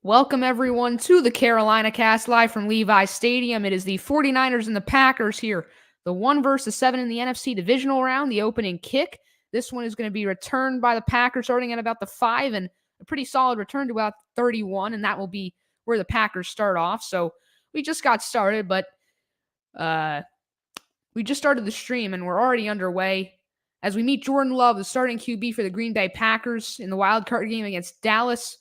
Welcome, everyone, to the Carolina Cast live from Levi's Stadium. It is the 49ers and the Packers here. The 1 versus 7 in the NFC Divisional round, the opening kick. This one is going to be returned by the Packers starting at about the 5 and a pretty solid return to about 31, and that will be where the Packers start off. So we just got started, but we just started the stream and we're already underway as we meet Jordan Love, the starting QB for the Green Bay Packers in the wild card game against Dallas.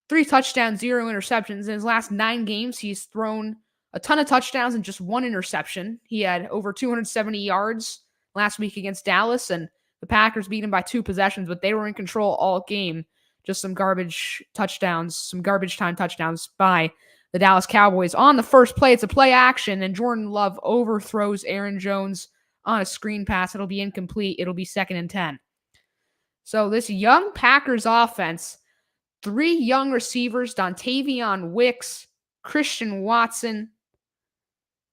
3 touchdowns, 0 interceptions. In his last 9 games, he's thrown a ton of touchdowns and just 1 interception. He had over 270 yards last week against Dallas, and the Packers beat him by 2 possessions, but they were in control all game. Just some garbage touchdowns, some garbage time touchdowns by the Dallas Cowboys. On the first play, it's a play action, and Jordan Love overthrows Aaron Jones on a screen pass. It'll be incomplete. It'll be 2nd and 10. So this young Packers offense, 3 young receivers, Dontavion Wicks, Christian Watson.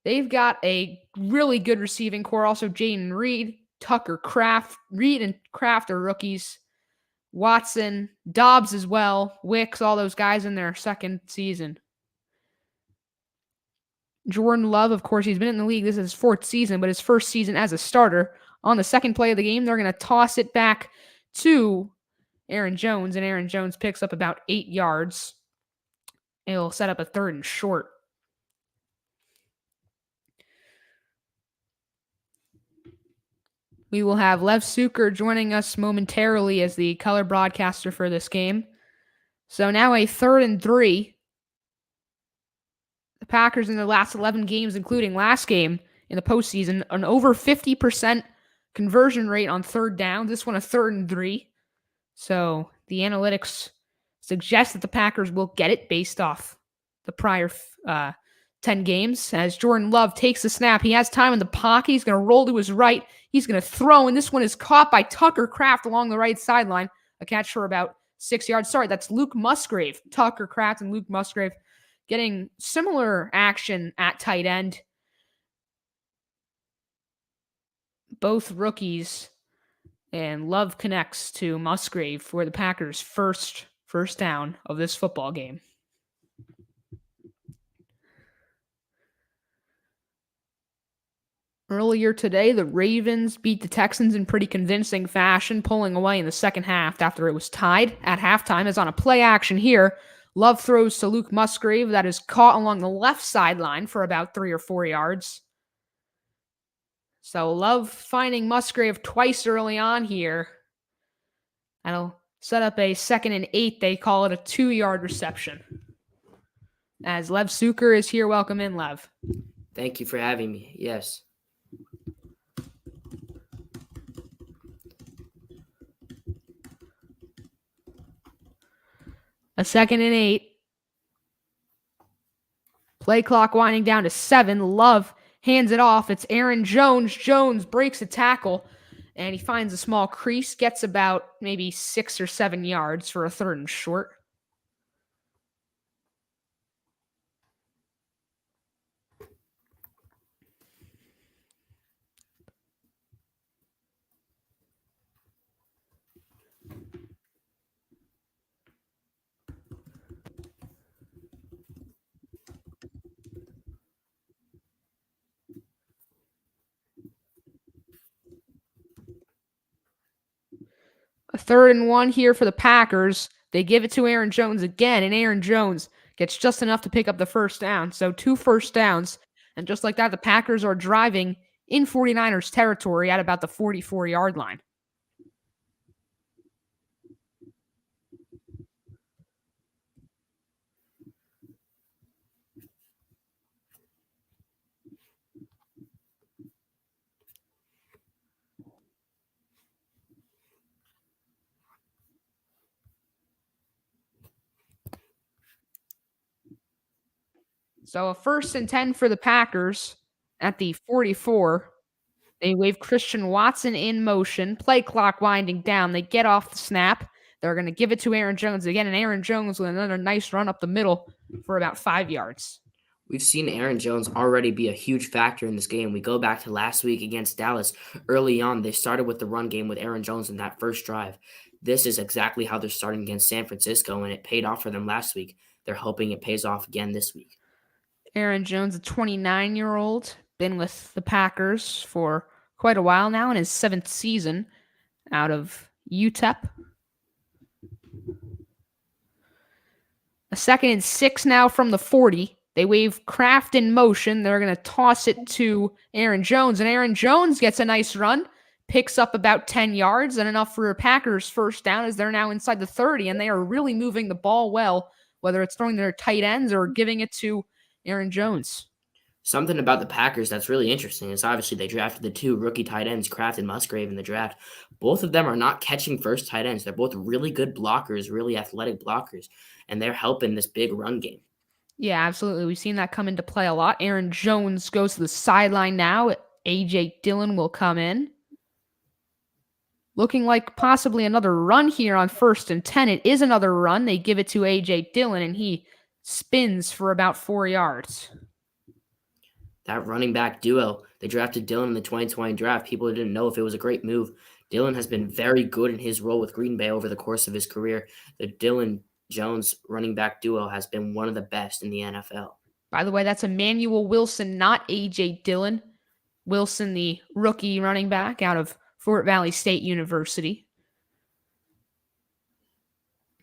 They've got a really good receiving core. Also, Jaden Reed, Tucker Kraft. Reed and Kraft are rookies. Watson, Dobbs as well. Wicks, all those guys in their second season. Jordan Love, of course, he's been in the league. This is his 4th season, but his first season as a starter. On the second play of the game, they're going to toss it back to Aaron Jones, and Aaron Jones picks up about 8 yards. It'll set up a 3rd and short. We will have Lev Suker joining us momentarily as the color broadcaster for this game. So now a 3rd and 3. The Packers in their last 11 games, including last game in the postseason, an over 50% conversion rate on 3rd down. This one a 3rd and 3. So the analytics suggest that the Packers will get it based off the prior 10 games. As Jordan Love takes the snap, he has time in the pocket. He's going to roll to his right. He's going to throw, and this one is caught by Tucker Kraft along the right sideline. A catch for about 6 yards. Sorry, that's Luke Musgrave. Tucker Kraft and Luke Musgrave getting similar action at tight end. Both rookies. And Love connects to Musgrave for the Packers' first down of this football game. Earlier today, the Ravens beat the Texans in pretty convincing fashion, pulling away in the second half after it was tied at halftime. As on a play action here, Love throws to Luke Musgrave that is caught along the left sideline for about 3 or 4 yards. So Love finding Musgrave twice early on here. That'll set up a 2nd and 8. They call it a 2-yard reception. As Lev Suker is here. Welcome in, Lev. Thank you for having me. Yes. A 2nd and 8. Play clock winding down to 7. Love hands it off. It's Aaron Jones. Jones breaks a tackle, and he finds a small crease, gets about maybe 6 or 7 yards for a 3rd and short. A 3rd and 1 here for the Packers. They give it to Aaron Jones again, and Aaron Jones gets just enough to pick up the 1st down. So 2 first downs. And just like that, the Packers are driving in 49ers territory at about the 44-yard line. So a 1st and 10 for the Packers at the 44. They wave Christian Watson in motion. Play clock winding down. They get off the snap. They're going to give it to Aaron Jones again, and Aaron Jones with another nice run up the middle for about 5 yards. We've seen Aaron Jones already be a huge factor in this game. We go back to last week against Dallas. Early on, they started with the run game with Aaron Jones in that first drive. This is exactly how they're starting against San Francisco, and it paid off for them last week. they're hoping it pays off again this week. Aaron Jones, a 29-year-old, been with the Packers for quite a while now in his 7th season out of UTEP. A 2nd and 6 now from the 40. They wave Kraft in motion. They're going to toss it to Aaron Jones, and Aaron Jones gets a nice run, picks up about 10 yards, and enough for a Packers first down as they're now inside the 30, and they are really moving the ball well, whether it's throwing their tight ends or giving it to Aaron Jones. Something about the Packers that's really interesting is obviously they drafted the 2 rookie tight ends, Kraft and Musgrave, in the draft. Both of them are not catching first tight ends. They're both really good blockers, really athletic blockers, and they're helping this big run game. Yeah, absolutely. We've seen that come into play a lot. Aaron Jones goes to the sideline now. A.J. Dillon will come in. Looking like possibly another run here on 1st and 10. It is another run. They give it to A.J. Dillon, and he spins for about 4 yards. That running back duo, they drafted Dillon in the 2020 draft. People didn't know if it was a great move. Dillon has been very good in his role with Green Bay over the course of his career. The Dillon-Jones running back duo has been one of the best in the NFL. By the way, that's Emmanuel Wilson, not A.J. Dillon. Wilson, the rookie running back out of Fort Valley State University.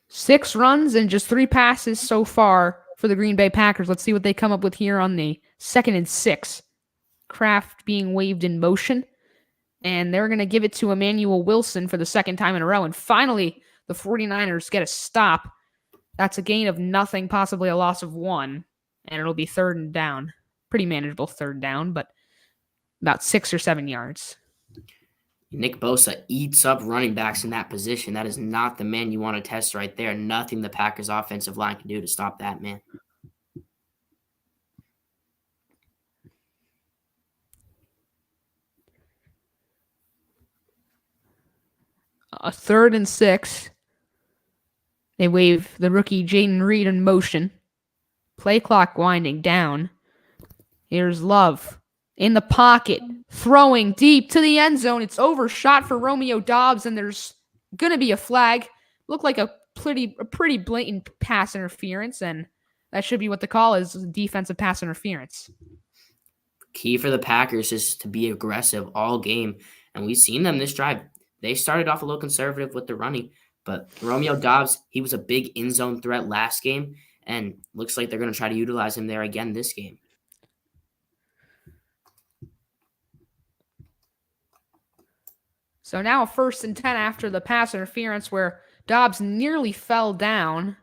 6 runs and just 3 passes so far for the Green Bay Packers. Let's see what they come up with here on the 2nd and 6. Kraft being waved in motion. And they're going to give it to Emmanuel Wilson for the 2nd time in a row. And finally, the 49ers get a stop. That's a gain of nothing, possibly a loss of 1. And it'll be 3rd and down. Pretty manageable 3rd down, but about 6 or 7 yards. Nick Bosa eats up running backs in that position. That is not the man you want to test right there. Nothing the Packers offensive line can do to stop that man. A 3rd and 6. They wave the rookie Jaden Reed in motion. Play clock winding down. Here's Love in the pocket, throwing deep to the end zone. It's overshot for Romeo Doubs, and there's going to be a flag. Looked like a pretty blatant pass interference, and that should be what the call is, defensive pass interference. Key for the Packers is to be aggressive all game, and we've seen them this drive. They started off a little conservative with the running, but Romeo Doubs, he was a big in-zone threat last game, and looks like they're going to try to utilize him there again this game. So now a 1st and 10 after the pass interference where Doubs nearly fell down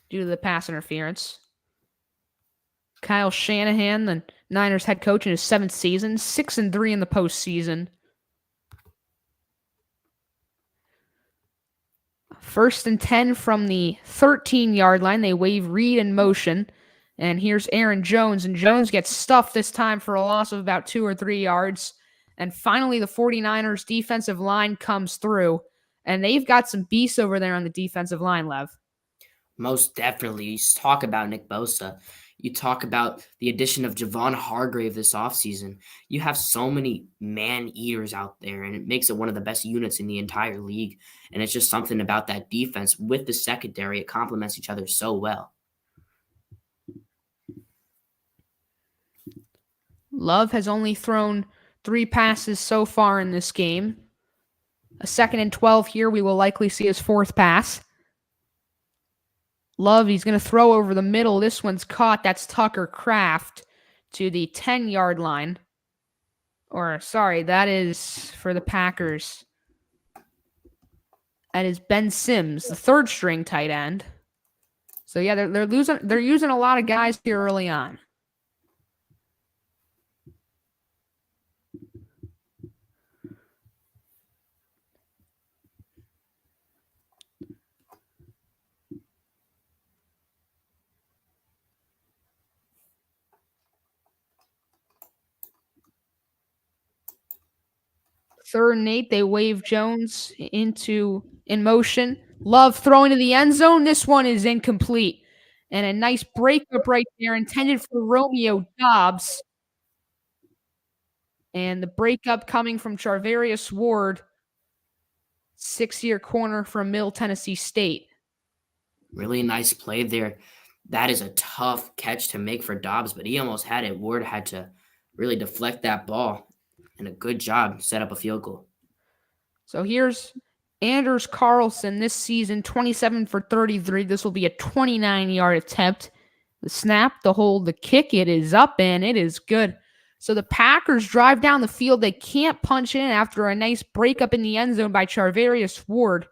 due to the pass interference. Kyle Shanahan, the Niners head coach in his 7th season, 6-3 in the postseason. 1st and 10 from the 13-yard line. They wave Reed in motion. And here's Aaron Jones. And Jones gets stuffed this time for a loss of about 2 or 3 yards. And finally, the 49ers defensive line comes through. And they've got some beasts over there on the defensive line, Lev. Most definitely. You talk about Nick Bosa. You talk about the addition of Javon Hargrave this offseason. You have so many man-eaters out there, and it makes it one of the best units in the entire league. And it's just something about that defense with the secondary. It complements each other so well. Love has only thrown 3 passes so far in this game. A 2nd and 12 here. We will likely see his 4th pass. Love, he's going to throw over the middle. This one's caught. That's Tucker Kraft to the 10-yard line. Or, sorry, that is for the Packers. That is Ben Sims, the 3rd-string tight end. So, yeah, they're using a lot of guys here early on. Third and 8, they wave Jones in motion. Love throwing to the end zone. This one is incomplete. And a nice breakup right there intended for Romeo Doubs. And the breakup coming from Charvarius Ward, 6-year corner from Middle Tennessee State. Really nice play there. That is a tough catch to make for Dobbs, but he almost had it. Ward had to really deflect that ball, and a good job set up a field goal. So here's Anders Carlson this season, 27 for 33. This will be a 29-yard attempt. The snap, the hold, the kick, it is up and it is good. So the Packers drive down the field. They can't punch in after a nice breakup in the end zone by Charvarius Ward.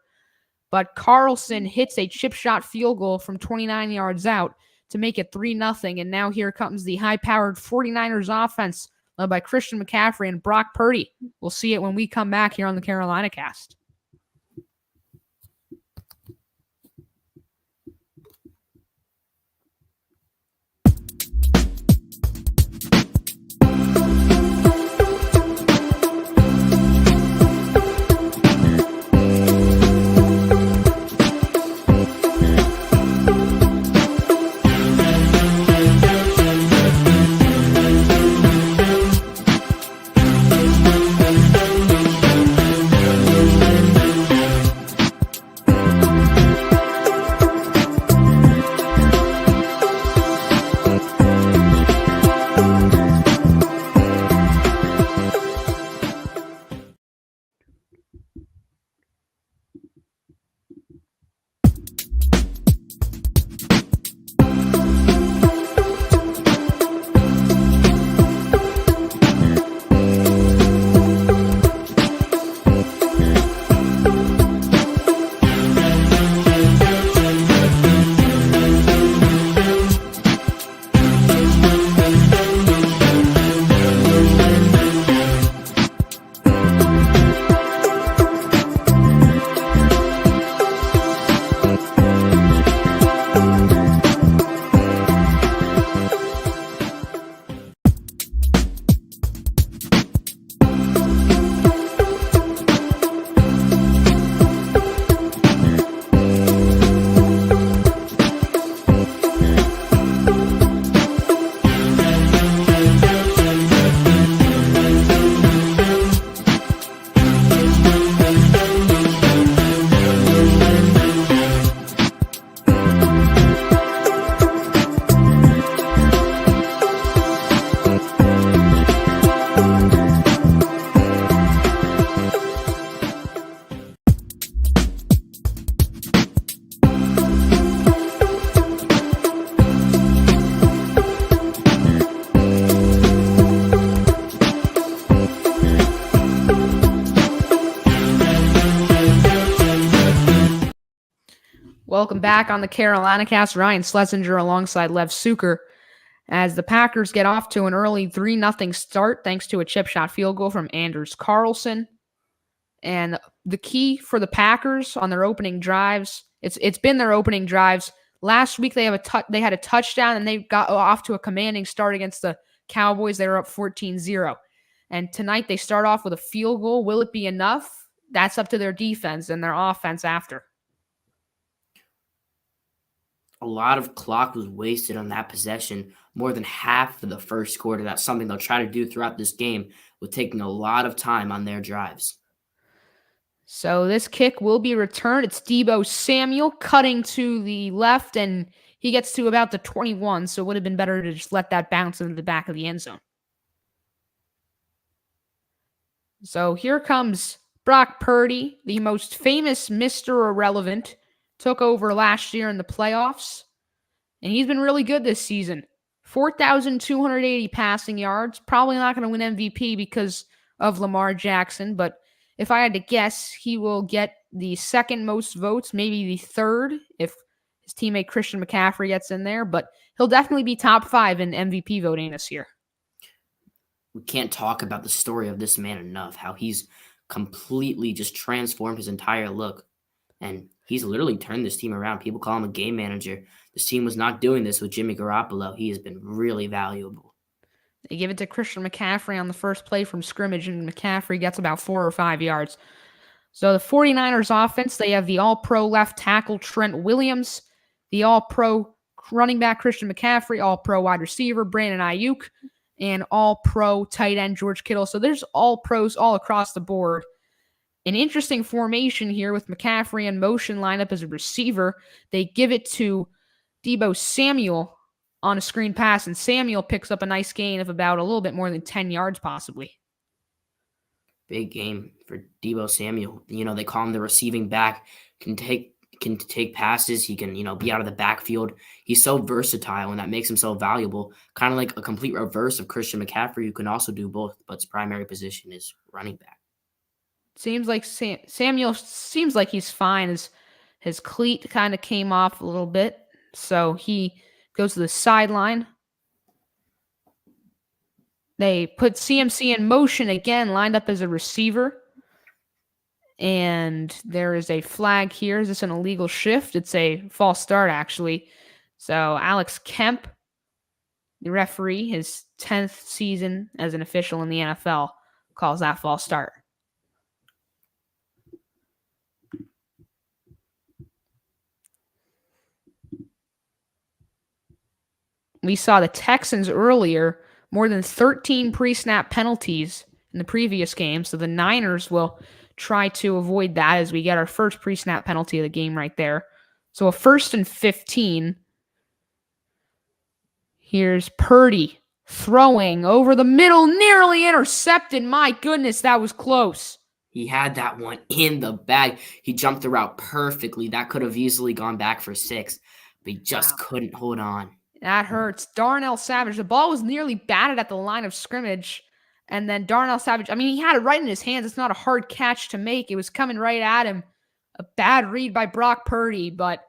But Carlson hits a chip shot field goal from 29 yards out to make it 3-0. And now here comes the high-powered 49ers offense led by Christian McCaffrey and Brock Purdy. We'll see it when we come back here on the Carolina Cast. Welcome back on the Carolina Cast. Ryan Schlesinger alongside Lev Suker as the Packers get off to an early 3-0 start thanks to a chip shot field goal from Anders Carlson. And the key for the Packers on their opening drives, it's been their opening drives. Last week they had a touchdown and they got off to a commanding start against the Cowboys. They were up 14-0. And tonight they start off with a field goal. Will it be enough? That's up to their defense and their offense after. A lot of clock was wasted on that possession, more than half of the first quarter. That's something they'll try to do throughout this game with taking a lot of time on their drives. So this kick will be returned. It's Deebo Samuel cutting to the left, and he gets to about the 21, so it would have been better to just let that bounce into the back of the end zone. So here comes Brock Purdy, the most famous Mr. Irrelevant. Took over last year in the playoffs, and he's been really good this season. 4,280 passing yards. Probably not going to win MVP because of Lamar Jackson, but if I had to guess, he will get the second most votes, maybe the third if his teammate Christian McCaffrey gets in there, but he'll definitely be top 5 in MVP voting this year. We can't talk about the story of this man enough, how he's completely just transformed his entire look. And he's literally turned this team around. People call him a game manager. This team was not doing this with Jimmy Garoppolo. He has been really valuable. They give it to Christian McCaffrey on the first play from scrimmage, and McCaffrey gets about 4 or 5 yards. So the 49ers offense, they have the all-pro left tackle Trent Williams, the all-pro running back Christian McCaffrey, all-pro wide receiver Brandon Ayuk, and all-pro tight end George Kittle. So there's all pros all across the board. An interesting formation here with McCaffrey in motion lineup as a receiver. They give it to Deebo Samuel on a screen pass, and Samuel picks up a nice gain of about a little bit more than 10 yards possibly. Big game for Deebo Samuel. They call him the receiving back, can take passes. He can, be out of the backfield. He's so versatile, and that makes him so valuable. Kind of like a complete reverse of Christian McCaffrey, who can also do both, but his primary position is running back. Seems like Samuel seems like he's fine. His cleat kind of came off a little bit, so he goes to the sideline. They put CMC in motion again, lined up as a receiver. And there is a flag here. Is this an illegal shift? It's a false start, actually. So Alex Kemp, the referee, his 10th season as an official in the NFL, calls that false start. We saw the Texans earlier, more than 13 pre-snap penalties in the previous game. So the Niners will try to avoid that as we get our first pre-snap penalty of the game right there. So a 1st and 15. Here's Purdy throwing over the middle, nearly intercepted. My goodness, that was close. He had that one in the bag. He jumped the route perfectly. That could have easily gone back for 6, but he just couldn't hold on. That hurts. Darnell Savage. The ball was nearly batted at the line of scrimmage. And then Darnell Savage, he had it right in his hands. It's not a hard catch to make. It was coming right at him. A bad read by Brock Purdy, but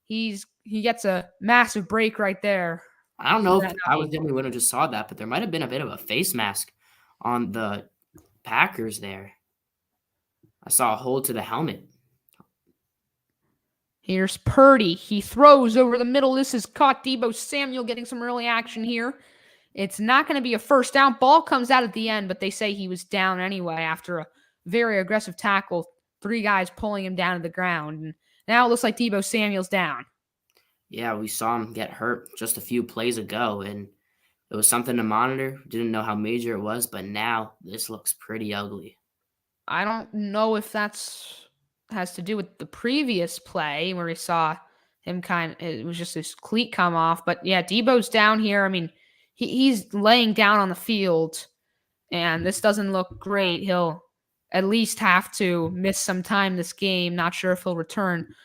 he gets a massive break right there. I don't know if I was the only one who just saw that, but there might have been a bit of a face mask on the Packers there. I saw a hole to the helmet. Here's Purdy. He throws over the middle. This is caught. Deebo Samuel getting some early action here. It's not going to be a first down. Ball comes out at the end, but they say he was down anyway after a very aggressive tackle. 3 guys pulling him down to the ground. And now it looks like Deebo Samuel's down. Yeah, we saw him get hurt just a few plays ago, and it was something to monitor. Didn't know how major it was, but now this looks pretty ugly. I don't know if has to do with the previous play where we saw him it was just his cleat come off. But yeah, Deebo's down here. He's laying down on the field, and this doesn't look great. He'll at least have to miss some time this game. Not sure if he'll return.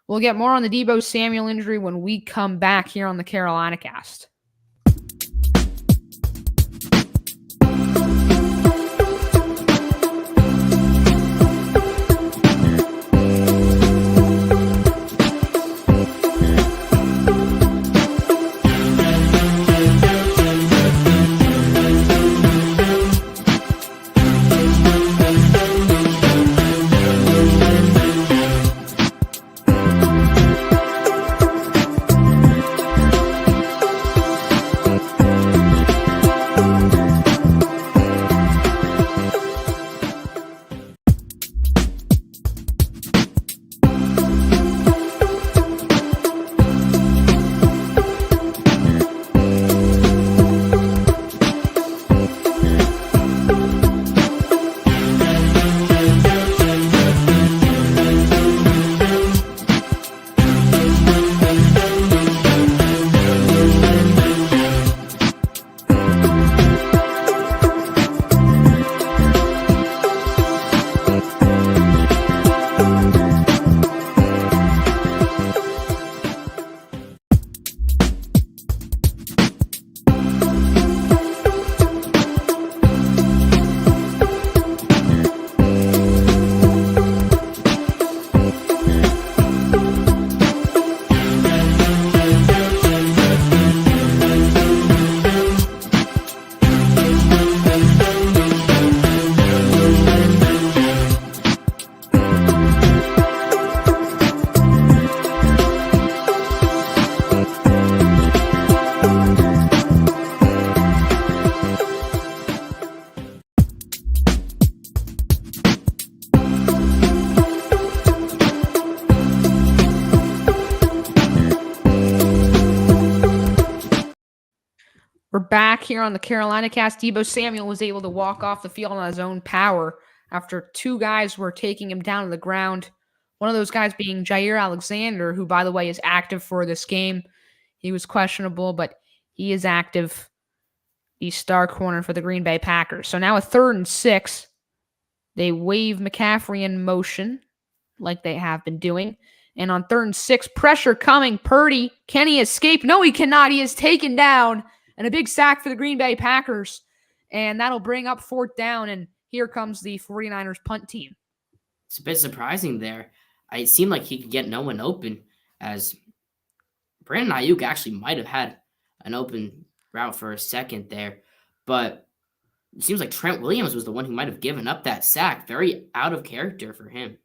We'll get more on the Deebo Samuel injury when we come back here on the Carolina Cast. We're back here on the Carolina Cast. Deebo Samuel was able to walk off the field on his own power after two guys were taking him down to the ground. One of those guys being Jair Alexander, who, by the way, is active for this game. He was questionable, but he is active. The star corner for the Green Bay Packers. So now a 3rd and 6. They wave McCaffrey in motion like they have been doing. And on 3rd and 6, pressure coming. Purdy, can he escape? No, he cannot. He is taken down. And a big sack for the Green Bay Packers. And that'll bring up 4th down. And here comes the 49ers punt team. It's a bit surprising there. It seemed like he could get no one open, as Brandon Ayuk actually might have had an open route for a second there. But it seems like Trent Williams was the one who might have given up that sack. Very out of character for him.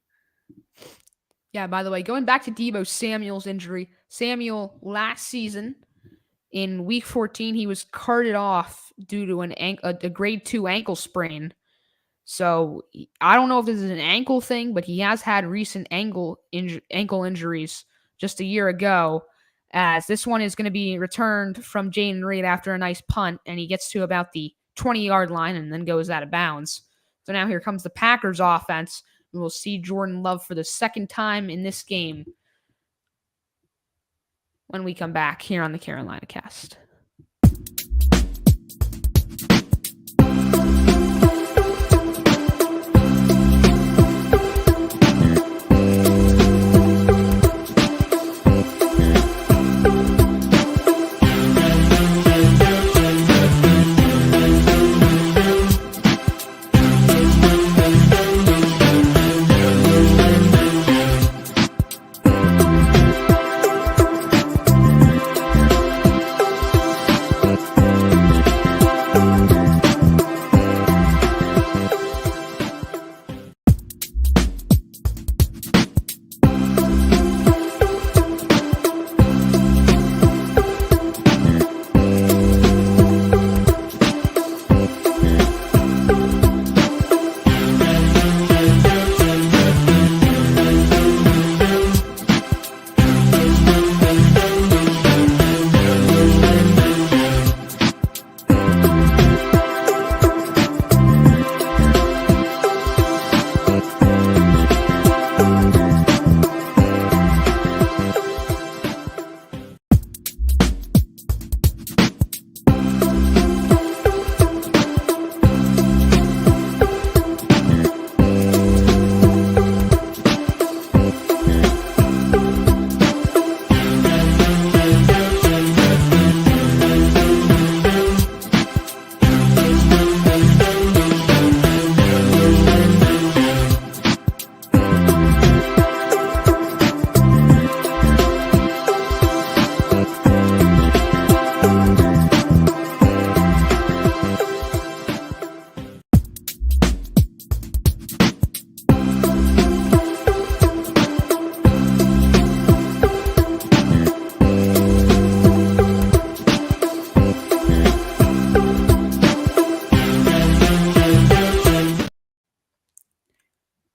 Yeah, by the way, going back to Deebo Samuel's injury, Samuel last season in week 14, he was carted off due to a grade 2 ankle sprain. So I don't know if this is an ankle thing, but he has had recent ankle injuries just a year ago, as this one is going to be returned from Jaden Reed after a nice punt, and he gets to about the 20-yard line and then goes out of bounds. So now here comes the Packers offense. We will see Jordan Love for the 2nd time in this game when we come back here on the Carolina Cast.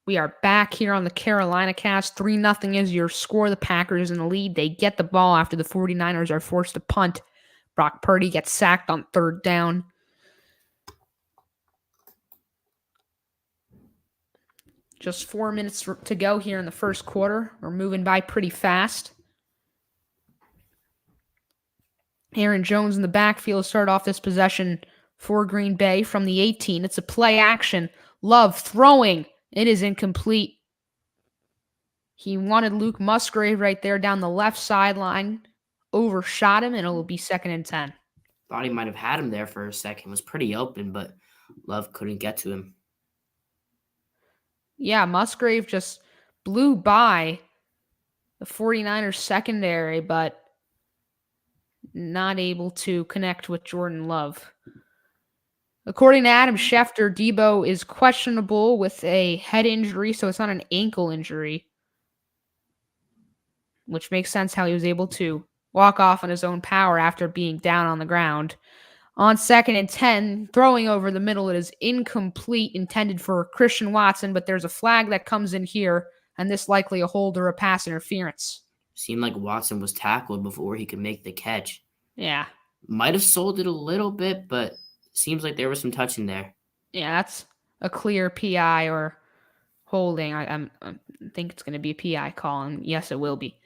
We are back here on the Carolina Cast. 3-0 is your score. The Packers in the lead. They get the ball after the 49ers are forced to punt. Brock Purdy gets sacked on 3rd down. Just 4 minutes to go here in the first quarter. We're moving by pretty fast. Aaron Jones in the backfield started off this possession for Green Bay from the 18. It's a play action. Love throwing. It is incomplete. He wanted Luke Musgrave right there down the left sideline. Overshot him, and it will be 2nd and 10. Thought he might have had him there for a second. It was pretty open, but Love couldn't get to him. Yeah, Musgrave just blew by the 49ers secondary, but not able to connect with Jordan Love. According to Adam Schefter, Deebo is questionable with a head injury, so it's not an ankle injury, which makes sense how he was able to walk off on his own power after being down on the ground. On 2nd and 10, throwing over the middle, it is incomplete, intended for Christian Watson, but there's a flag that comes in here, and this likely a hold or a pass interference. Seemed like Watson was tackled before he could make the catch. Yeah. Might have sold it a little bit, but seems like there was some touching there. Yeah, a clear PI or holding. I think it's going to be a PI call, and yes, it will be.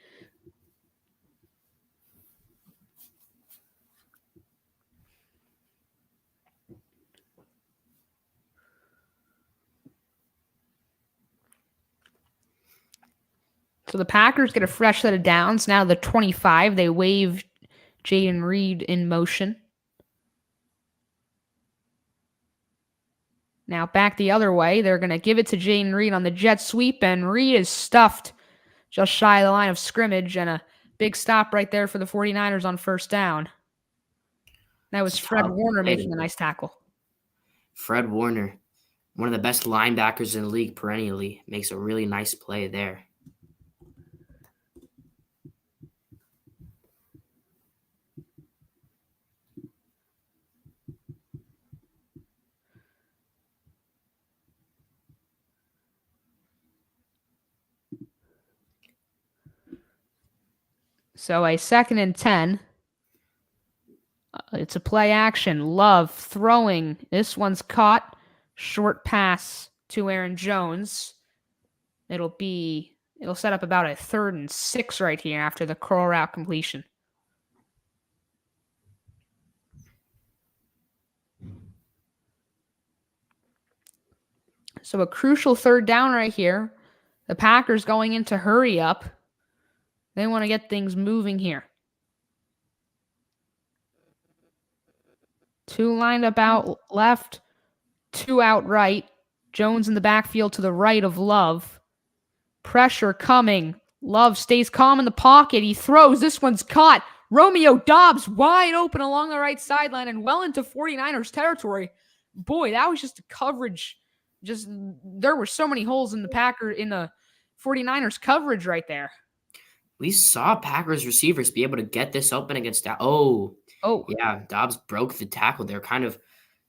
So the Packers get a fresh set of downs. Now the 25, they wave Jaden Reed in motion. Now back the other way. They're going to give it to Jaden Reed on the jet sweep, and Reed is stuffed just shy of the line of scrimmage, and a big stop right there for the 49ers on first down. That was Fred Warner making a nice tackle. Fred Warner, one of the best linebackers in the league perennially, makes a really nice play there. So a 2nd and 10. It's a play action. Love throwing. This one's caught. Short pass to Aaron Jones. It'll set up about a 3rd and 6 right here after the curl route completion. So a crucial 3rd down right here. The Packers going into hurry up. They want to get things moving here. 2 lined up out left, 2 out right. Jones in the backfield to the right of Love. Pressure coming. Love stays calm in the pocket. He throws. This one's caught. Romeo Doubs wide open along the right sideline and well into 49ers territory. Boy, that was just a coverage. There were so many holes in the 49ers coverage right there. We saw Packers receivers be able to get this open against that. Yeah, Doubs broke the tackle there. Kind of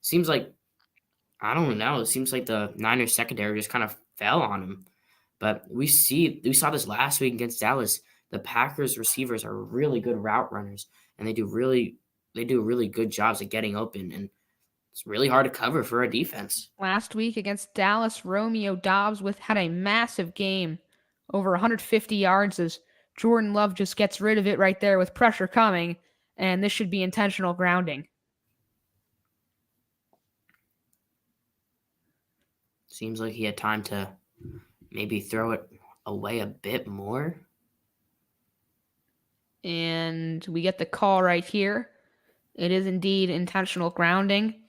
seems like, I don't know. It seems like the Niners secondary just kind of fell on him. But we saw this last week against Dallas. The Packers receivers are really good route runners, and they do really good jobs at getting open, and it's really hard to cover for our defense. Last week against Dallas, Romeo Doubs had a massive game, over 150 yards, as Jordan Love just gets rid of it right there with pressure coming, and this should be intentional grounding. Seems like he had time to maybe throw it away a bit more. And we get the call right here. It is indeed intentional grounding.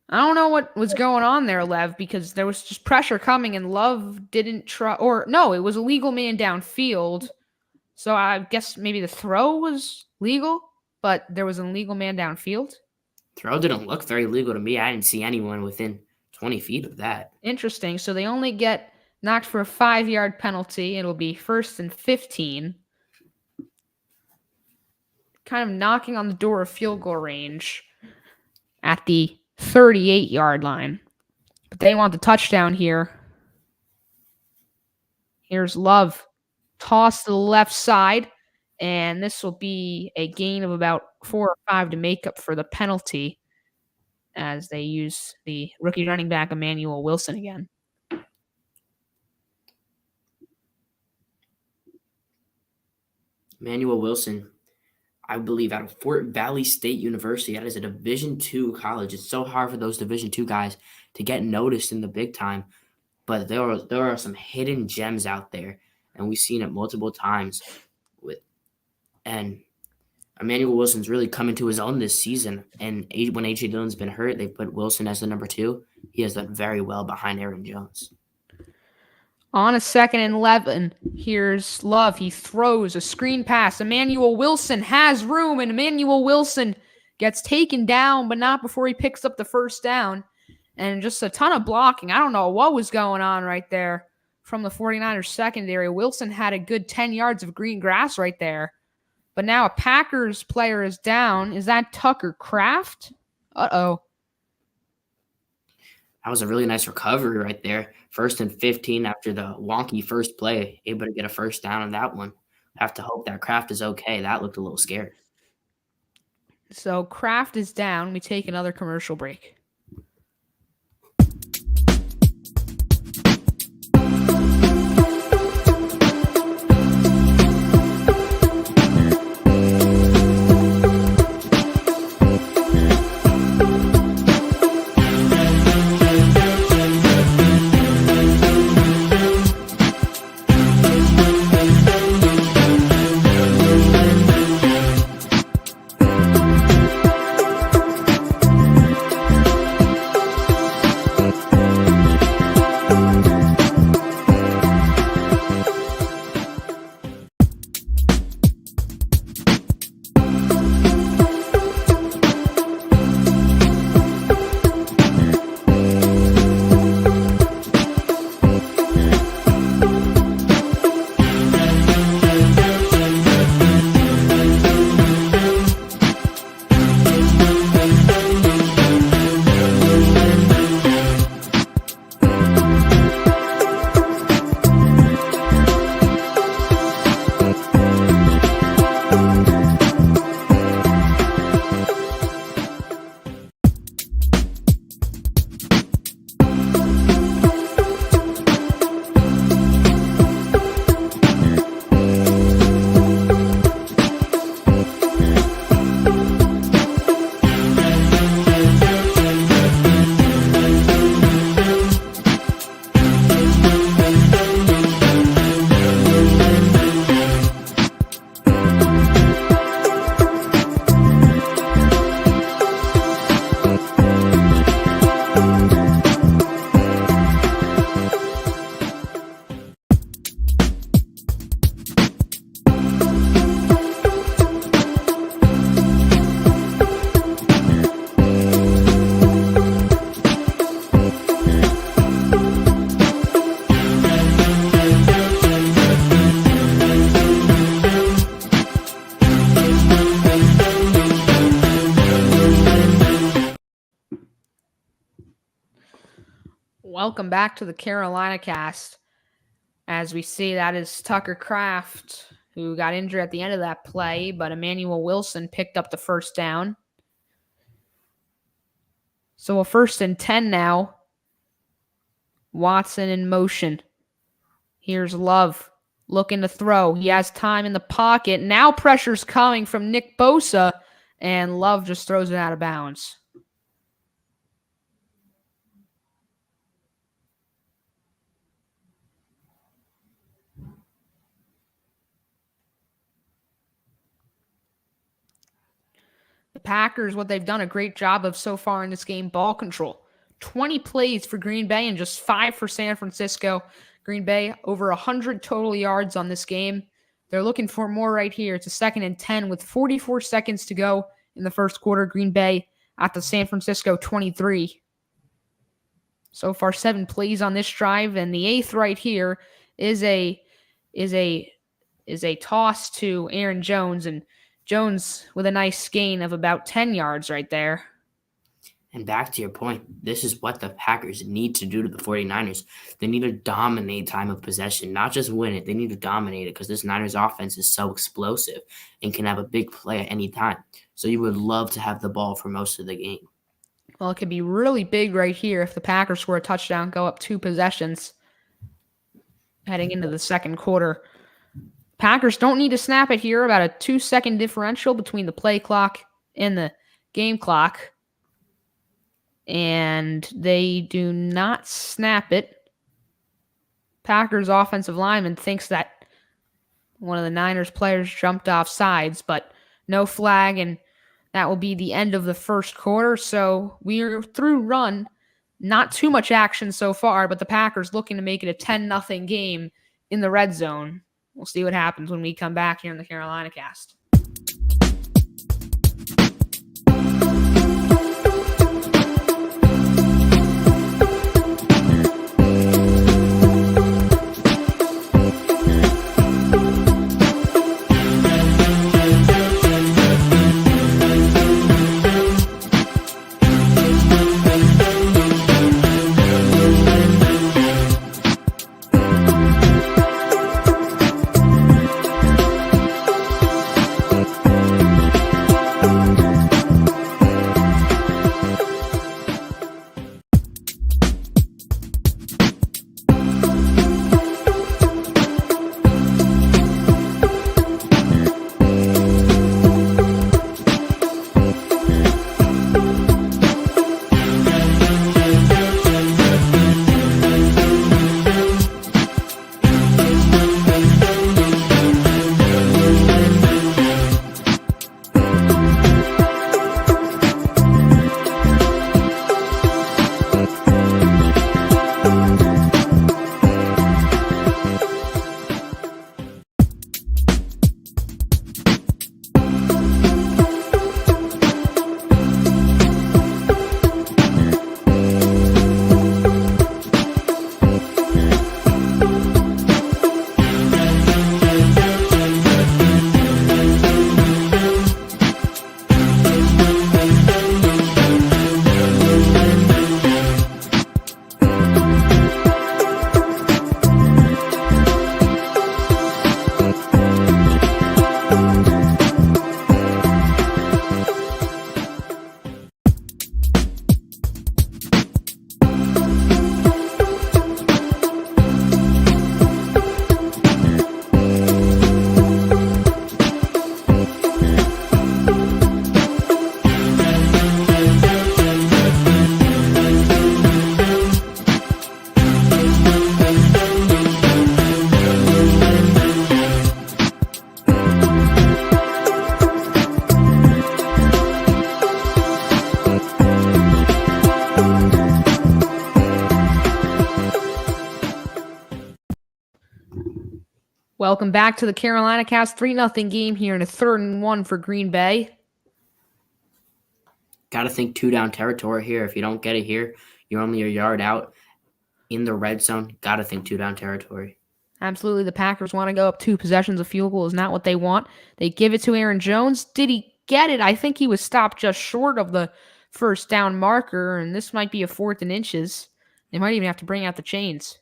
I don't know what was going on there, Lev, because there was just pressure coming and Love didn't try. Or no, it was a legal man downfield. So I guess maybe the throw was legal, but there was an illegal man downfield. Throw didn't look very legal to me. I didn't see anyone within 20 feet of that. Interesting. So they only get knocked for a 5-yard penalty. It'll be 1st and 15. Kind of knocking on the door of field goal range at the 38-yard line. But they want the touchdown here. Here's Love. Toss to the left side. And this will be a gain of about 4 or 5 to make up for the penalty as they use the rookie running back Emmanuel Wilson again. Emmanuel Wilson, I believe, out of Fort Valley State University. That is a Division II college. It's so hard for those Division II guys to get noticed in the big time. But there are some hidden gems out there, and we've seen it multiple times. And Emmanuel Wilson's really come into his own this season. And when A.J. Dillon's been hurt, they put Wilson as the number 2. He has done very well behind Aaron Jones. On a 2nd and 11, here's Love. He throws a screen pass. Emmanuel Wilson has room, and Emmanuel Wilson gets taken down, but not before he picks up the first down. And just a ton of blocking. I don't know what was going on right there from the 49ers secondary. Wilson had a good 10 yards of green grass right there. But now a Packers player is down. Is that Tucker Kraft? Uh-oh. That was a really nice recovery right there. 1st and 15 after the wonky first play. Able to get a first down on that one. Have to hope that Kraft is okay. That looked a little scary. So Kraft is down. We take another commercial break. Welcome back to the Carolina cast. As we see, that is Tucker Kraft, who got injured at the end of that play, but Emmanuel Wilson picked up the first down. So a 1st and 10 now. Watson in motion. Here's Love looking to throw. He has time in the pocket. Now pressure's coming from Nick Bosa, and Love just throws it out of bounds. The Packers, what they've done a great job of so far in this game, ball control. 20 plays for Green Bay and just 5 for San Francisco. Green Bay over 100 total yards on this game. They're looking for more right here. It's a 2nd and 10 with 44 seconds to go in the first quarter. Green Bay at the San Francisco 23. So far, 7 plays on this drive, and the 8th right here is a toss to Aaron Jones, and Jones with a nice gain of about 10 yards right there. And back to your point, this is what the Packers need to do to the 49ers. They need to dominate time of possession, not just win it. They need to dominate it because this Niners offense is so explosive and can have a big play at any time. So you would love to have the ball for most of the game. Well, it could be really big right here if the Packers score a touchdown, go up 2 possessions heading into the second quarter. Packers don't need to snap it here, about a 2-second differential between the play clock and the game clock. And they do not snap it. Packers offensive lineman thinks that one of the Niners players jumped off sides, but no flag, and that will be the end of the first quarter. So we're through run. Not too much action so far, but the Packers looking to make it a 10-0 game in the red zone. We'll see what happens when we come back here in the Carolina cast. Welcome back to the Carolina cast. 3-0 game here in a 3rd and 1 for Green Bay. Got to think 2-down territory here. If you don't get it here, you're only a yard out in the red zone. Got to think 2-down territory. Absolutely. The Packers want to go up 2 possessions. A field goal is not what they want. They give it to Aaron Jones. Did he get it? I think he was stopped just short of the first down marker, and this might be a 4th and inches. They might even have to bring out the chains.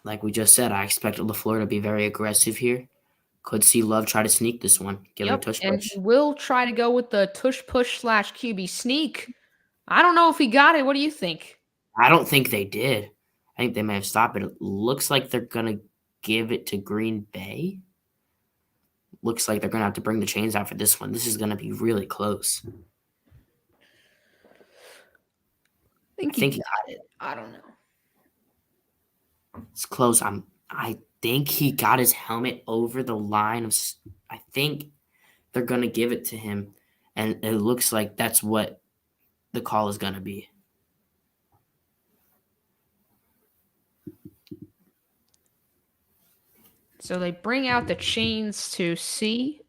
Like we just said, I expect LaFleur to be very aggressive here. Could see Love try to sneak this one. Give it a tush And push. he will try to go with the tush push / QB sneak. I don't know if he got it. What do you think? I don't think they did. I think they may have stopped it. It looks like they're going to give it to Green Bay. Looks like they're going to have to bring the chains out for this one. This is going to be really close. I think he got it. I don't know. It's close. I think he got his helmet over the line of. I think they're going to give it to him, and it looks like that's what the call is going to be. So they bring out the chains to see.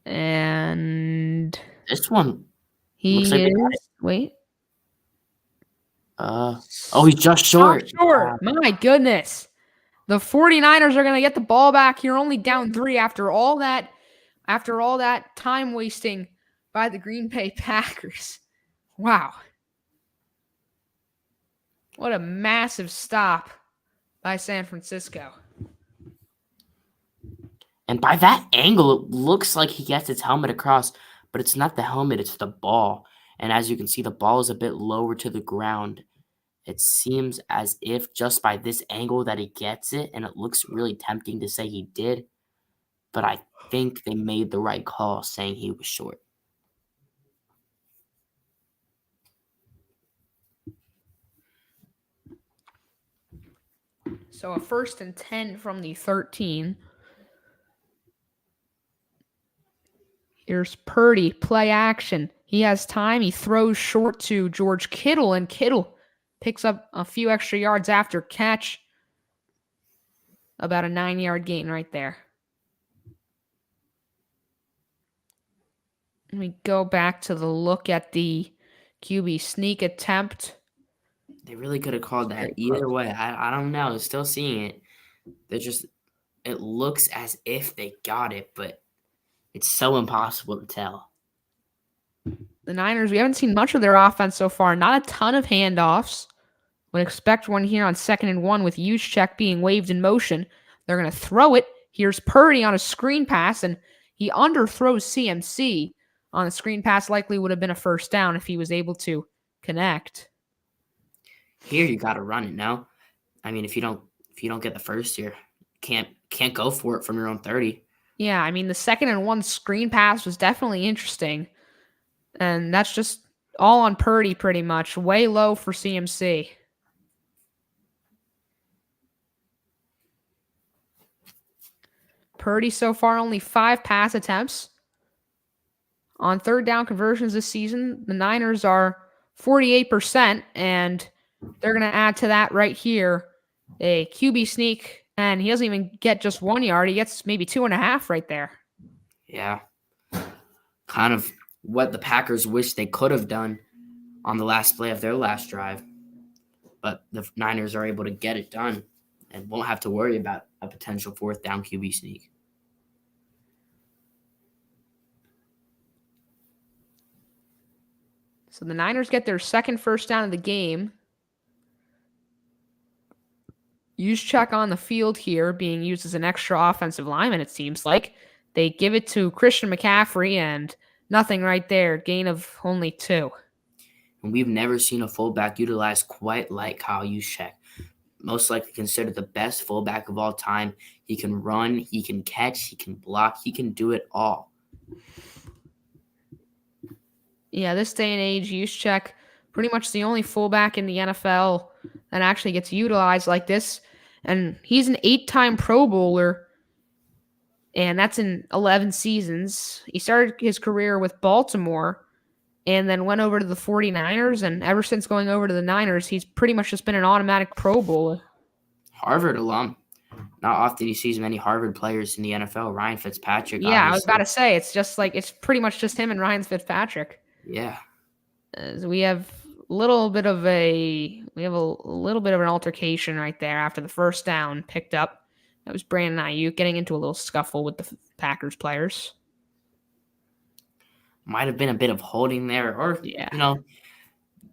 And this one looks like wait. He's just short. My goodness. The 49ers are going to get the ball back. You're only down 3 after all that time wasting by the Green Bay Packers. Wow. What a massive stop by San Francisco. And by that angle, it looks like he gets his helmet across, but it's not the helmet, it's the ball. And as you can see, the ball is a bit lower to the ground. It seems as if just by this angle that he gets it, and it looks really tempting to say he did, but I think they made the right call saying he was short. So a 1st and 10 from the 13. Here's Purdy, play action. He has time. He throws short to George Kittle, and Kittle picks up a few extra yards after catch. About a 9-yard gain right there. Let me go back to the look at the QB sneak attempt. They really could have called that either way. I don't know. Still seeing it. It looks as if they got it, but it's so impossible to tell. The Niners, we haven't seen much of their offense so far. Not a ton of handoffs. Would expect one here on 2nd and 1 with Juszczyk being waved in motion. They're going to throw it. Here's Purdy on a screen pass, and he underthrows CMC on a screen pass. Likely would have been a 1st down if he was able to connect. Here you got to run it now. I mean, if you don't get the first here, can't go for it from your own 30. Yeah, I mean, the 2nd and 1 screen pass was definitely interesting. And that's just all on Purdy pretty much. Way low for CMC. Purdy so far only 5 pass attempts. On 3rd down conversions this season, the Niners are 48%, and they're going to add to that right here a QB sneak, and he doesn't even get just 1 yard. He gets maybe 2.5 right there. Yeah. Kind of what the Packers wish they could have done on the last play of their last drive. But the Niners are able to get it done and won't have to worry about a potential 4th down QB sneak. So the Niners get their 2nd 1st down of the game. Juszczyk on the field here, being used as an extra offensive lineman, it seems like. They give it to Christian McCaffrey, and nothing right there. Gain of only 2. And we've never seen a fullback utilized quite like Kyle Juszczyk. Most likely considered the best fullback of all time. He can run, he can catch, he can block, he can do it all. Yeah, this day and age, Juszczyk, pretty much the only fullback in the NFL that actually gets utilized like this. And he's an 8-time Pro Bowler, and that's in 11 seasons. He started his career with Baltimore and then went over to the 49ers, and ever since going over to the Niners, he's pretty much just been an automatic Pro Bowler. Harvard alum. Not often you see as many Harvard players in the NFL. Ryan Fitzpatrick. Yeah, obviously. I was about to say, it's pretty much just him and Ryan Fitzpatrick. Yeah. We have a little bit of an altercation right there after the 1st down picked up. That was Brandon Ayuk getting into a little scuffle with the Packers players. Might have been a bit of holding there, or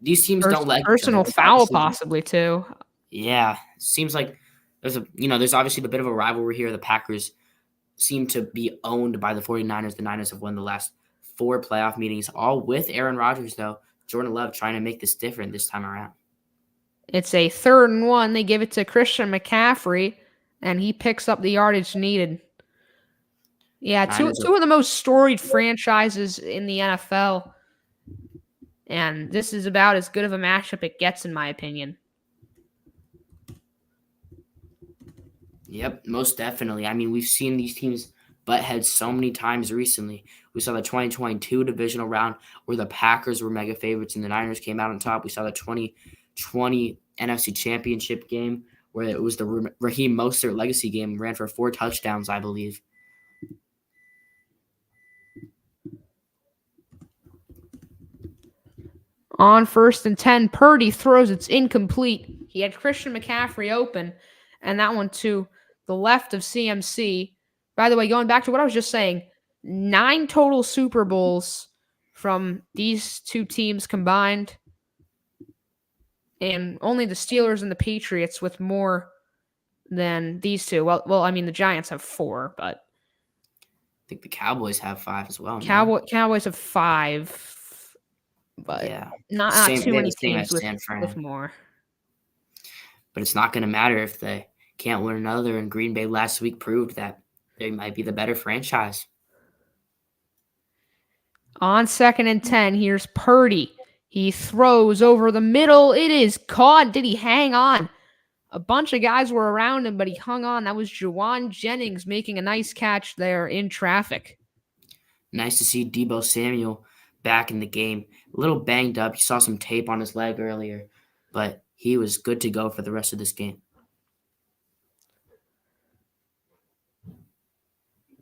these teams don't like each other. Personal There's foul, obviously possibly, too. yeah, seems like there's obviously a bit of a rivalry here. The Packers seem to be owned by the 49ers. The Niners have won the last 4 playoff meetings, all with Aaron Rodgers, though. Jordan Love trying to make this different this time around. It's a 3rd and 1. They give it to Christian McCaffrey, and he picks up the yardage needed. Yeah, two of the most storied franchises in the NFL. And this is about as good of a matchup it gets, in my opinion. Yep, most definitely. I mean, we've seen these teams butt heads so many times recently. We saw the 2022 divisional round where the Packers were mega favorites and the Niners came out on top. We saw the 2020 NFC Championship game where it was the Raheem Mostert legacy game, ran for 4 touchdowns, I believe. On 1st and 10, Purdy throws. It's incomplete. He had Christian McCaffrey open, and that one to the left of CMC. By the way, going back to what I was just saying, 9 total Super Bowls from these two teams combined, and only the Steelers and the Patriots with more than these two. Well, I mean, the Giants have 4, but I think the Cowboys have 5 as well. Cowboys have 5. But yeah, not too many teams with more. But it's not going to matter if they can't win another. And Green Bay last week proved that they might be the better franchise. On 2nd and 10, here's Purdy. He throws over the middle. It is caught. Did he hang on? A bunch of guys were around him, but he hung on. That was Juwan Jennings making a nice catch there in traffic. Nice to see Deebo Samuel back in the game. A little banged up. He saw some tape on his leg earlier, but he was good to go for the rest of this game.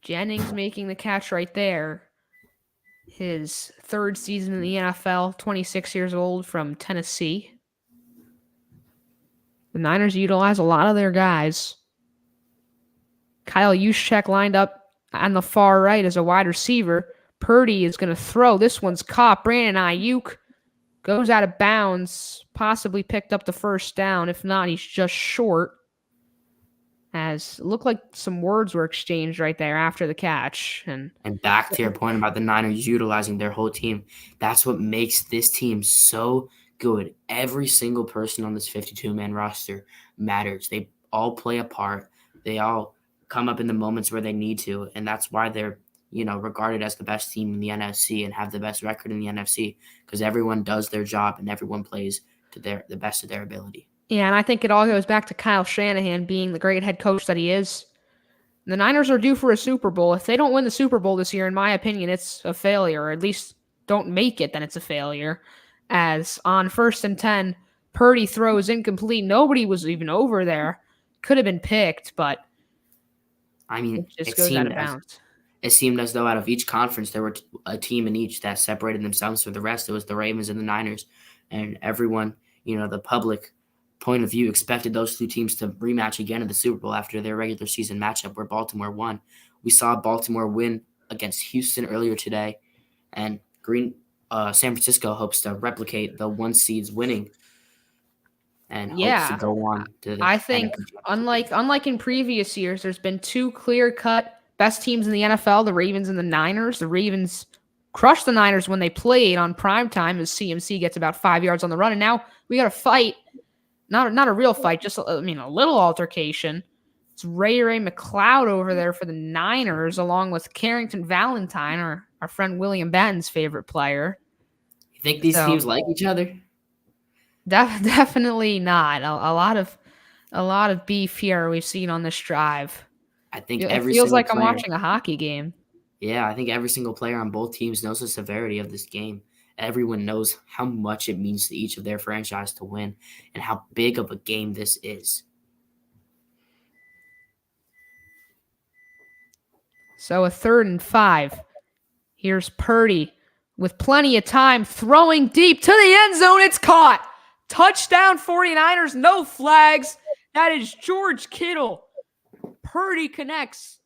Jennings making the catch right there. His 3rd season in the NFL, 26 years old, from Tennessee. The Niners utilize a lot of their guys. Kyle Juszczyk lined up on the far right as a wide receiver. Purdy is going to throw. This one's caught. Brandon Ayuk goes out of bounds. Possibly picked up the 1st down. If not, he's just short. As it looked like some words were exchanged right there after the catch. And back to your point about the Niners utilizing their whole team. That's what makes this team so good. Every single person on this 52-man roster matters. They all play a part. They all come up in the moments where they need to. And that's why they're regarded as the best team in the NFC and have the best record in the NFC, because everyone does their job and everyone plays to the best of their ability. Yeah, and I think it all goes back to Kyle Shanahan being the great head coach that he is. The Niners are due for a Super Bowl. If they don't win the Super Bowl this year, in my opinion, it's a failure, or at least don't make it, then it's a failure. As on 1st and 10, Purdy throws incomplete. Nobody was even over there. Could have been picked, but I mean, it just goes out of bounds. It seemed as though out of each conference, there were a team in each that separated themselves from the rest. It was the Ravens and the Niners. And everyone, the public point of view expected those 2 teams to rematch again in the Super Bowl after their regular season matchup where Baltimore won. We saw Baltimore win against Houston earlier today. And San Francisco hopes to replicate the 1 seeds winning and hopes to go on to the I think, unlike in previous years, there's been 2 clear-cut best teams in the NFL, the Ravens and the Niners. The Ravens crushed the Niners when they played on primetime as CMC gets about 5 yards on the run. And now we got a fight. Not a real fight, just a little altercation. It's Ray McCloud over there for the Niners, along with Carrington Valentine, our friend William Benton's favorite player. You think these teams like each other? Definitely not. A lot of beef here we've seen on this drive. I think it feels like I'm watching a hockey game. Yeah, I think every single player on both teams knows the severity of this game. Everyone knows how much it means to each of their franchise to win and how big of a game this is. So a 3rd and 5. Here's Purdy with plenty of time, throwing deep to the end zone. It's caught. Touchdown 49ers, no flags. That is George Kittle. Purdy connects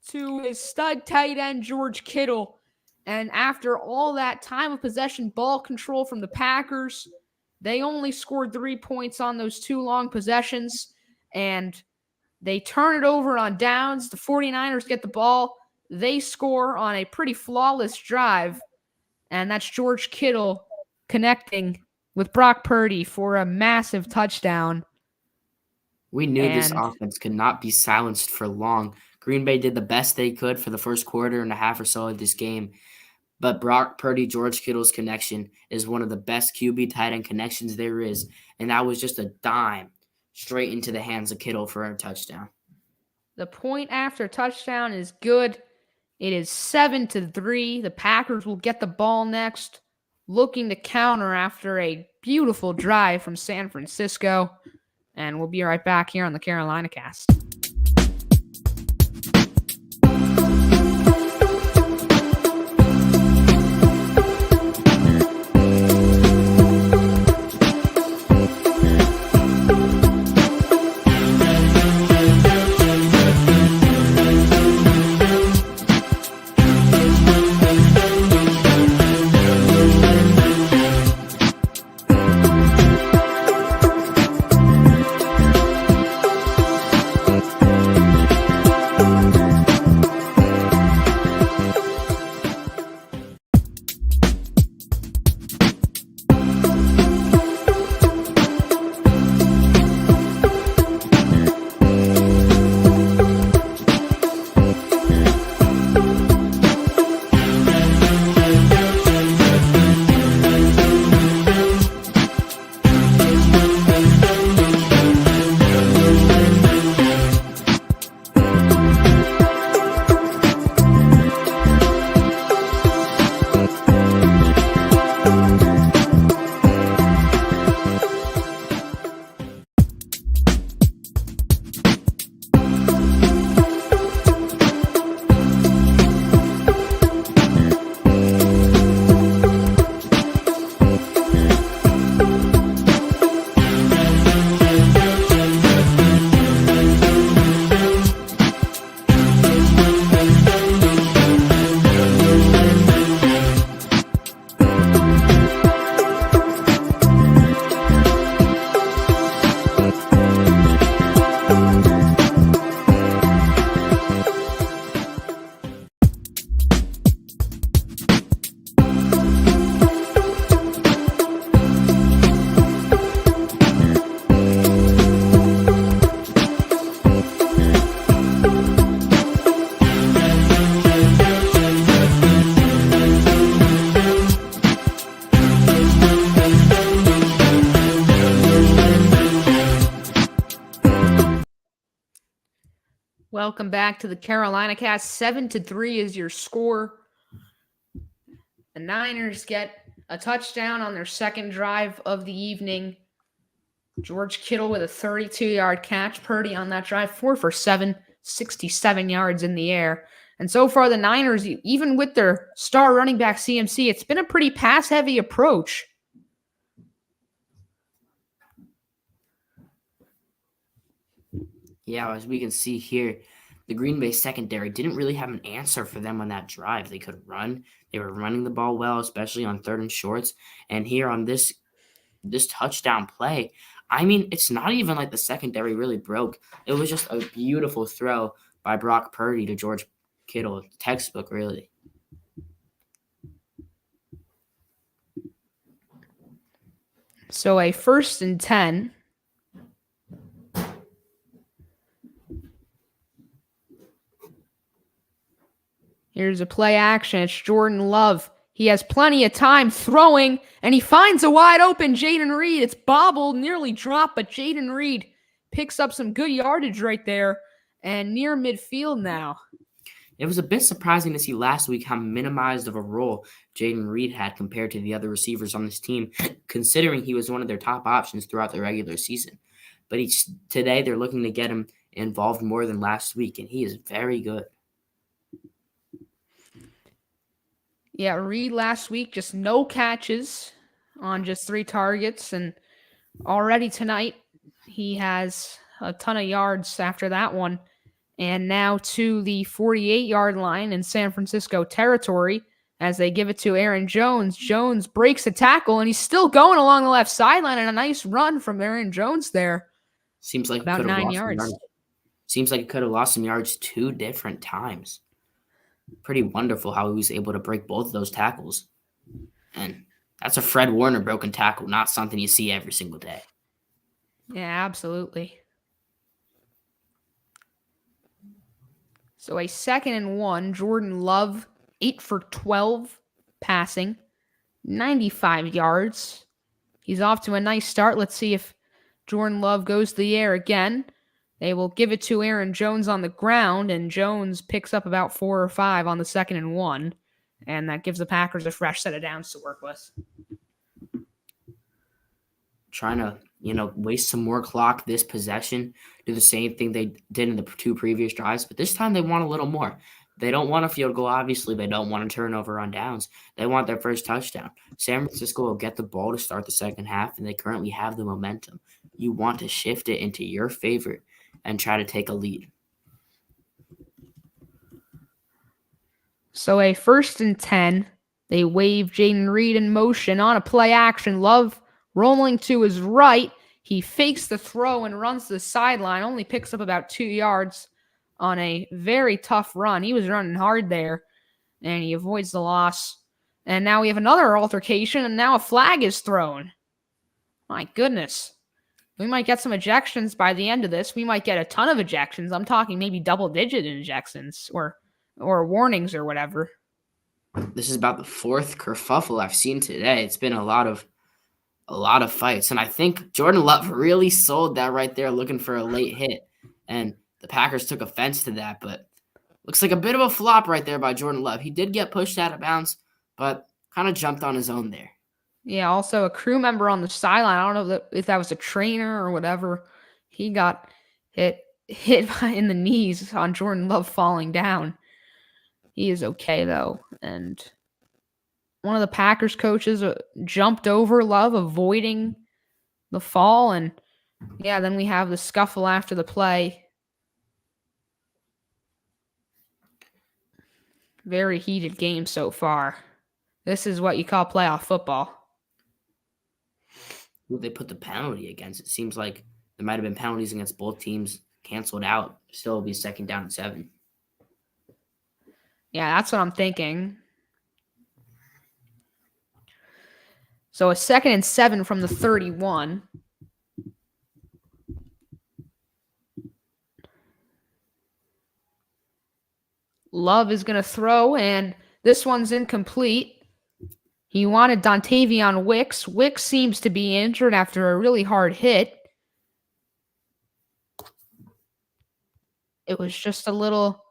to his stud tight end, George Kittle. And after all that time of possession, ball control from the Packers, they only scored 3 points on those 2 long possessions. And they turn it over on downs. The 49ers get the ball. They score on a pretty flawless drive. And that's George Kittle connecting with Brock Purdy for a massive touchdown. We knew this offense could not be silenced for long. Green Bay did the best they could for the first quarter and a half or so of this game. But Brock Purdy, George Kittle's connection is one of the best QB tight end connections there is. And that was just a dime straight into the hands of Kittle for a touchdown. The point after touchdown is good. It is 7-3. The Packers will get the ball next, looking to counter after a beautiful drive from San Francisco. And we'll be right back here on the Carolina Cast. Welcome back to the Carolina Cast. 7-3 is your score. The Niners get a touchdown on their second drive of the evening. George Kittle with a 32-yard catch. Purdy on that drive, 4 for 7, 67 yards in the air. And so far, the Niners, even with their star running back CMC, it's been a pretty pass-heavy approach. Yeah, as we can see here, the Green Bay secondary didn't really have an answer for them on that drive. They could run. They were running the ball well, especially on third and shorts. And here on this touchdown play, I mean, it's not even like the secondary really broke. It was just a beautiful throw by Brock Purdy to George Kittle. Textbook, really. So a 1st and 10. Here's a play action. It's Jordan Love. He has plenty of time throwing, and he finds a wide open Jayden Reed. It's bobbled, nearly dropped, but Jayden Reed picks up some good yardage right there and near midfield now. It was a bit surprising to see last week how minimized of a role Jayden Reed had compared to the other receivers on this team, considering he was one of their top options throughout the regular season. But today they're looking to get him involved more than last week, and he is very good. Yeah, Reed last week, just no catches on just 3 targets. And already tonight, he has a ton of yards after that one. And now to the 48-yard line in San Francisco territory as they give it to Aaron Jones. Jones breaks a tackle, and he's still going along the left sideline, and a nice run from Aaron Jones there. Seems like about 9 yards. Seems like he could have lost some yards 2 different times. Pretty wonderful how he was able to break both of those tackles. And that's a Fred Warner broken tackle, not something you see every single day. Yeah, absolutely. So a 2nd and 1, Jordan Love, 8 for 12 passing, 95 yards. He's off to a nice start. Let's see if Jordan Love goes to the air again. They will give it to Aaron Jones on the ground, and Jones picks up about 4 or 5 on the 2nd and 1, and that gives the Packers a fresh set of downs to work with. Trying to, waste some more clock this possession, do the same thing they did in the 2 previous drives, but this time they want a little more. They don't want a field goal, obviously. They don't want a turnover on downs. They want their first touchdown. San Francisco will get the ball to start the second half, and they currently have the momentum. You want to shift it into your favor and try to take a lead. So a 1st and 10. They wave Jaden Reed in motion on a play action. Love rolling to his right. He fakes the throw and runs to the sideline. Only picks up about 2 yards on a very tough run. He was running hard there, and he avoids the loss. And now we have another altercation, and now a flag is thrown. My goodness. We might get some ejections by the end of this. We might get a ton of ejections. I'm talking maybe double-digit ejections or warnings or whatever. This is about the 4th kerfuffle I've seen today. It's been a lot of fights, and I think Jordan Love really sold that right there, looking for a late hit, and the Packers took offense to that, but looks like a bit of a flop right there by Jordan Love. He did get pushed out of bounds, but kind of jumped on his own there. Yeah, also a crew member on the sideline. I don't know if that was a trainer or whatever. He got hit in the knees on Jordan Love falling down. He is okay, though. And one of the Packers coaches jumped over Love, avoiding the fall. And, yeah, then we have the scuffle after the play. Very heated game so far. This is what you call playoff football. They put the penalty against. It seems like there might have been penalties against both teams canceled out. Still will be 2nd down and 7. Yeah, that's what I'm thinking. So a 2nd and 7 from the 31. Love is going to throw, and this one's incomplete. He wanted Dontavion Wicks. Wicks seems to be injured after a really hard hit. It was just a little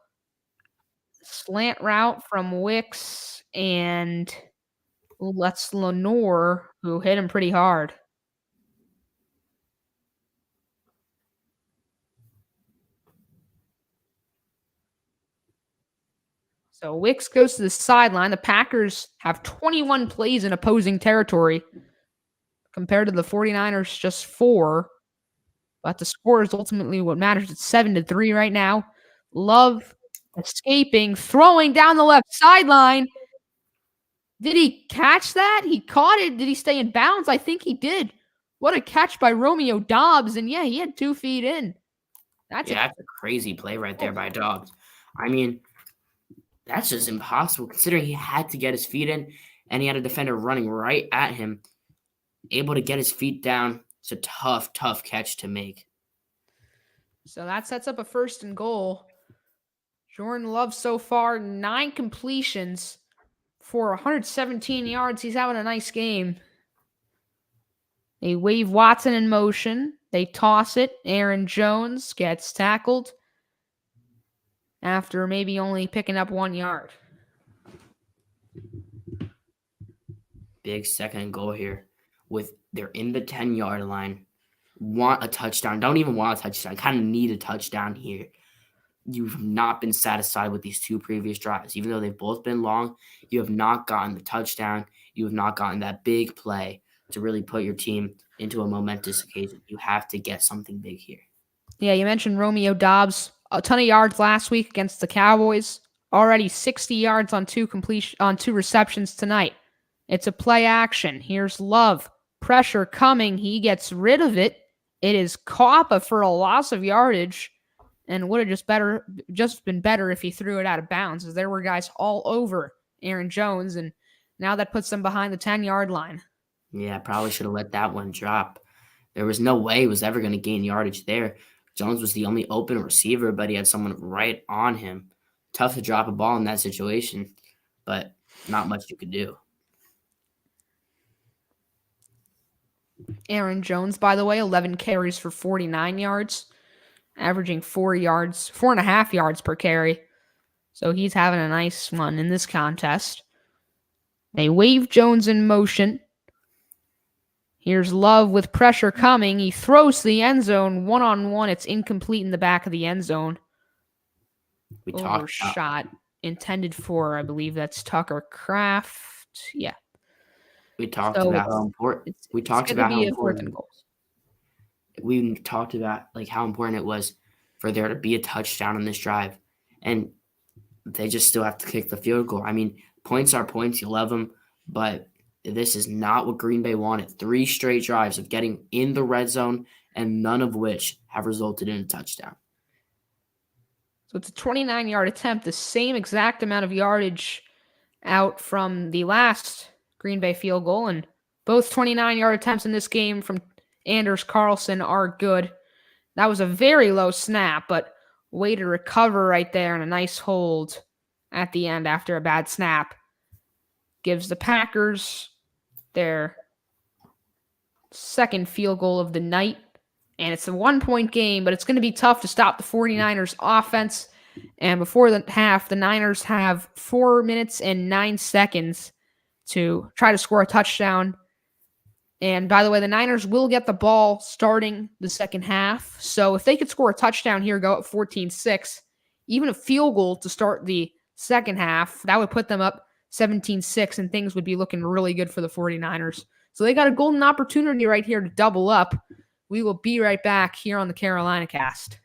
slant route from Wicks and Let's Lenore, who hit him pretty hard. So Wicks goes to the sideline. The Packers have 21 plays in opposing territory compared to the 49ers just 4. But the score is ultimately what matters. It's 7-3 right now. Love escaping, throwing down the left sideline. Did he catch that? He caught it. Did he stay in bounds? I think he did. What a catch by Romeo Doubs. And yeah, he had 2 feet in. That's a crazy play right there by Doubs. I mean, that's just impossible considering he had to get his feet in and he had a defender running right at him, able to get his feet down. It's a tough, tough catch to make. So that sets up a 1st and goal. Jordan Love so far, 9 completions for 117 yards. He's having a nice game. They wave Watson in motion. They toss it. Aaron Jones gets tackled after maybe only picking up 1 yard. Big 2nd goal here. They're in the 10-yard line. Want a touchdown. Don't even want a touchdown. Kind of need a touchdown here. You've not been satisfied with these 2 previous drives. Even though they've both been long, you have not gotten the touchdown. You have not gotten that big play to really put your team into a momentous occasion. You have to get something big here. Yeah, you mentioned Romeo Doubs. A ton of yards last week against the Cowboys. Already 60 yards on two receptions tonight. It's a play action. Here's Love. Pressure coming. He gets rid of it. It is caught, but for a loss of yardage. And would have just been better if he threw it out of bounds, as there were guys all over Aaron Jones, and now that puts them behind the 10-yard line. Yeah, probably should have let that one drop. There was no way he was ever going to gain yardage there. Jones was the only open receiver, but he had someone right on him. Tough to drop a ball in that situation, but not much you could do. Aaron Jones, by the way, 11 carries for 49 yards, averaging 4.5 yards per carry. So he's having a nice one in this contest. They wave Jones in motion. Here's Love with pressure coming. He throws to the end zone. One-on-one. It's incomplete in the back of the end zone. Overshot. Intended for, I believe that's Tucker Kraft. Yeah. We talked about how important. We talked about how important. We talked about how important it was for there to be a touchdown on this drive, and they just still have to kick the field goal. I mean, points are points. You love them, but this is not what Green Bay wanted. 3 straight drives of getting in the red zone, and none of which have resulted in a touchdown. So it's a 29-yard attempt, the same exact amount of yardage out from the last Green Bay field goal, and both 29-yard attempts in this game from Anders Carlson are good. That was a very low snap, but way to recover right there, and a nice hold at the end after a bad snap. Gives the Packers their second field goal of the night, and it's a 1-point game, but it's going to be tough to stop the 49ers offense. And before the half, the Niners have 4 minutes and 9 seconds to try to score a touchdown. And by the way, the Niners will get the ball starting the second half. So if they could score a touchdown here, go up 14-6, even a field goal to start the second half, that would put them up 17-6, and things would be looking really good for the 49ers. So they got a golden opportunity right here to double up. We will be right back here on the Carolina Cast.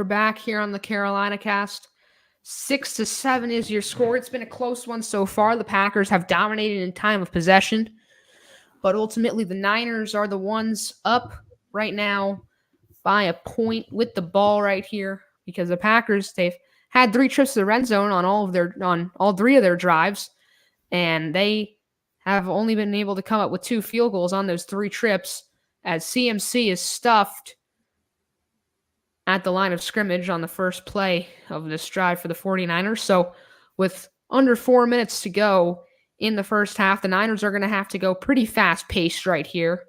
We're back here on the Carolina Cast. 6-7 is your score. It's been a close one so far. The Packers have dominated in time of possession, but ultimately the Niners are the ones up right now by a point with the ball right here, because the Packers, they've had 3 trips to the red zone on all 3 of their drives, and they have only been able to come up with 2 field goals on those 3 trips, as CMC is stuffed at the line of scrimmage on the first play of this drive for the 49ers. So with under 4 minutes to go in the first half, the Niners are going to have to go pretty fast-paced right here.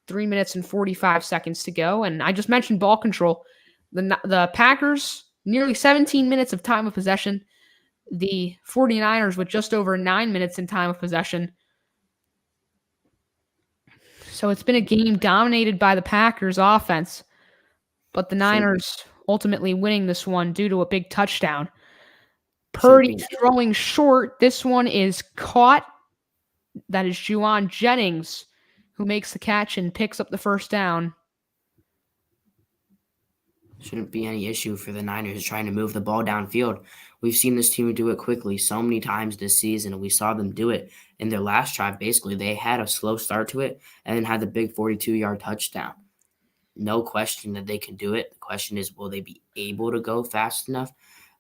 3 minutes and 45 seconds to go. And I just mentioned ball control. The Packers, nearly 17 minutes of time of possession. The 49ers with just over 9 minutes in time of possession. So it's been a game dominated by the Packers offense, but the Niners ultimately winning this one due to a big touchdown. Purdy throwing short. This one is caught. That is Juwan Jennings who makes the catch and picks up the first down. Shouldn't be any issue for the Niners trying to move the ball downfield. We've seen this team do it quickly so many times this season, and we saw them do it in their last drive. Basically, they had a slow start to it and then had the big 42-yard touchdown. No question that they can do it. The question is, will they be able to go fast enough?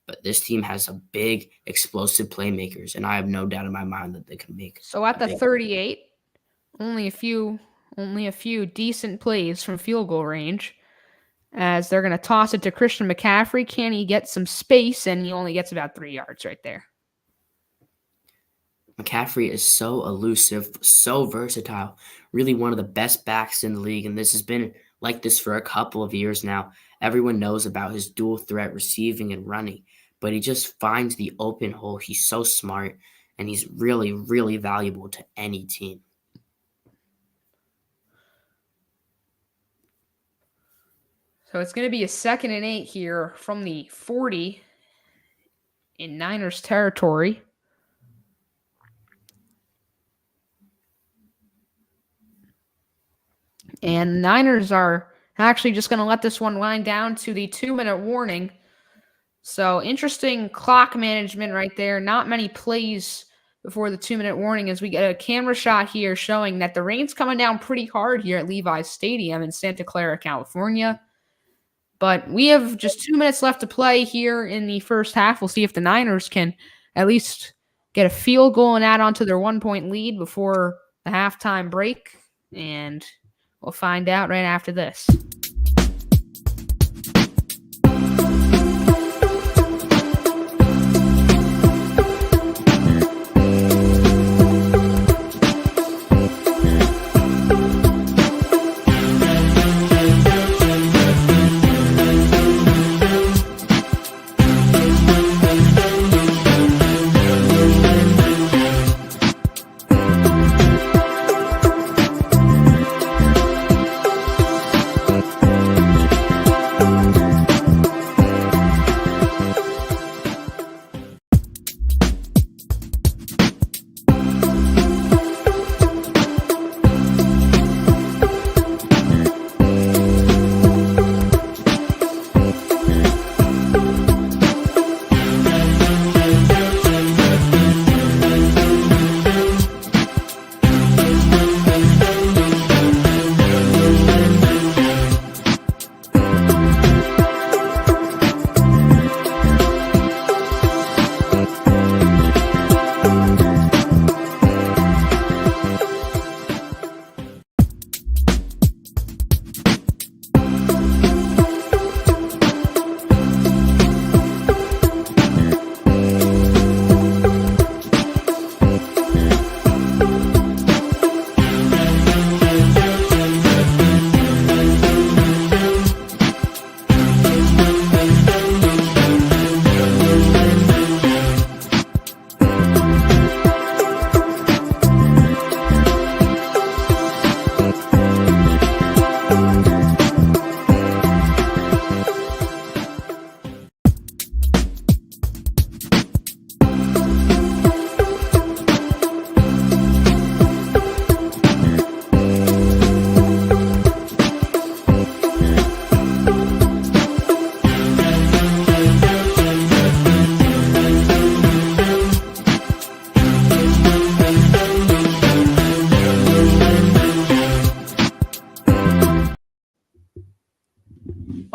But this team has some big, explosive playmakers, and I have no doubt in my mind that they can make. So at the 38, only a few decent plays from field goal range, as they're going to toss it to Christian McCaffrey. Can he get some space? And he only gets about 3 yards right there. McCaffrey is so elusive, so versatile, really one of the best backs in the league, and this has been like this for a couple of years now. Everyone knows about his dual threat receiving and running, but he just finds the open hole. He's so smart, and he's really, really valuable to any team. So it's going to be a 2nd and 8 here from the 40 in Niners territory. And the Niners are actually just going to let this one wind down to the 2-minute warning. So interesting clock management right there. Not many plays before the 2-minute warning, as we get a camera shot here showing that the rain's coming down pretty hard here at Levi's Stadium in Santa Clara, California. But we have just 2 minutes left to play here in the first half. We'll see if the Niners can at least get a field goal and add on to their 1-point lead before the halftime break. And we'll find out right after this.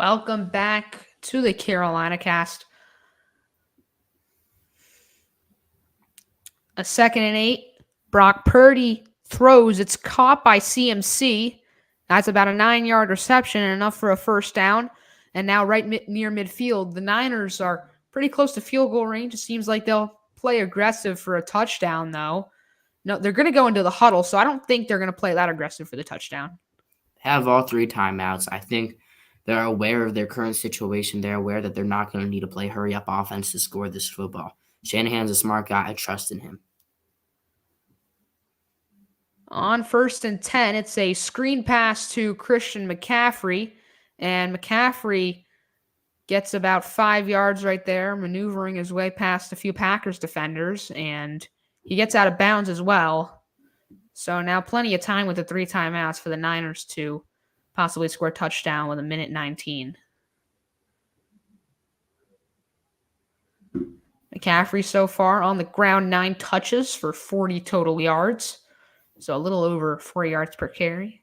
Welcome back to the Carolina Cast. A 2nd and 8. Brock Purdy throws. It's caught by CMC. That's about a 9-yard reception and enough for a first down. And now right near midfield, the Niners are pretty close to field goal range. It seems like they'll play aggressive for a touchdown, though. No, they're going to go into the huddle, so I don't think they're going to play that aggressive for the touchdown. Have all 3 timeouts. I think they're aware of their current situation. They're aware that they're not going to need to play hurry-up offense to score this football. Shanahan's a smart guy. I trust in him. On 1st and 10, it's a screen pass to Christian McCaffrey, and McCaffrey gets about 5 yards right there, maneuvering his way past a few Packers defenders, and he gets out of bounds as well. So now plenty of time with the 3 timeouts for the Niners to possibly score a touchdown with 1:19. McCaffrey so far on the ground 9 touches for 40 total yards. So a little over 4 yards per carry.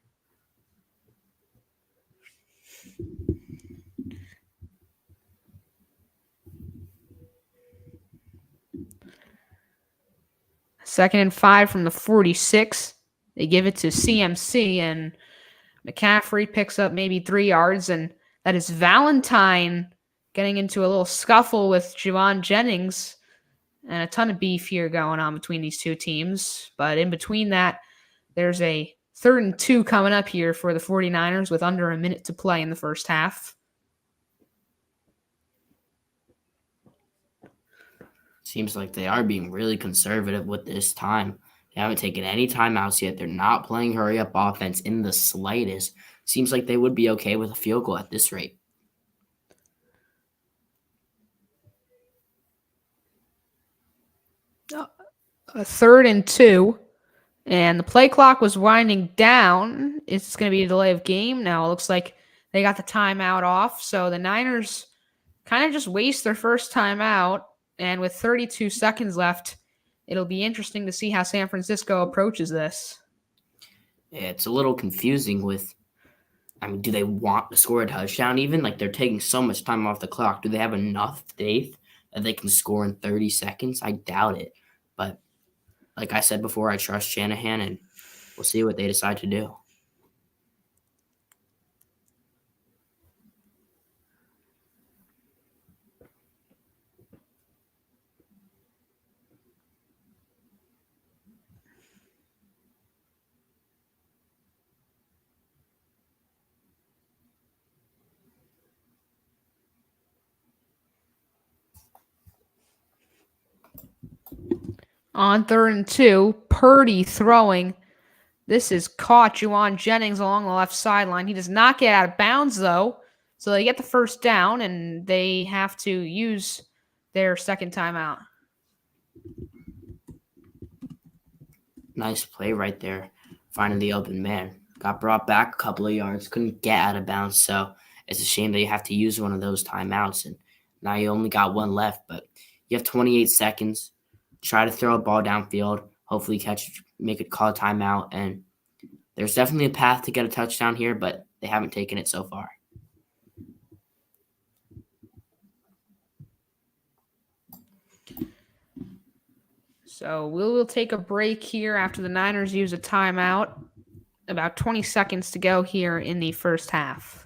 Second and 5 from the 46. They give it to CMC, and McCaffrey picks up maybe 3 yards, and that is Valentine getting into a little scuffle with Javon Jennings, and a ton of beef here going on between these two teams. But in between that, there's a 3rd and 2 coming up here for the 49ers with under a minute to play in the first half. Seems like they are being really conservative with this time. They haven't taken any timeouts yet. They're not playing hurry-up offense in the slightest. Seems like they would be okay with a field goal at this rate. A 3rd and 2. And the play clock was winding down. It's going to be a delay of game. Now it looks like they got the timeout off. So the Niners kind of just waste their first timeout. And with 32 seconds left, it'll be interesting to see how San Francisco approaches this. Yeah, it's a little confusing do they want to score a touchdown even? Like, they're taking so much time off the clock. Do they have enough faith that they can score in 30 seconds? I doubt it. But like I said before, I trust Shanahan, and we'll see what they decide to do. On 3rd and 2, Purdy throwing. This is caught. Javon Jennings along the left sideline. He does not get out of bounds, though. So they get the first down, and they have to use their second timeout. Nice play right there, finding the open man. Got brought back a couple of yards, couldn't get out of bounds. So it's a shame that you have to use one of those timeouts, and now you only got one left. But you have 28 seconds. Try to throw a ball downfield, hopefully make it, call a timeout. And there's definitely a path to get a touchdown here, but they haven't taken it so far. So we'll take a break here after the Niners use a timeout. About 20 seconds to go here in the first half.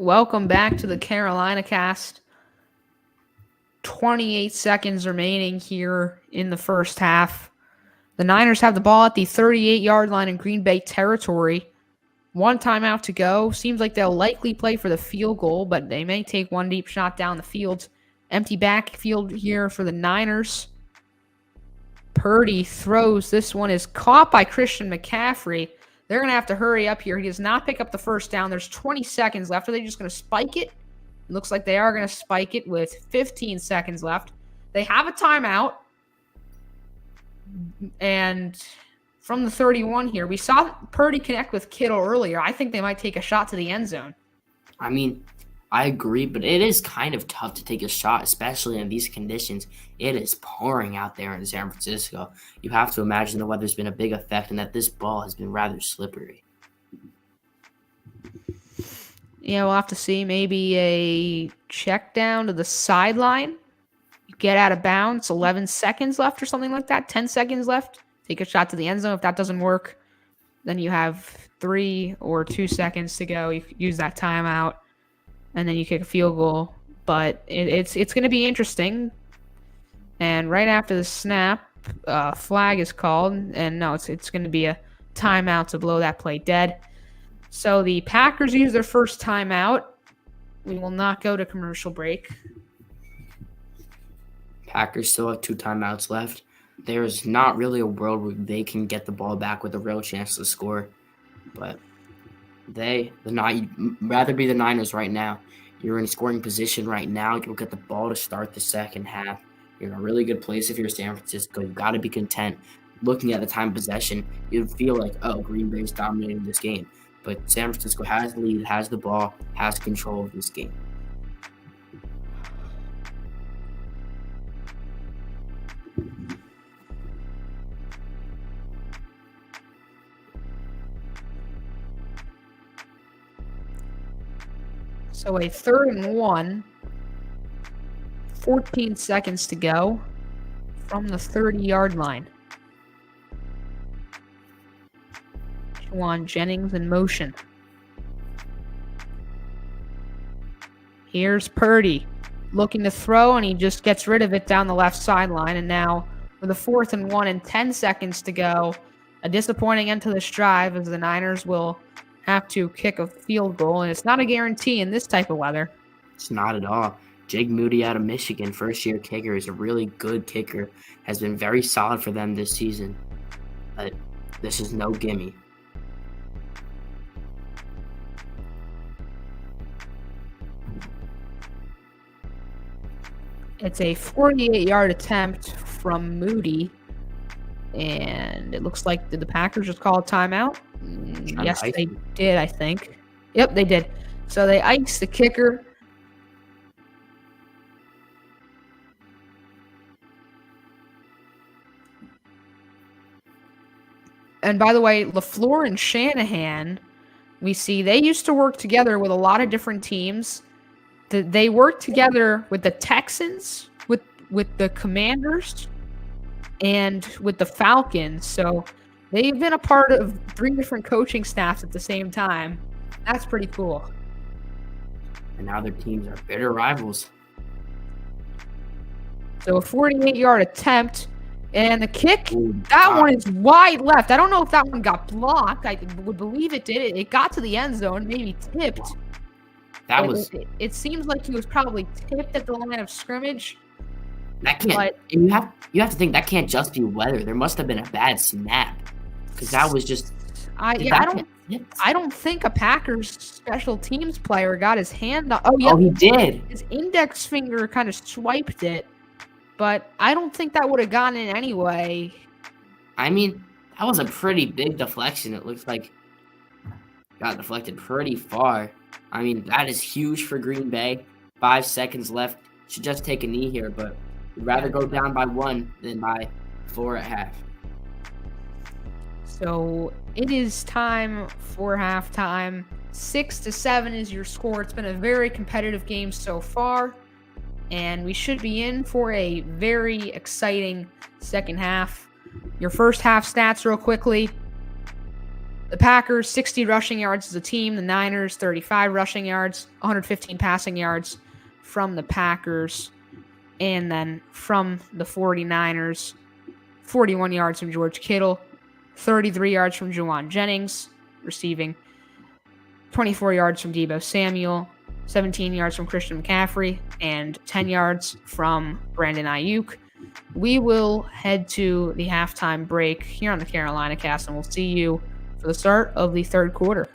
Welcome back to the Carolina Cast. 28 seconds remaining here in the first half. The Niners have the ball at the 38-yard line in Green Bay territory. One timeout to go. Seems like they'll likely play for the field goal, but they may take one deep shot down the field. Empty backfield here for the Niners. Purdy throws. This one is caught by Christian McCaffrey. They're going to have to hurry up here. He does not pick up the first down. There's 20 seconds left. Are they just going to spike it? It looks like they are going to spike it with 15 seconds left. They have a timeout. And from the 31 here, we saw Purdy connect with Kittle earlier. I think they might take a shot to the end zone. I mean, I agree, but it is kind of tough to take a shot, especially in these conditions. It is pouring out there in San Francisco. You have to imagine the weather's been a big effect and that this ball has been rather slippery. Yeah, we'll have to see. Maybe a check down to the sideline. Get out of bounds. 11 seconds left or something like that. 10 seconds left. Take a shot to the end zone. If that doesn't work, then you have 3 or 2 seconds to go. You use that timeout, and then you kick a field goal. But it's going to be interesting. And right after the snap, flag is called. And no, it's going to be a timeout to blow that play dead. So the Packers use their first timeout. We will not go to commercial break. Packers still have 2 timeouts left. There's not really a world where they can get the ball back with a real chance to score. But rather be the Niners right now. You're in scoring position right now. You'll get the ball to start the second half. You're in a really good place if you're San Francisco. You've got to be content. Looking at the time of possession, you'd feel like, oh, Green Bay's dominating this game. But San Francisco has the lead, has the ball, has control of this game. So a 3rd and 1, 14 seconds to go from the 30-yard line. Juwan Jennings in motion. Here's Purdy looking to throw, and he just gets rid of it down the left sideline. And now for the 4th and 1 and 10 seconds to go, a disappointing end to this drive as the Niners will have to kick a field goal, and it's not a guarantee in this type of weather. It's not at all. Jake Moody out of Michigan, first-year kicker, is a really good kicker, has been very solid for them this season. But this is no gimme. It's a 48-yard attempt from Moody, and it looks like, did the Packers just call a timeout? Yes, they did, I think. Yep, they did. So they iced the kicker. And by the way, LaFleur and Shanahan, we see they used to work together with a lot of different teams. They worked together with the Texans, with the Commanders, and with the Falcons. So they've been a part of 3 different coaching staffs at the same time. That's pretty cool. And now their teams are bitter rivals. So a 48-yard attempt. And the kick, one is wide left. I don't know if that one got blocked. I would believe it did. It got to the end zone, maybe tipped. It seems like he was probably tipped at the line of scrimmage. That can't. And you have to think that can't just be weather. There must have been a bad snap, because that was just. I don't think a Packers special teams player got his hand on. Oh yeah. Oh, he did. His index finger kind of swiped it, but I don't think that would have gone in anyway. I mean, that was a pretty big deflection. It looks like got deflected pretty far. I mean, that is huge for Green Bay. 5 seconds left. Should just take a knee here, but we'd rather go down by 1 than by 4 at half. So it is time for halftime. 6-7 is your score. It's been a very competitive game so far, and we should be in for a very exciting second half. Your first half stats real quickly. The Packers, 60 rushing yards as a team. The Niners, 35 rushing yards, 115 passing yards from the Packers. And then from the 49ers, 41 yards from George Kittle, 33 yards from Juwan Jennings, receiving, 24 yards from Deebo Samuel, 17 yards from Christian McCaffrey, and 10 yards from Brandon Ayuk. We will head to the halftime break here on the Carolina Cast, and we'll see you for the start of the third quarter.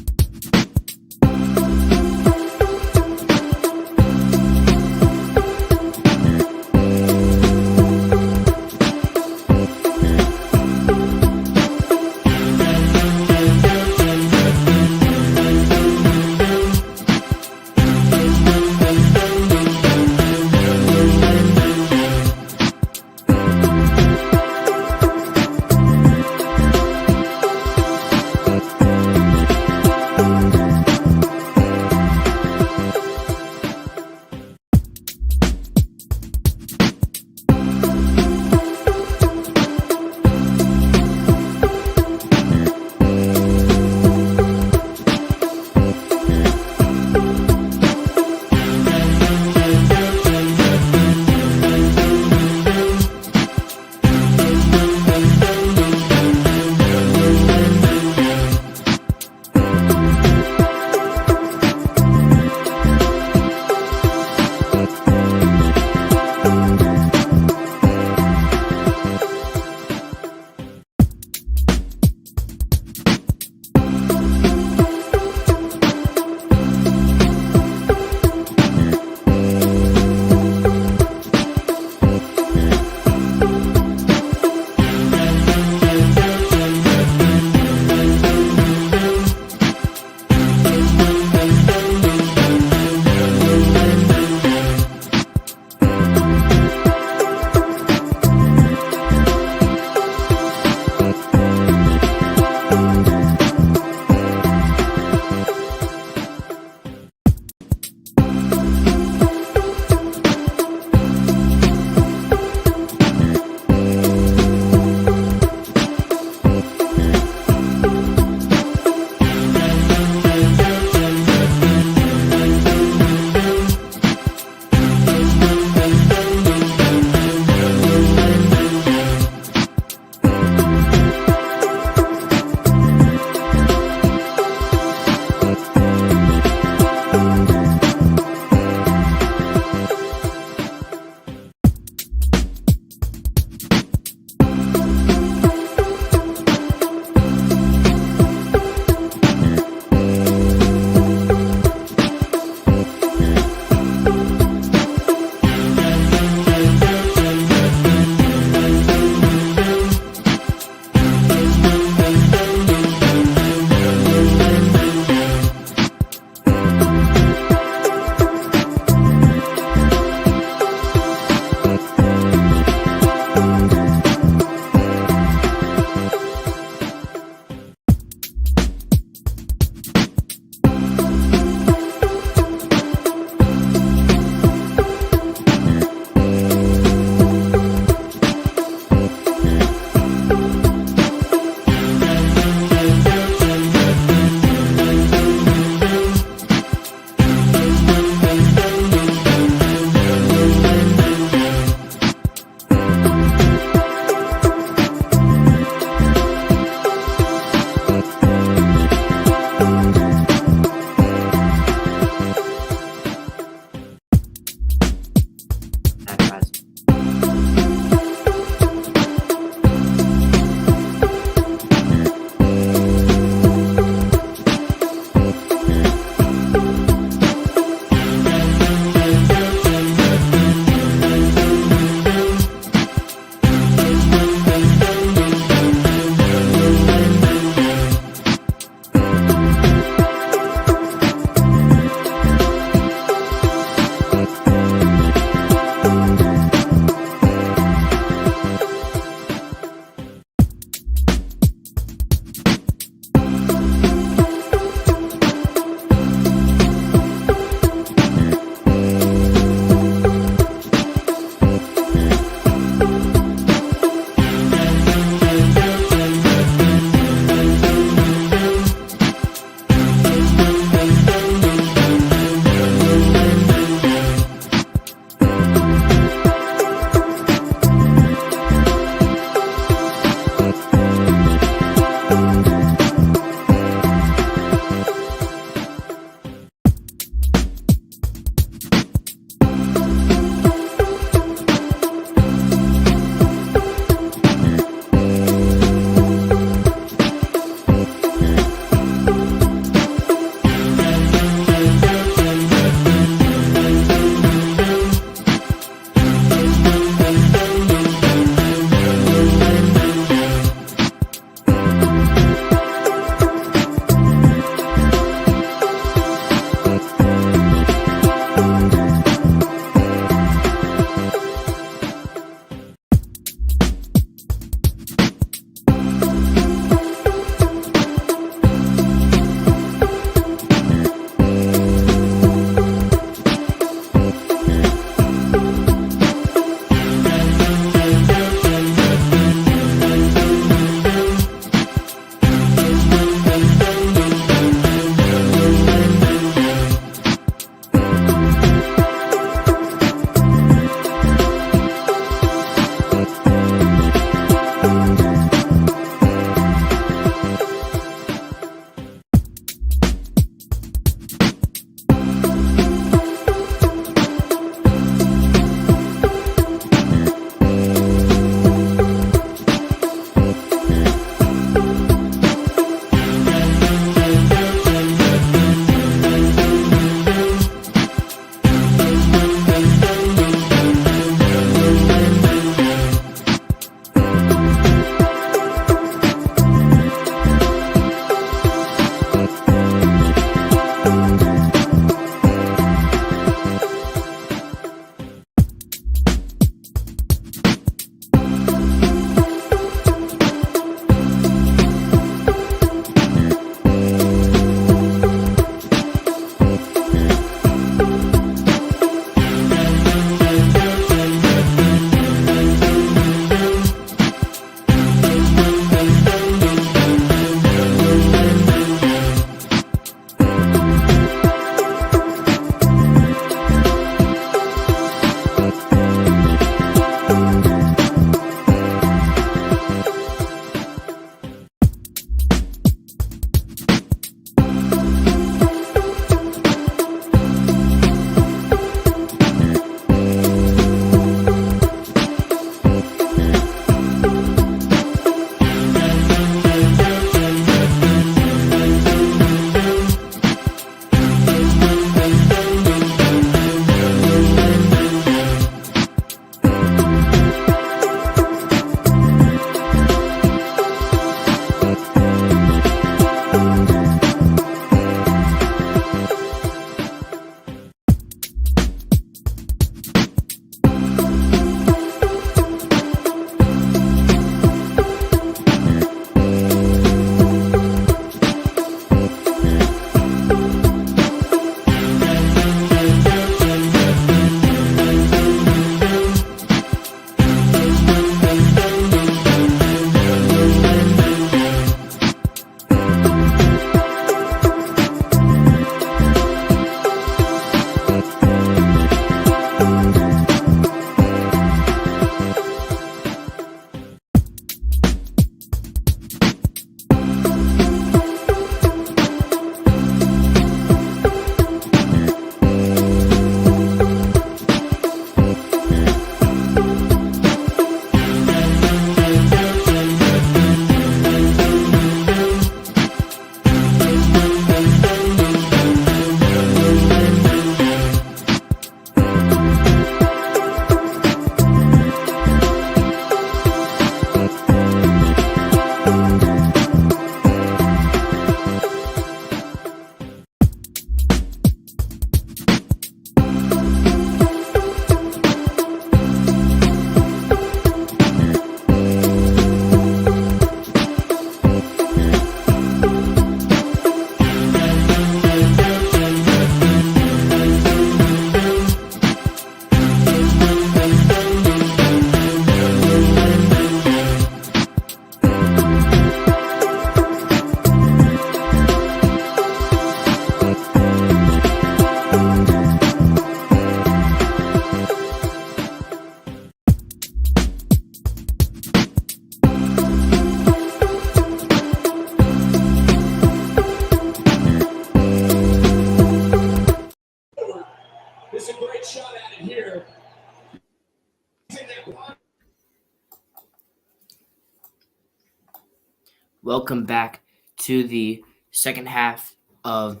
Welcome back to the second half of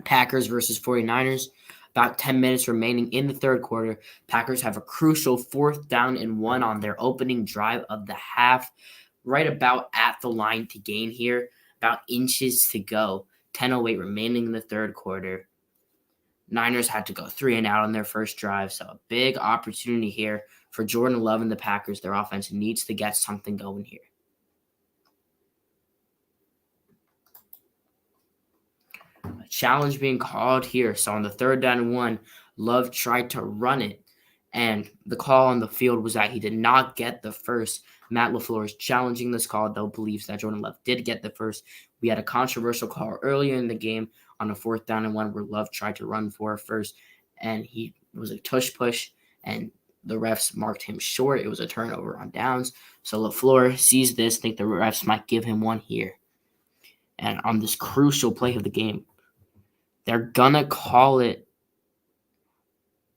Packers versus 49ers. About 10 minutes remaining in the third quarter. Packers have a crucial 4th down and 1 on their opening drive of the half, right about at the line to gain here, about inches to go. 10:08 remaining in the third quarter. Niners had to go 3 and out on their first drive, so a big opportunity here for Jordan Love and the Packers. Their offense needs to get something going here. A challenge being called here. So on the 3rd down and 1, Love tried to run it, and the call on the field was that he did not get the first. Matt LaFleur is challenging this call, though believes that Jordan Love did get the first. We had a controversial call earlier in the game on a 4th down and 1 where Love tried to run for first, and he was a tush push, and the refs marked him short. It was a turnover on downs. So LaFleur sees this, think the refs might give him one here. And on this crucial play of the game, they're going to call it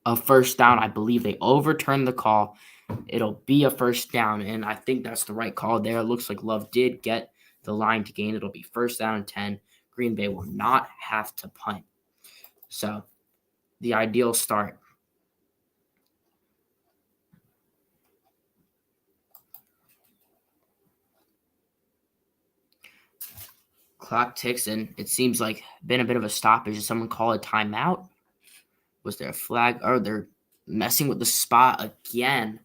a first down. I believe they overturned the call. It'll be a first down, and I think that's the right call there. It looks like Love did get the line to gain. It'll be 1st down and 10. Green Bay will not have to punt. So the ideal start. Clock ticks, and it seems like been a bit of a stoppage. Did someone call a timeout? Was there a flag? Or they're messing with the spot again,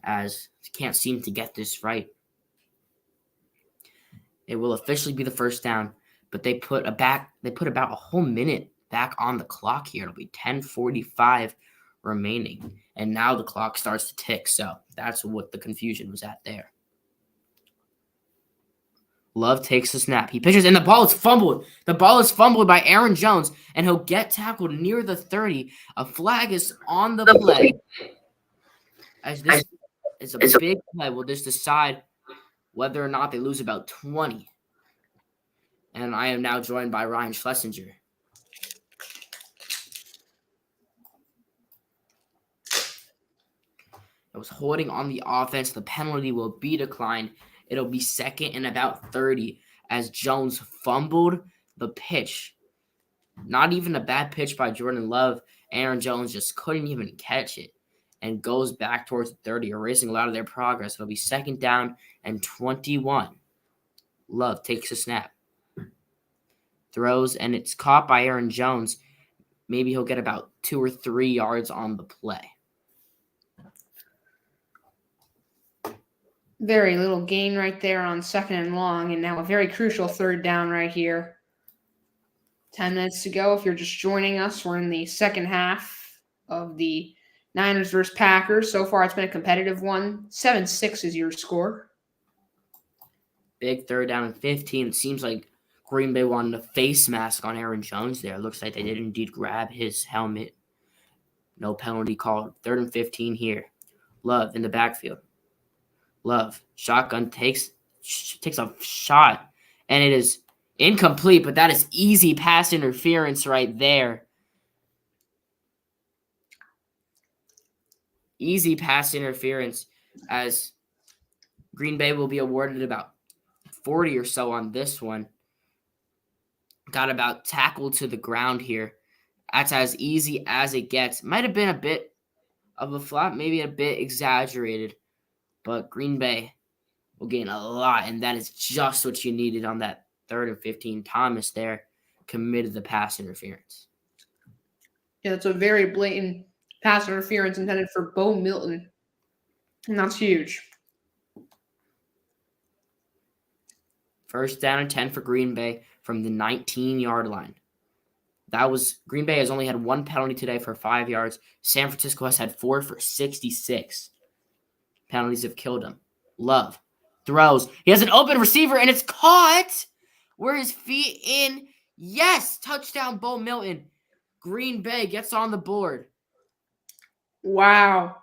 as can't seem to get this right. It will officially be the first down, but they put about a whole minute back on the clock here. It'll be 10:45 remaining, and now the clock starts to tick. So that's what the confusion was at there. Love takes the snap. He pitches, and the ball is fumbled. The ball is fumbled by Aaron Jones, and he'll get tackled near the 30. A flag is on the play. As this is a big play, we'll just decide whether or not they lose about 20. And I am now joined by Ryan Schlesinger. It was holding on the offense. The penalty will be declined. It'll be 2nd and about 30 as Jones fumbled the pitch. Not even a bad pitch by Jordan Love. Aaron Jones just couldn't even catch it and goes back towards the 30, erasing a lot of their progress. It'll be 2nd down and 21. Love takes a snap. Throws, and it's caught by Aaron Jones. Maybe he'll get about 2 or 3 yards on the play. Very little gain right there on 2nd and long, and now a very crucial 3rd down right here. 10 minutes to go. If you're just joining us, we're in the second half of the Niners versus Packers. So far, it's been a competitive one. 7-6 is your score. Big 3rd down and 15. It seems like Green Bay wanted a face mask on Aaron Jones there. It looks like they did indeed grab his helmet. No penalty called. 3rd and 15 here. Love in the backfield. Love, shotgun, takes a shot, and it is incomplete, but that is easy pass interference right there. Easy pass interference, as Green Bay will be awarded about 40 or so on this one. Got about tackled to the ground here. That's as easy as it gets. Might have been a bit of a flop, maybe a bit exaggerated. But Green Bay will gain a lot, and that is just what you needed on that 3rd and 15. Thomas there committed the pass interference. Yeah, it's a very blatant pass interference intended for Bo Milton, and that's huge. 1st down and 10 for Green Bay from the 19-yard line. Green Bay has only had 1 penalty today for 5 yards. San Francisco has had 4 for 66. Penalties have killed him. Love throws. He has an open receiver, and it's caught. Were his feet in? Yes, touchdown, Bo Milton. Green Bay gets on the board. Wow.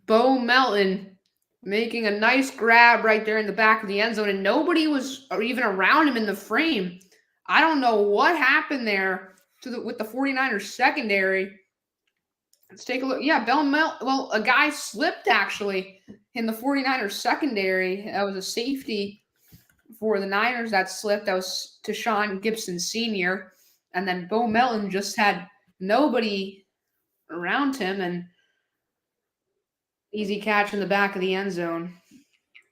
Bo Melton making a nice grab right there in the back of the end zone, and nobody was even around him in the frame. I don't know what happened there with the 49ers secondary. Let's take a look. Yeah, well, a guy slipped, actually. in the 49ers secondary. That was a safety for the Niners that slipped. That was to Sean Gibson Sr. And then Bo Melton just had nobody around him and easy catch in the back of the end zone.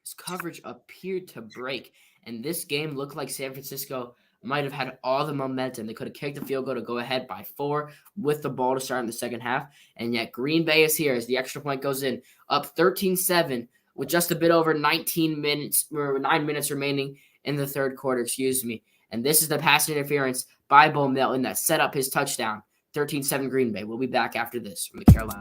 His coverage appeared to break, and this game looked like San Francisco might have had all the momentum. They could have kicked the field goal to go ahead by 4 with the ball to start in the second half, and yet Green Bay is here as the extra point goes in, up 13-7 with just a bit over 19 minutes or 9 minutes remaining in the third quarter, And this is the pass interference by Bo Melton that set up his touchdown. 13-7 Green Bay. We'll be back after this from the Carolina.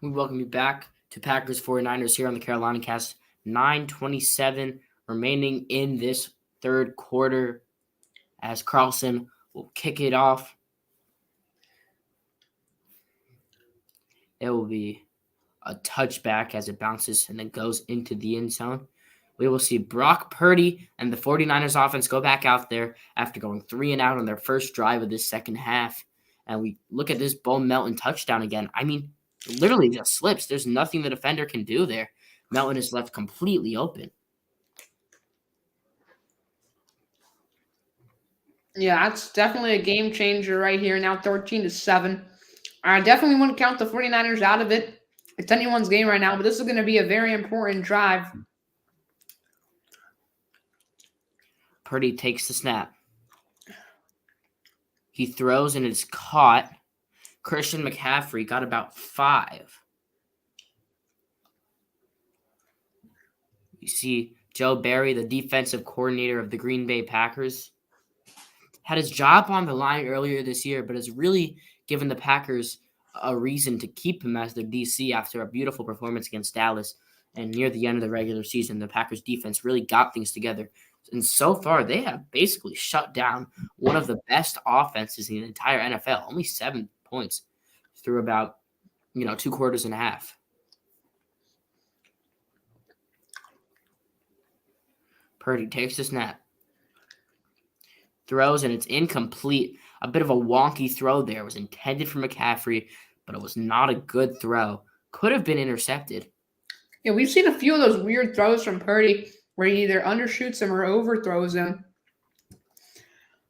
We welcome you back to Packers 49ers here on the Carolina Cast. 9:27 remaining in this third quarter as Carlson will kick it off. It will be a touchback as it bounces and then goes into the end zone. We will see Brock Purdy and the 49ers offense go back out there after going 3-and-out on their first drive of this second half. And we look at this Bo Melton touchdown again. I mean, literally just slips. There's nothing the defender can do there. Melton is left completely open. Yeah, that's definitely a game changer right here. Now 13-7. I definitely wouldn't count the 49ers out of it. It's anyone's game right now, but this is going to be a very important drive. Purdy takes the snap. He throws and it's caught. Christian McCaffrey got about 5. You see Joe Barry, the defensive coordinator of the Green Bay Packers, had his job on the line earlier this year, but has really given the Packers a reason to keep him as their DC after a beautiful performance against Dallas. And near the end of the regular season, the Packers defense really got things together. And so far, they have basically shut down one of the best offenses in the entire NFL. Only 7 points through about, 2 quarters and a half. Purdy takes the snap. Throws, and it's incomplete. A bit of a wonky throw there. It was intended for McCaffrey, but it was not a good throw. Could have been intercepted. Yeah, we've seen a few of those weird throws from Purdy where he either undershoots him or overthrows him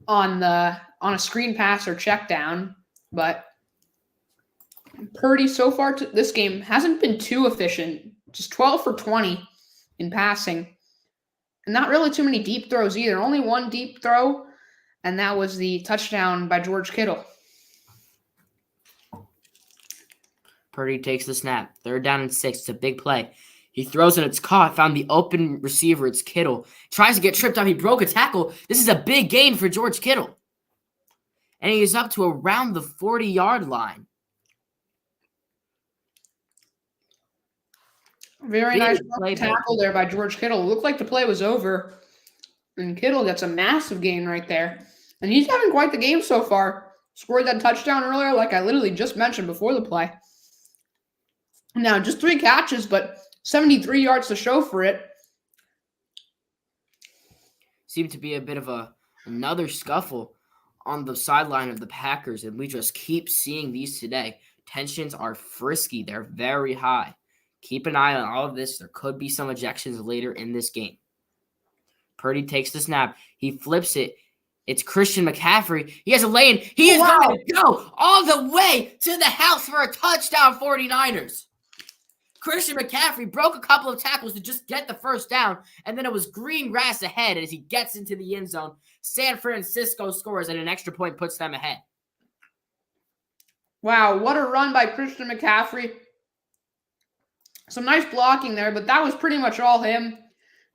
on a screen pass or check down. But Purdy so far this game hasn't been too efficient. Just 12 for 20 in passing. And not really too many deep throws either. Only one deep throw, and that was the touchdown by George Kittle. Purdy takes the snap. 3rd down and 6. It's a big play. He throws and it's caught. Found the open receiver. It's Kittle. Tries to get tripped up. He broke a tackle. This is a big gain for George Kittle. And he is up to around the 40-yard line. Very nice tackle there by George Kittle. It looked like the play was over. And Kittle gets a massive gain right there. And he's having quite the game so far. Scored that touchdown earlier, like I literally just mentioned before the play. Now, just 3 catches, but 73 yards to show for it. Seemed to be a bit of another scuffle on the sideline of the Packers, and we just keep seeing these today. Tensions are frisky. They're very high. Keep an eye on all of this. There could be some ejections later in this game. Purdy takes the snap. He flips it. It's Christian McCaffrey. He has a lane. He is going to go all the way to the house for a touchdown, 49ers. Christian McCaffrey broke a couple of tackles to just get the first down, and then it was green grass ahead as he gets into the end zone. San Francisco scores, and an extra point puts them ahead. Wow, what a run by Christian McCaffrey. Some nice blocking there, but that was pretty much all him.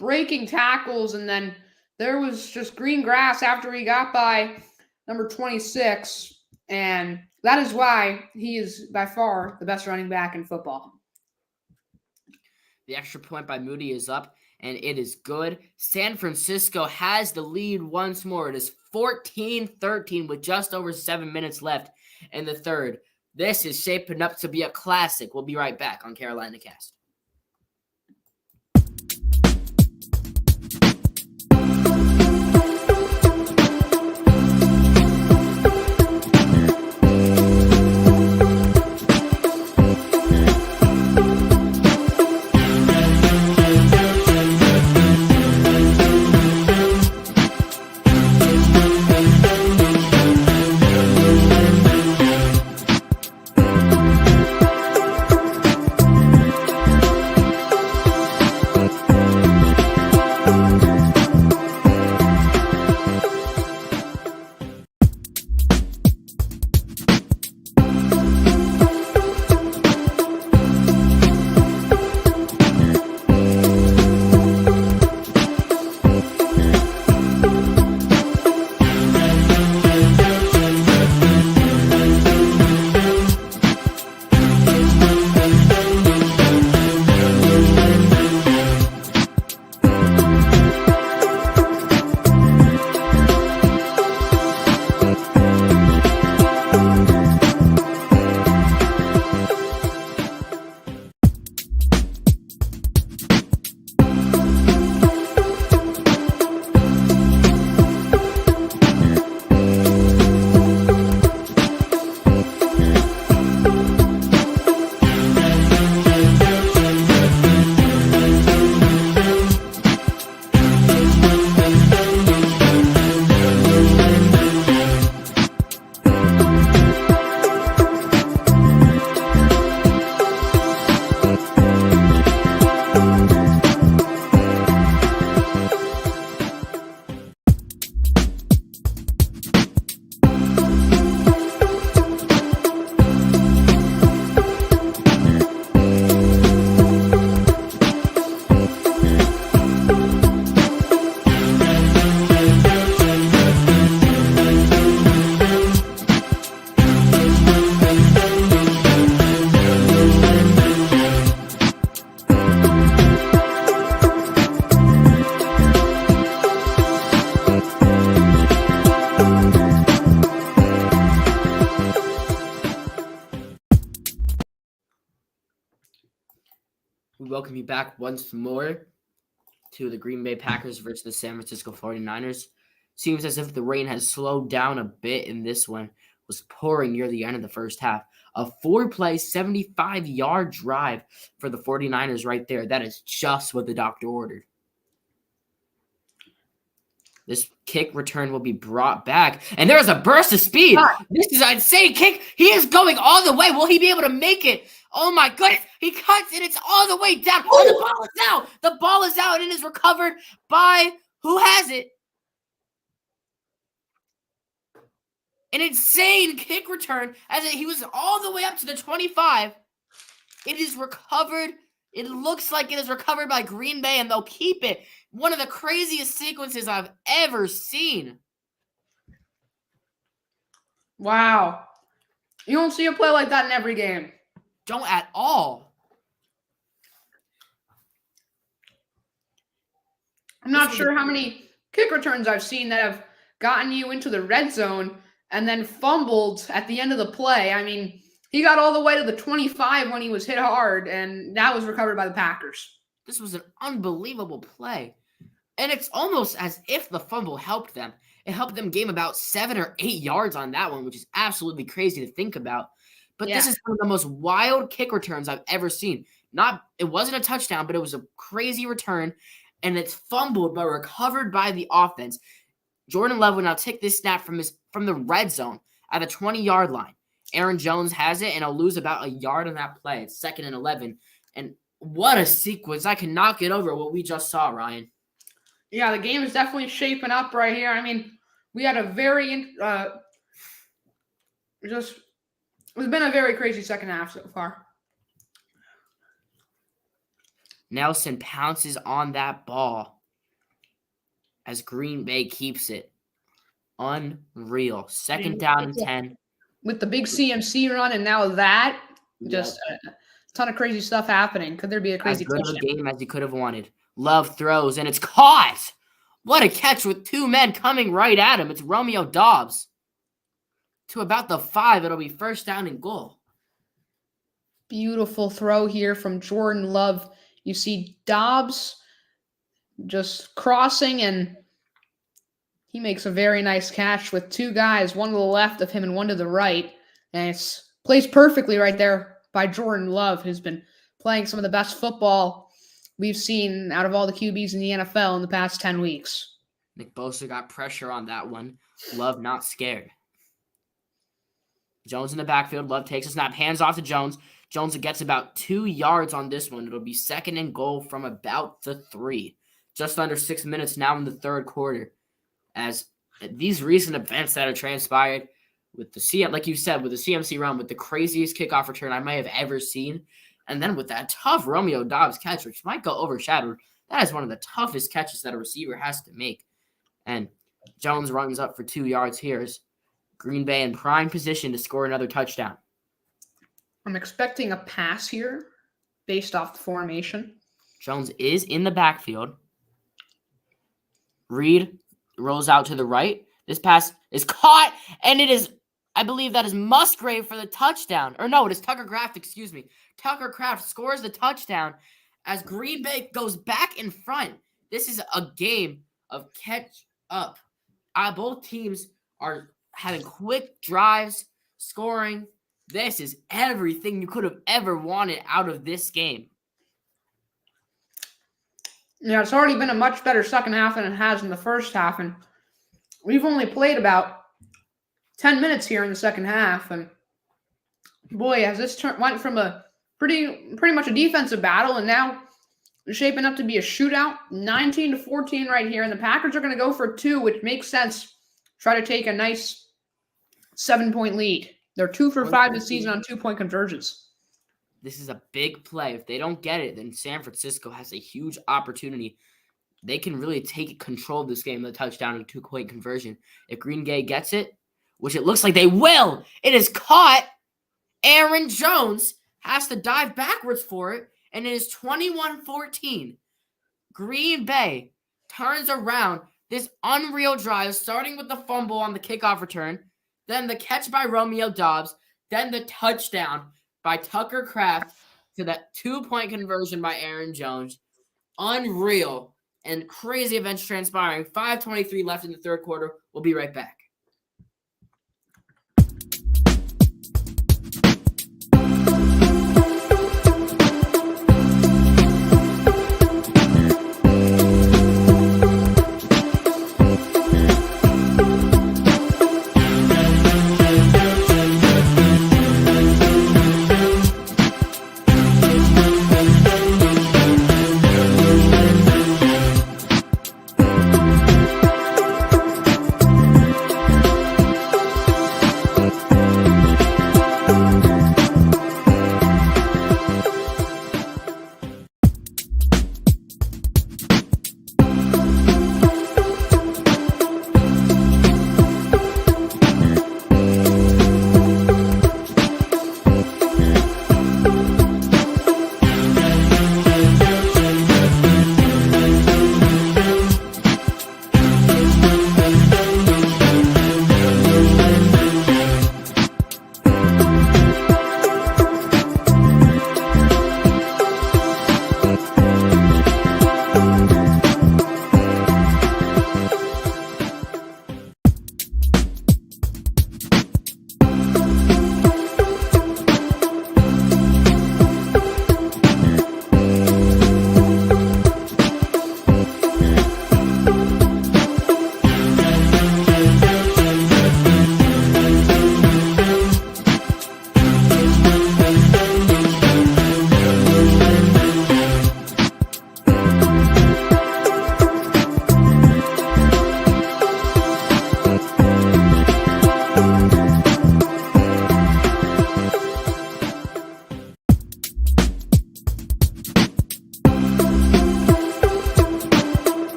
Breaking tackles, and then there was just green grass after he got by number 26, and that is why he is by far the best running back in football. The extra point by Moody is up, and it is good. San Francisco has the lead once more. It is 14-13 with just over 7 minutes left in the third. This is shaping up to be a classic. We'll be right back on Carolina Cast. We welcome you back once more to the Green Bay Packers versus the San Francisco 49ers. Seems as if the rain has slowed down a bit in this one. was pouring near the end of the first half. A 4-play, 75-yard drive for the 49ers right there. That is just what the doctor ordered. This kick return will be brought back. And there is a burst of speed. This is an insane kick. He is going all the way. Will he be able to make it? Oh, my goodness. He cuts, and it's all the way down. Oh, the ball is out. The ball is out, and it is recovered by who has it? An insane kick return as he was all the way up to the 25. It is recovered. It looks like it is recovered by Green Bay, and they'll keep it. One of the craziest sequences I've ever seen. Wow. You don't see a play like that in every game. Don't at all. I'm not sure how many kick returns I've seen that have gotten you into the red zone and then fumbled at the end of the play. I mean, he got all the way to the 25 when he was hit hard, and that was recovered by the Packers. This was an unbelievable play. And it's almost as if the fumble helped them. It helped them gain about 7 or 8 yards on that one, which is absolutely crazy to think about. But This is one of the most wild kick returns I've ever seen. It wasn't a touchdown, but it was a crazy return, and it's fumbled but recovered by the offense. Jordan Love will now take this snap from the red zone at the 20-yard line. Aaron Jones has it, and he'll lose about a yard on that play. It's 2nd and 11. And what a sequence. I cannot get over what we just saw, Ryan. Yeah, the game is definitely shaping up right here. I mean, we had a it's been a very crazy second half so far. Nelson pounces on that ball as Green Bay keeps it. Unreal. 2nd down and 10. With the big CMC run and now that, just a ton of crazy stuff happening. Could there be a crazy touchdown? As good of a game as he could have wanted. Love throws, and it's caught. What a catch with 2 men coming right at him. It's Romeo Doubs. To about the 5, it'll be 1st down and goal. Beautiful throw here from Jordan Love. You see Doubs just crossing, and he makes a very nice catch with 2 guys, one to the left of him and one to the right. And it's placed perfectly right there by Jordan Love, who's been playing some of the best football we've seen out of all the QBs in the NFL in the past 10 weeks. Nick Bosa got pressure on that one. Love not scared. Jones in the backfield. Love takes a snap. Hands off to Jones. Jones gets about 2 yards on this one. It'll be 2nd and goal from about the 3. Just under 6 minutes now in the third quarter. As these recent events that have transpired with like you said, with the CMC run, with the craziest kickoff return I may have ever seen, and then with that tough Romeo Doubs catch, which might go overshadowed, that is one of the toughest catches that a receiver has to make. And Jones runs up for 2 yards here. Is Green Bay in prime position to score another touchdown. I'm expecting a pass here based off the formation. Jones is in the backfield. Reed rolls out to the right. This pass is caught, and it is, I believe that is Musgrave for the touchdown. Or no, it is Tucker Kraft, excuse me. Tucker Kraft scores the touchdown as Green Bay goes back in front. This is a game of catch up. Both teams are having quick drives, scoring. This is everything you could have ever wanted out of this game. Yeah, it's already been a much better second half than it has in the first half, and we've only played about 10 minutes here in the second half, and boy, has this went from a pretty much a defensive battle, and now it's shaping up to be a shootout, 19-14 right here, and the Packers are going to go for 2, which makes sense. Try to take a nice 7-point lead. They're 2 for 5 this season on 2-point conversions. This is a big play. If they don't get it, then San Francisco has a huge opportunity. They can really take control of this game with a touchdown and 2-point conversion. If Green Bay gets it, which it looks like they will, it is caught. Aaron Jones has to dive backwards for it, and it is 21-14. Green Bay turns around this unreal drive, starting with the fumble on the kickoff return, then the catch by Romeo Doubs, then the touchdown by Tucker Kraft to that 2-point conversion by Aaron Jones. Unreal and crazy events transpiring. 5:23 left in the third quarter. We'll be right back.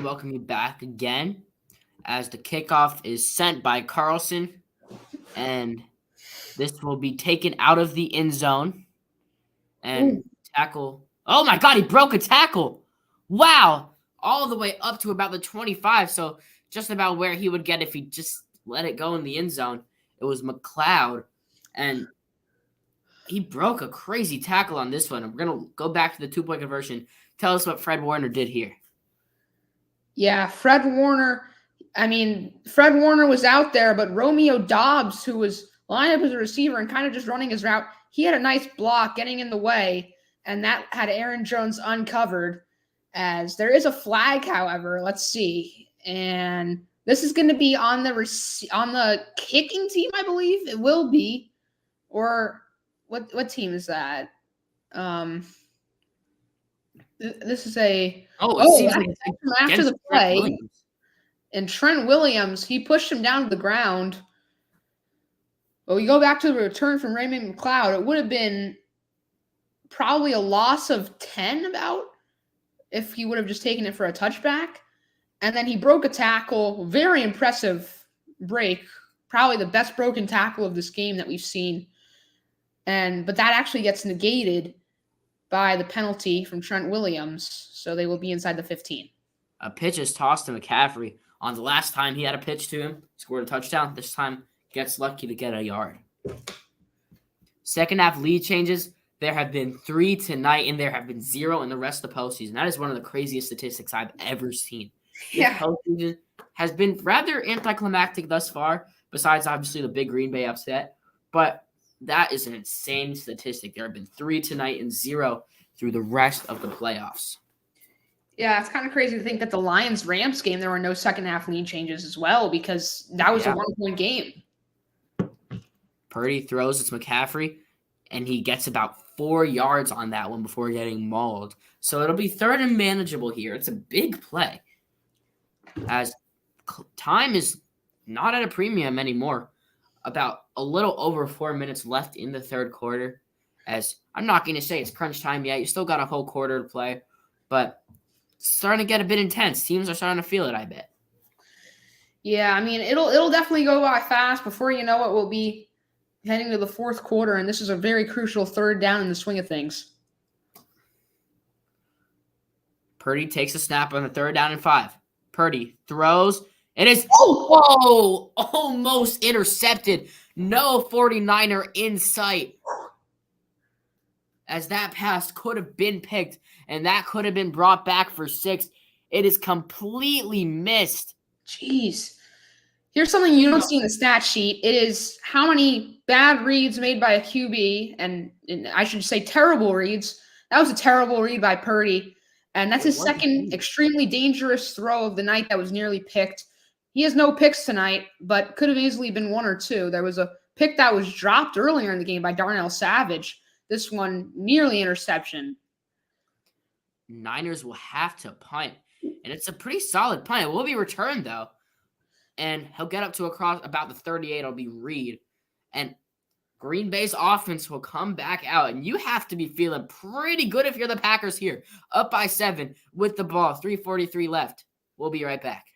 welcome you back again as the kickoff is sent by Carlson, and this will be taken out of the end zone and tackle. Oh my God, he broke a tackle. Wow. All the way up to about the 25, so just about where he would get if he just let it go in the end zone. It was McLeod, and he broke a crazy tackle on this one. We're going to go back to the two-point conversion. Tell us what Fred Warner did here. Yeah, Fred Warner was out there, but Romeo Dobbs, who was lined up as a receiver and kind of just running his route, he had a nice block getting in the way, and that had Aaron Jones uncovered. As there is a flag, however, let's see. And this is going to be on the kicking team, I believe. It will be. Or what team is that? This is a it seems like it's after the play. And Trent Williams, he pushed him down to the ground. Well, we go back to the return from Raymond McLeod. It would have been probably a loss of 10 about if he would have just taken it for a touchback. And then he broke a tackle. Very impressive break. Probably the best broken tackle of this game that we've seen. But that actually gets negated by the penalty from Trent Williams. So they will be inside the 15. A pitch is tossed to McCaffrey. On the last time he had a pitch to him, scored a touchdown. This time gets lucky to get a yard. Second half lead changes. There have been 3 tonight, and there have been 0 in the rest of the postseason. That is one of the craziest statistics I've ever seen. Yeah. This postseason has been rather anticlimactic thus far, besides obviously the big Green Bay upset. But that is an insane statistic. There have been 3 tonight and 0 through the rest of the playoffs. Yeah, it's kind of crazy to think that the Lions-Rams game, there were no second-half lead changes as well because that was a one-point game. Purdy throws, it's McCaffrey, and he gets about 4 yards on that one before getting mauled. So it'll be third and manageable here. It's a big play as time is not at a premium anymore. About a little over 4 minutes left in the third quarter. As I'm not going to say it's crunch time yet. You still got a whole quarter to play, but it's starting to get a bit intense. Teams are starting to feel it, I bet. Yeah, I mean, it'll definitely go by fast. Before you know it, we'll be heading to the fourth quarter, and this is a very crucial third down in the swing of things. Purdy takes a snap on the 3rd down and 5. Purdy throws. It is almost intercepted. No 49er in sight. As that pass could have been picked, and that could have been brought back for 6. It is completely missed. Jeez. Here's something you don't see in the stat sheet. It is how many bad reads made by a QB, and I should say terrible reads. That was a terrible read by Purdy, and that's his second extremely dangerous throw of the night that was nearly picked. He has no picks tonight, but could have easily been 1 or 2. There was a pick that was dropped earlier in the game by Darnell Savage. This one, nearly interception. Niners will have to punt, and it's a pretty solid punt. It will be returned, though, and he'll get up to across about the 38. It'll be Reed, and Green Bay's offense will come back out, and you have to be feeling pretty good if you're the Packers here. Up by 7 with the ball, 3:43 left. We'll be right back.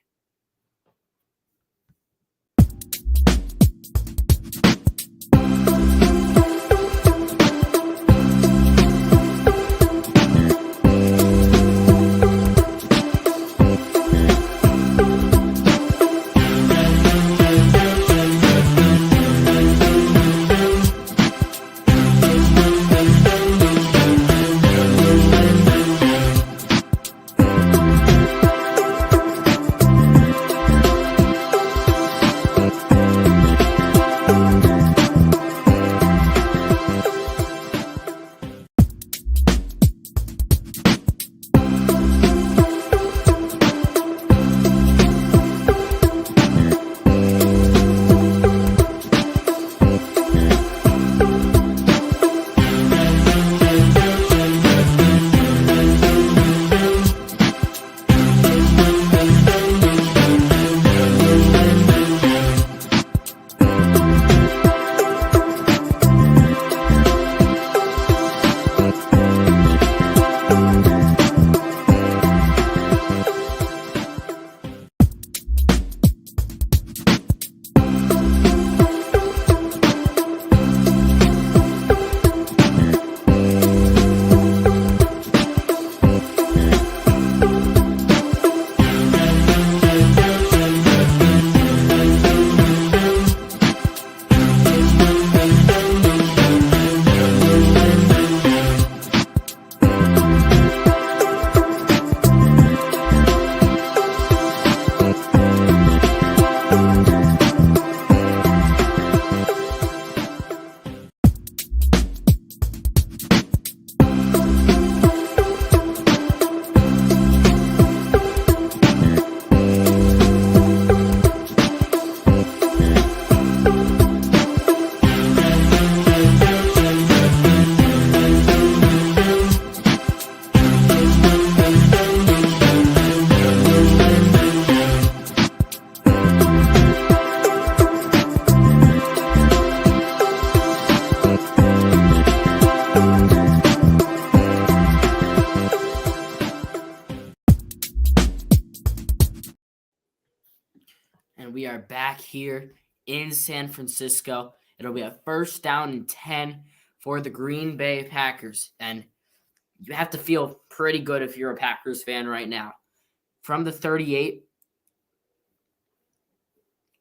are back here in San Francisco. It'll be a 1st down and 10 for the Green Bay Packers. And you have to feel pretty good if you're a Packers fan right now. From the 38,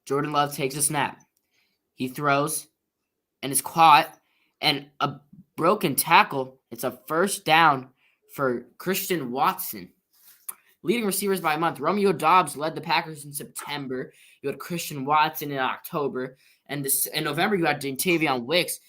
Jordan Love takes a snap. He throws and is caught. And a broken tackle. It's a 1st down for Christian Watson. Leading receivers by a month. Romeo Doubs led the Packers in September. You had Christian Watson in October. And in November, you had Tavion Wicks.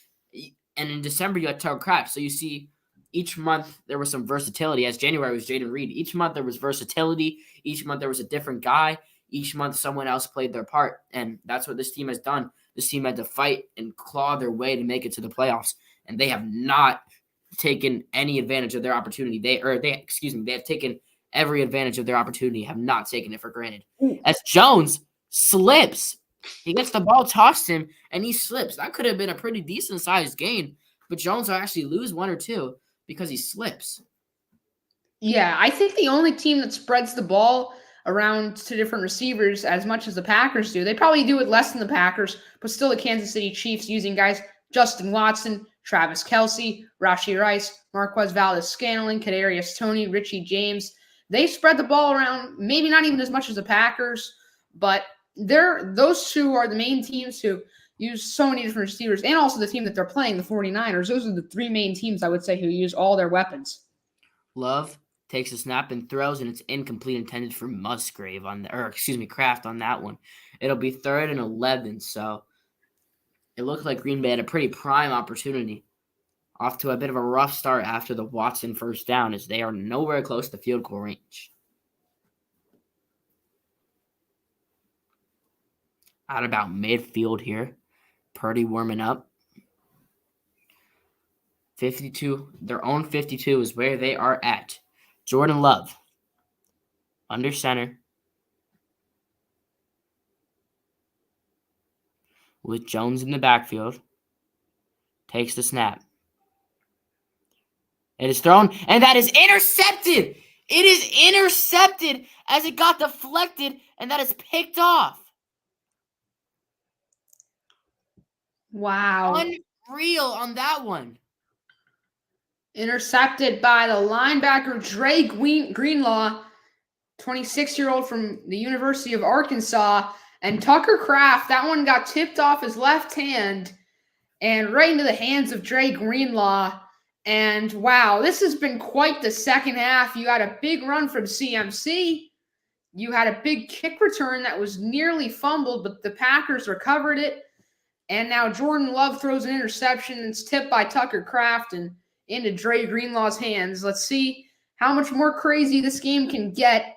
And in December, you had Tucker Kraft. So you see, each month there was some versatility. As January was Jaden Reed. Each month there was versatility. Each month there was a different guy. Each month someone else played their part. And that's what this team has done. This team had to fight and claw their way to make it to the playoffs. And they have not taken any advantage of their opportunity. They have taken every advantage of their opportunity, have not taken it for granted. As Jones slips, he gets the ball tossed him, and he slips. That could have been a pretty decent-sized gain, but Jones will actually lose 1 or 2 because he slips. Yeah, I think the only team that spreads the ball around to different receivers as much as the Packers do, they probably do it less than the Packers, but still the Kansas City Chiefs using guys Justin Watson, Travis Kelce, Rashee Rice, Marquez Valdes-Scantling, Kadarius Toney, Richie James. They spread the ball around, maybe not even as much as the Packers, but those two are the main teams who use so many different receivers, and also the team that they're playing, the 49ers. Those are the 3 main teams, I would say, who use all their weapons. Love takes a snap and throws, and it's incomplete, intended for Kraft on that one. It'll be 3rd and 11, so it looked like Green Bay had a pretty prime opportunity. Off to a bit of a rough start after the Watson 1st down, as they are nowhere close to field goal range. Out about midfield here. Purdy warming up. 52, their own 52 is where they are at. Jordan Love, under center, with Jones in the backfield, takes the snap. It is thrown, and that is intercepted. It is intercepted as it got deflected, and that is picked off. Wow. Unreal on that one. Intercepted by the linebacker Dre Greenlaw, 26-year-old from the University of Arkansas. And Tucker Kraft, that one got tipped off his left hand and right into the hands of Dre Greenlaw. And wow, this has been quite the second half. You had a big run from CMC. You had a big kick return that was nearly fumbled, but the Packers recovered it. And now Jordan Love throws an interception. It's tipped by Tucker Kraft and into Dre Greenlaw's hands. Let's see how much more crazy this game can get.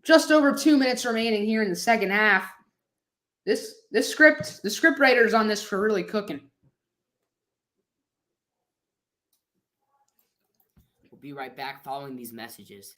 Just over 2 minutes remaining here in the second half. The script writers on this were really cooking. We'll be right back following these messages.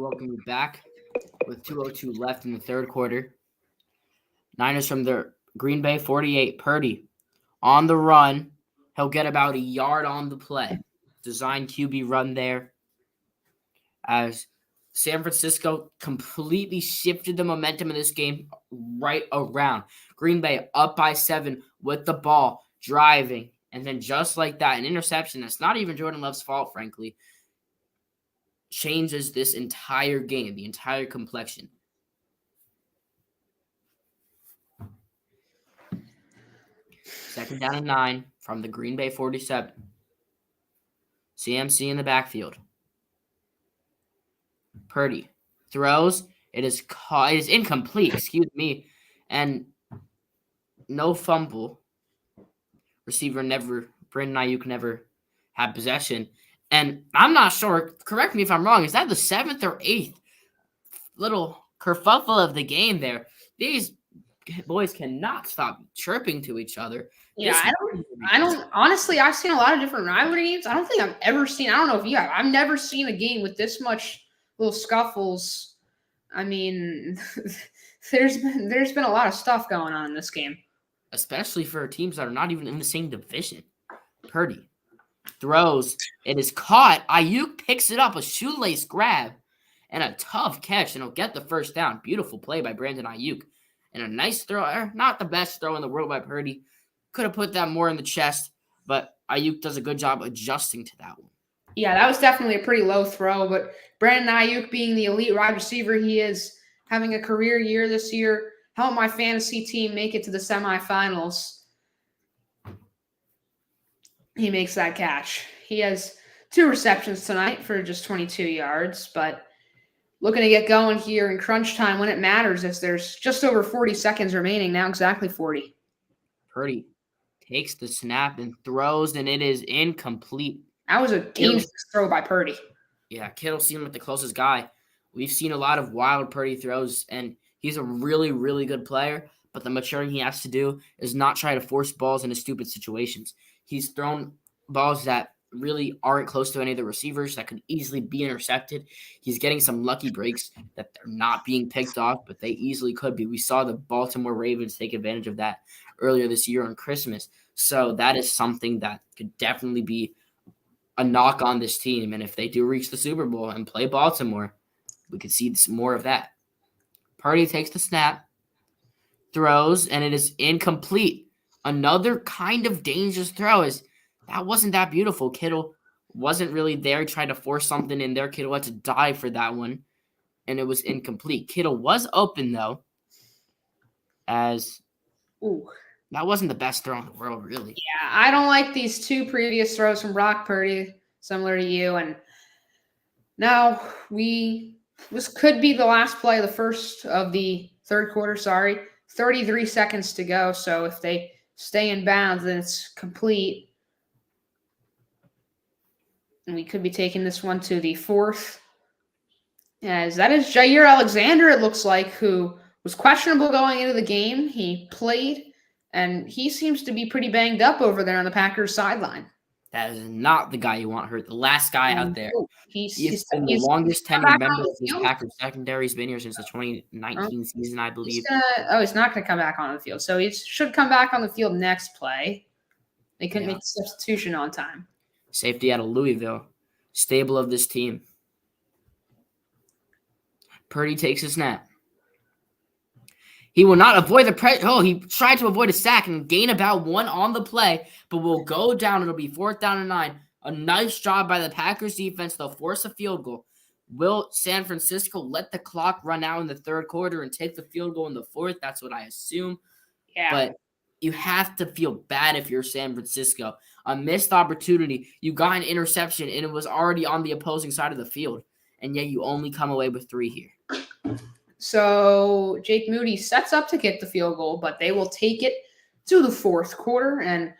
welcome you back with 2:02 left in the third quarter. Niners from the Green Bay 48. Purdy on the run. He'll get about a yard on the play. Design QB run there as San Francisco completely shifted the momentum of this game right around. Green Bay up by 7 with the ball, driving. And then just like that, an interception that's not even Jordan Love's fault, frankly, changes this entire game, the entire complexion. Second down and 9 from the Green Bay 47. CMC in the backfield. Purdy throws. It is incomplete, excuse me, and no fumble. Receiver Brandon Ayuk never had possession. And I'm not sure, correct me if I'm wrong, is that the 7th or 8th little kerfuffle of the game there? These boys cannot stop chirping to each other. Yeah, I don't honestly, I've seen a lot of different rivalry games. I don't think I've ever seen, I don't know if you have, I've never seen a game with this much little scuffles. I mean, there's been a lot of stuff going on in this game. Especially for teams that are not even in the same division. Purdy throws. It is caught. Ayuk picks it up, a shoelace grab, and a tough catch, and he'll get the first down. Beautiful play by Brandon Ayuk. And a nice throw. Not the best throw in the world by Purdy. Could have put that more in the chest, but Ayuk does a good job adjusting to that one. Yeah, that was definitely a pretty low throw, but Brandon Ayuk, being the elite wide receiver he is, having a career year this year, helped my fantasy team make it to the semifinals. He makes that catch. He has 2 receptions tonight for just 22 yards, but looking to get going here in crunch time when it matters, as there's just over 40 seconds remaining, now exactly 40. Purdy takes the snap and throws, and it is incomplete. That was a dangerous throw by Purdy. Yeah, Kittle seemed like the closest guy. We've seen a lot of wild Purdy throws, and he's a really, really good player, but the maturing he has to do is not try to force balls into stupid situations. He's thrown balls that really aren't close to any of the receivers that could easily be intercepted. He's getting some lucky breaks that they're not being picked off, but they easily could be. We saw the Baltimore Ravens take advantage of that earlier this year on Christmas. So that is something that could definitely be a knock on this team. And if they do reach the Super Bowl and play Baltimore, we could see some more of that. Purdy takes the snap, throws, and it is incomplete. Another kind of dangerous throw. That wasn't that beautiful. Kittle wasn't really there. He tried to force something in there. Kittle had to dive for that one, and it was incomplete. Kittle was open, though, as that wasn't the best throw in the world, really. Yeah, I don't like these 2 previous throws from Brock Purdy, similar to you. And now this could be the last play, the first of the third quarter, 33 seconds to go. So if they stay in bounds, then it's complete. And we could be taking this one to the 4th. As that is Jair Alexander, it looks like, who was questionable going into the game. He played, and he seems to be pretty banged up over there on the Packers sideline. That is not the guy you want hurt. The last guy out there. He's been the longest tenured member of this Packers secondary. He's been here since the 2019 season, I believe. He's not going to come back on the field. So he should come back on the field next play. They couldn't make the substitution on time. Safety out of Louisville. Stable of this team. Purdy takes a snap. He will not avoid the pressure. He tried to avoid a sack and gain about 1 on the play, but will go down. It'll be 4th down and 9. A nice job by the Packers defense. They'll force a field goal. Will San Francisco let the clock run out in the third quarter and take the field goal in the 4th? That's what I assume. Yeah. But you have to feel bad if you're San Francisco. A missed opportunity. You got an interception, and it was already on the opposing side of the field. And yet you only come away with 3 here. So Jake Moody sets up to get the field goal, but they will take it to the 4th quarter. And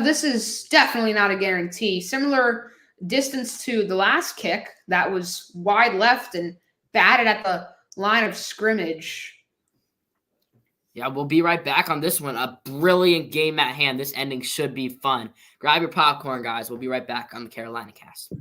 this is definitely not a guarantee. Similar distance to the last kick that was wide left and batted at the line of scrimmage. Yeah, we'll be right back on this one. A brilliant game at hand. This ending should be fun. Grab your popcorn, guys. We'll be right back on the Carolina Cast.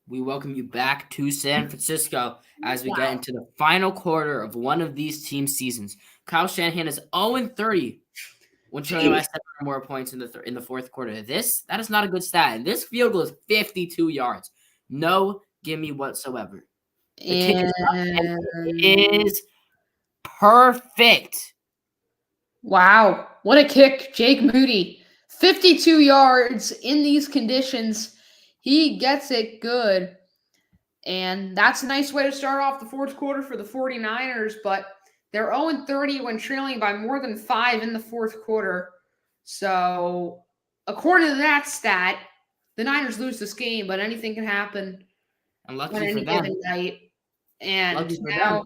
We welcome you back to San Francisco as we get Wow. into the final quarter of one of these team seasons. Kyle Shanahan is 0-30 when trailing by 7 or more points in the fourth quarter. That is not a good stat. And this field goal is 52 yards. No gimme whatsoever. The kick is up, and it is perfect. Wow, what a kick, Jake Moody. 52 yards in these conditions. He gets it good. And that's a nice way to start off the fourth quarter for the 49ers, but they're 0-30 when trailing by more than 5 in the fourth quarter. So, according to that stat, the Niners lose this game, but anything can happen And lucky on for any them. given night. And Lucky for them.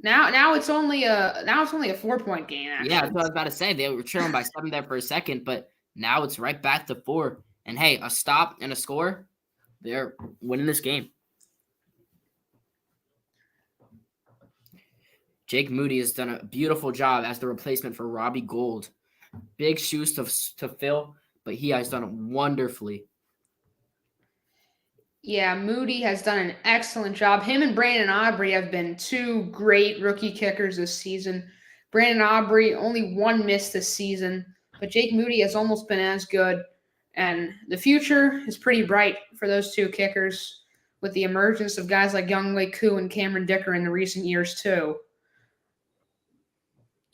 now it's only a 4-point game. Actually. Yeah, that's what I was about to say. They were trailing by 7 there for a second, but now it's right back to 4. And hey, a stop and a score, they're winning this game. Jake Moody has done a beautiful job as the replacement for Robbie Gould. Big shoes to fill, but he has done it wonderfully. Yeah, Moody has done an excellent job. Him and Brandon Aubrey have been two great rookie kickers this season. Brandon Aubrey only one miss this season, but Jake Moody has almost been as good. And the future is pretty bright for those two kickers with the emergence of guys like Younghoe Koo and Cameron Dicker in the recent years too.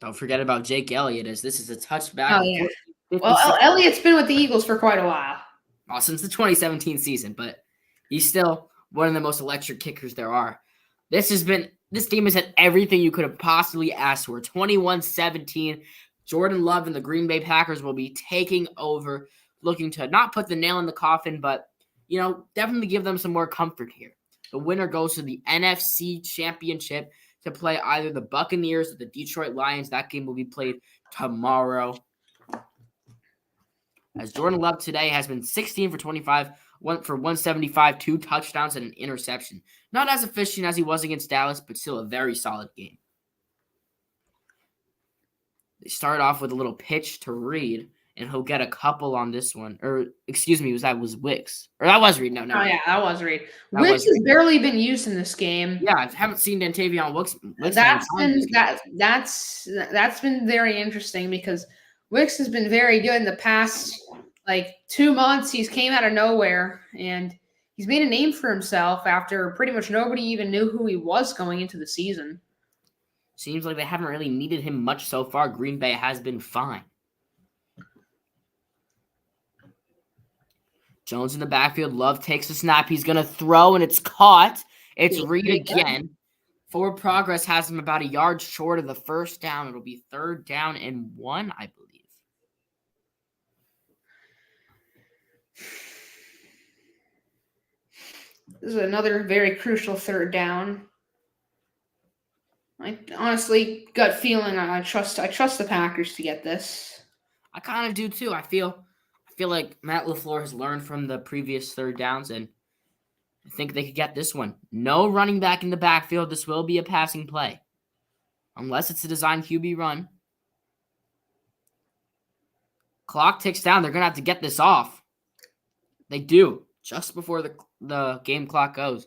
Don't forget about Jake Elliott, as this is a touchback. Oh, yeah. Well, Elliott's been with the Eagles for quite a while. Well, since the 2017 season, but he's still one of the most electric kickers there are. This game has had everything you could have possibly asked for. 21-17. Jordan Love and the Green Bay Packers will be taking over, looking to not put the nail in the coffin, but, definitely give them some more comfort here. The winner goes to the NFC Championship to play either the Buccaneers or the Detroit Lions. That game will be played tomorrow. As Jordan Love today has been 16 for 25, 175, 2 touchdowns and an interception. Not as efficient as he was against Dallas, but still a very solid game. They start off with a little pitch to Reed, and he'll get a couple on this one. Or, excuse me, that was Wicks. Or that was Reed. No. Oh, yeah, that was Reed. Wicks has barely been used in this game. Yeah, I haven't seen Dantavion Wicks. That's been very interesting because Wicks has been very good in the past, 2 months. He's came out of nowhere, and he's made a name for himself after pretty much nobody even knew who he was going into the season. Seems like they haven't really needed him much so far. Green Bay has been fine. Jones in the backfield. Love takes the snap. He's going to throw, and it's caught. It's Reed again. Forward progress has him about a yard short of the first down. It'll be 3rd down and 1, I believe. This is another very crucial 3rd down. I honestly, gut feeling, I trust the Packers to get this. I kind of do too. I feel like Matt LaFleur has learned from the previous 3rd downs, and I think they could get this one. No running back in the backfield. This will be a passing play, unless it's a designed QB run. Clock ticks down. They're going to have to get this off. They do, just before the game clock goes.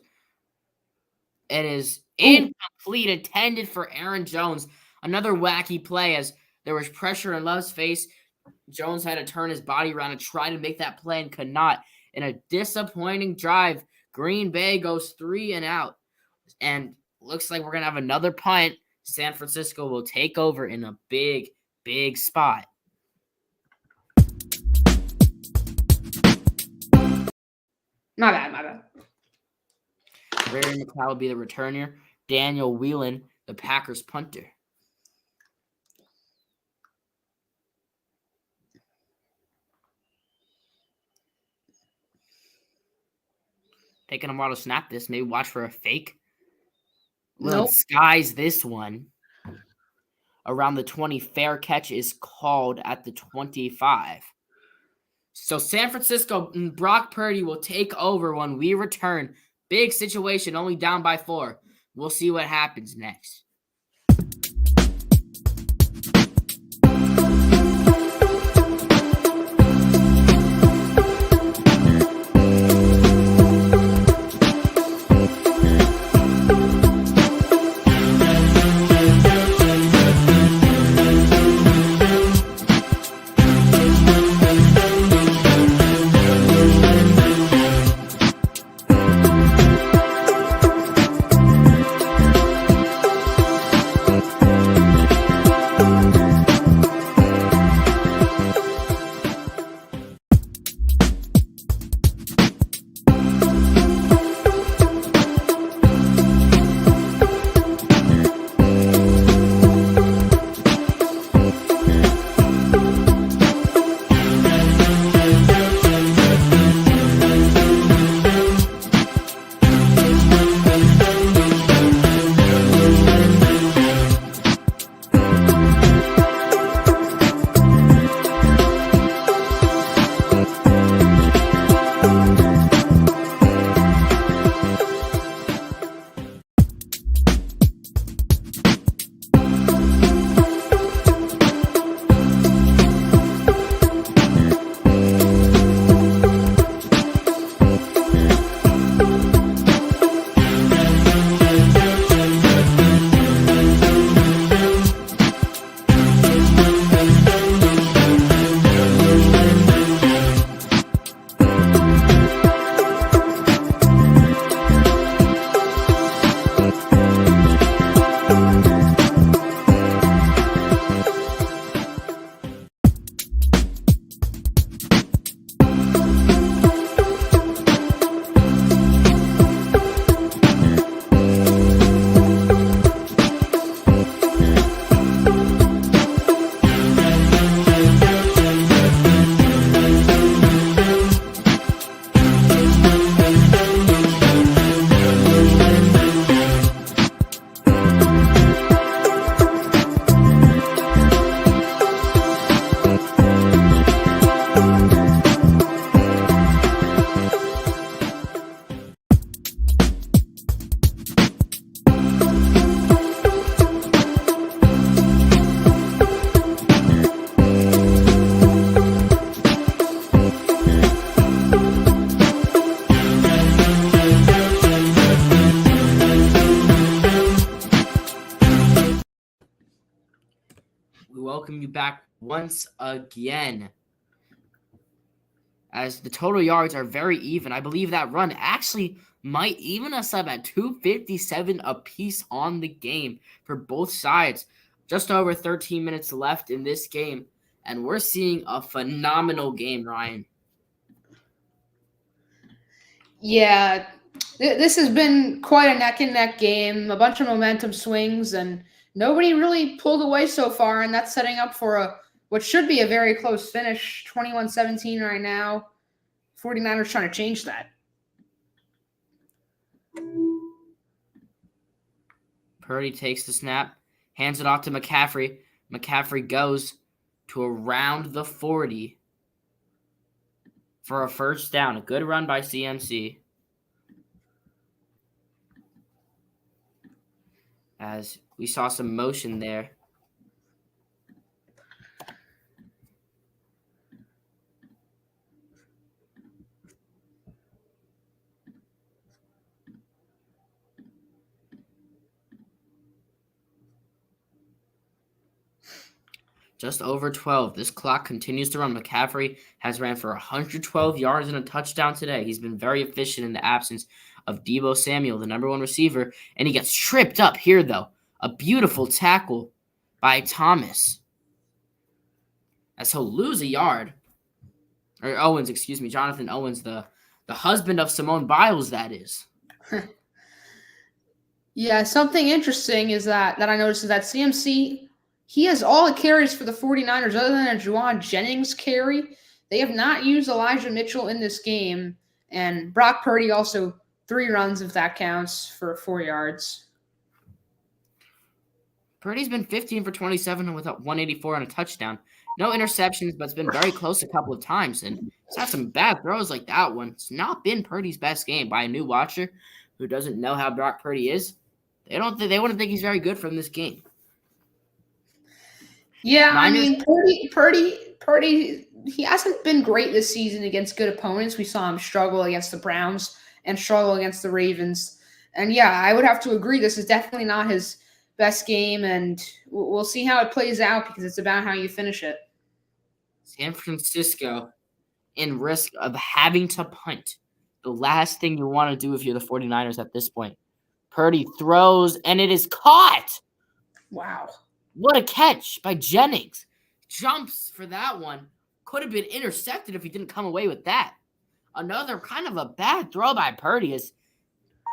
It is incomplete, intended for Aaron Jones. Another wacky play as there was pressure in Love's face. Jones had to turn his body around and try to make that play and could not. In a disappointing drive, Green Bay goes 3 and out. And looks like we're going to have another punt. San Francisco will take over in a big, big spot. My bad. Ray McLeod will be the returner. Daniel Whelan, the Packers punter. Taking a while to snap this. Maybe watch for a fake. Nope. Skies this one. Around the 20. Fair catch is called at the 25. So San Francisco and Brock Purdy will take over when we return. Big situation, only down by 4. We'll see what happens next. welcome you back once again. As the total yards are very even. I believe that run actually might even us up at 257 apiece on the game for both sides. Just over 13 minutes left in this game, and we're seeing a phenomenal game, Ryan. Yeah, this has been quite a neck and neck game, a bunch of momentum swings, and nobody really pulled away so far, and that's setting up for what should be a very close finish, 21-17 right now. 49ers trying to change that. Purdy takes the snap, hands it off to McCaffrey. McCaffrey goes to around the 40 for a first down. A good run by CMC. As we saw some motion there. Just over 12. This clock continues to run. McCaffrey has ran for 112 yards and a touchdown today. He's been very efficient in the absence of Deebo Samuel, the number one receiver, and he gets tripped up here, though. A beautiful tackle by Thomas. As he'll lose a yard. Or Owens, excuse me, Jonathan Owens, the husband of Simone Biles, that is. Yeah, something interesting is that I noticed is that CMC, he has all the carries for the 49ers other than a Juwan Jennings carry. They have not used Elijah Mitchell in this game. And Brock Purdy also 3 runs, if that counts, for 4 yards. Purdy's been 15 for 27 with 184 and a touchdown. No interceptions, but it's been very close a couple of times. And it's had some bad throws like that one. It's not been Purdy's best game. By a new watcher who doesn't know how Brock Purdy is, they wouldn't think he's very good from this game. Yeah, I mean, Purdy, he hasn't been great this season against good opponents. We saw him struggle against the Browns and struggle against the Ravens. And yeah, I would have to agree. This is definitely not his best game, and we'll see how it plays out because it's about how you finish it. San Francisco in risk of having to punt. The last thing you want to do if you're the 49ers at this point. Purdy throws, and it is caught. Wow. What a catch by Jennings. Jumps for that one. Could have been intercepted if he didn't come away with that. Another kind of a bad throw by Purdy as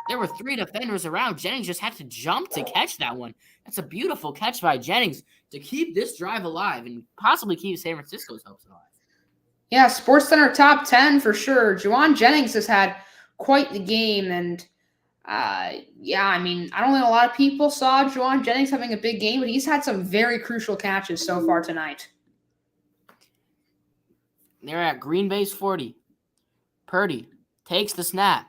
there were 3 defenders around. Jennings just had to jump to catch that one. That's a beautiful catch by Jennings to keep this drive alive and possibly keep San Francisco's hopes alive. Yeah, SportsCenter top 10 for sure. Juwan Jennings has had quite the game, and yeah, I mean, I don't think a lot of people saw Juwan Jennings having a big game, but he's had some very crucial catches so far tonight. They're at Green Bay's 40. Purdy takes the snap.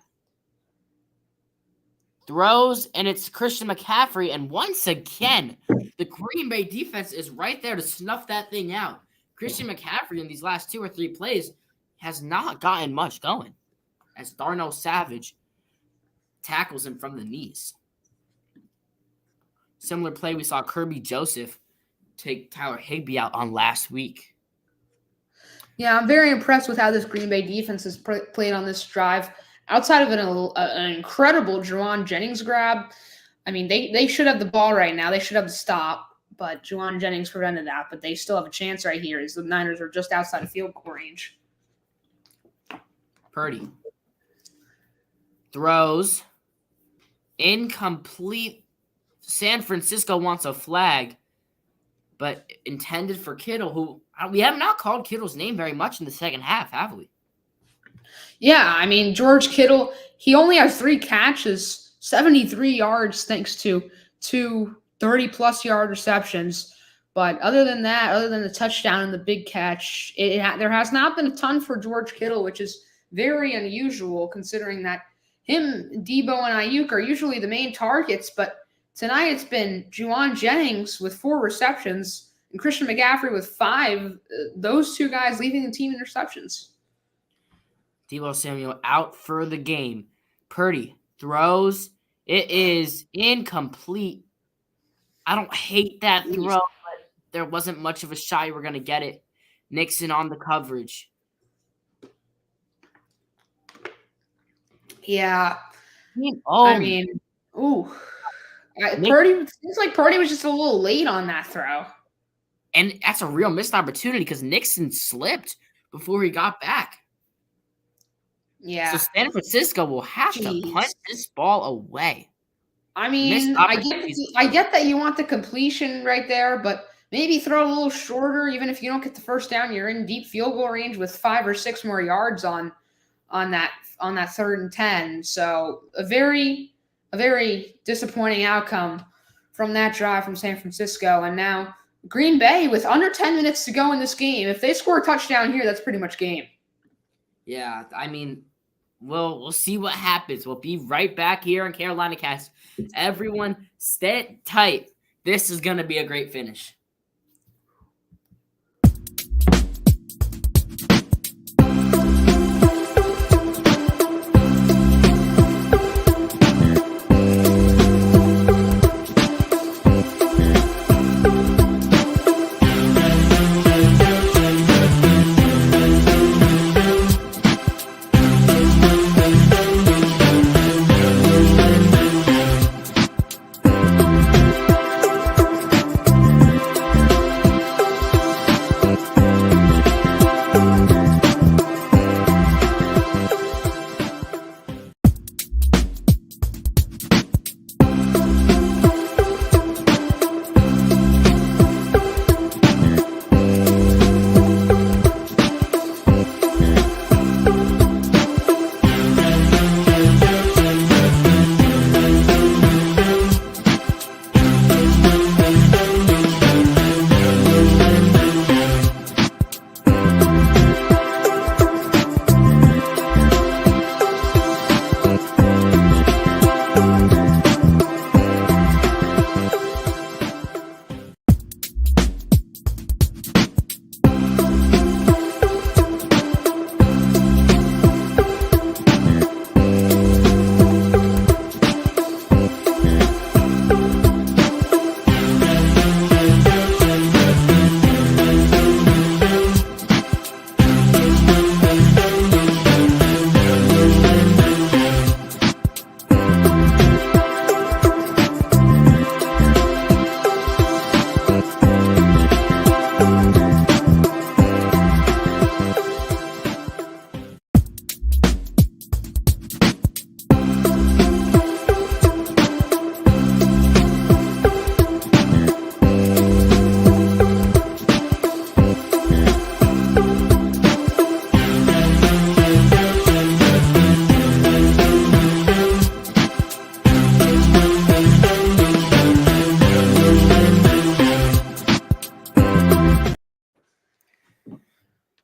Throws, and it's Christian McCaffrey. And once again, the Green Bay defense is right there to snuff that thing out. Christian McCaffrey in these last 2 or 3 plays has not gotten much going as Darnell Savage tackles him from the knees. Similar play we saw Kirby Joseph take Tyler Higbee out on last week. Yeah, I'm very impressed with how this Green Bay defense has played on this drive. Outside of an incredible Juwan Jennings grab, I mean, they should have the ball right now. They should have the stop, but Juwan Jennings prevented that. But they still have a chance right here as the Niners are just outside of field goal range. Purdy throws. Incomplete. San Francisco wants a flag, but intended for Kittle, who we have not called Kittle's name very much in the second half, have we? Yeah, I mean, George Kittle, he only has 3 catches, 73 yards thanks to 2 30-plus yard receptions. But other than that, other than the touchdown and the big catch, there has not been a ton for George Kittle, which is very unusual considering that him, Deebo, and Ayuk are usually the main targets. But tonight it's been Juwan Jennings with 4 receptions and Christian McCaffrey with 5. Those 2 guys leading the team in receptions. Deebo Samuel out for the game. Purdy throws. It is incomplete. I don't hate that throw, but there wasn't much of a shot you were going to get it. Nixon on the coverage. Yeah. Oh, I mean, ooh. Purdy seems like Purdy was just a little late on that throw. And that's a real missed opportunity because Nixon slipped before he got back. Yeah. So San Francisco will have to punt this ball away. I mean, I get that you want the completion right there, but maybe throw a little shorter. Even if you don't get the first down, you're in deep field goal range with 5 or 6 more yards on that 3rd and 10. So a very disappointing outcome from that drive from San Francisco. And now Green Bay with under 10 minutes to go in this game. If they score a touchdown here, that's pretty much game. Yeah, I mean, we'll see what happens. We'll be right back here in Carolina Cast. Everyone, stay tight. This is going to be a great finish.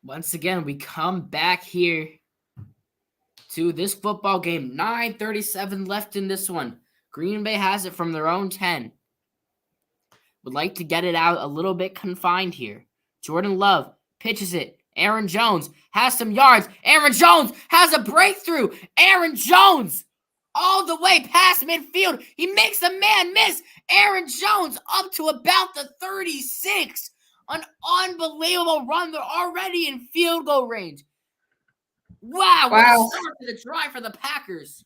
Once again, we come back here to this football game. 9:37 left in this one. Green Bay has it from their own 10. Would like to get it out a little bit confined here. Jordan Love pitches it. Aaron Jones has some yards. Aaron Jones has a breakthrough. Aaron Jones all the way past midfield. He makes a man miss. Aaron Jones up to about the 36. An unbelievable run. They're already in field goal range. Wow. What a start to the drive for the Packers.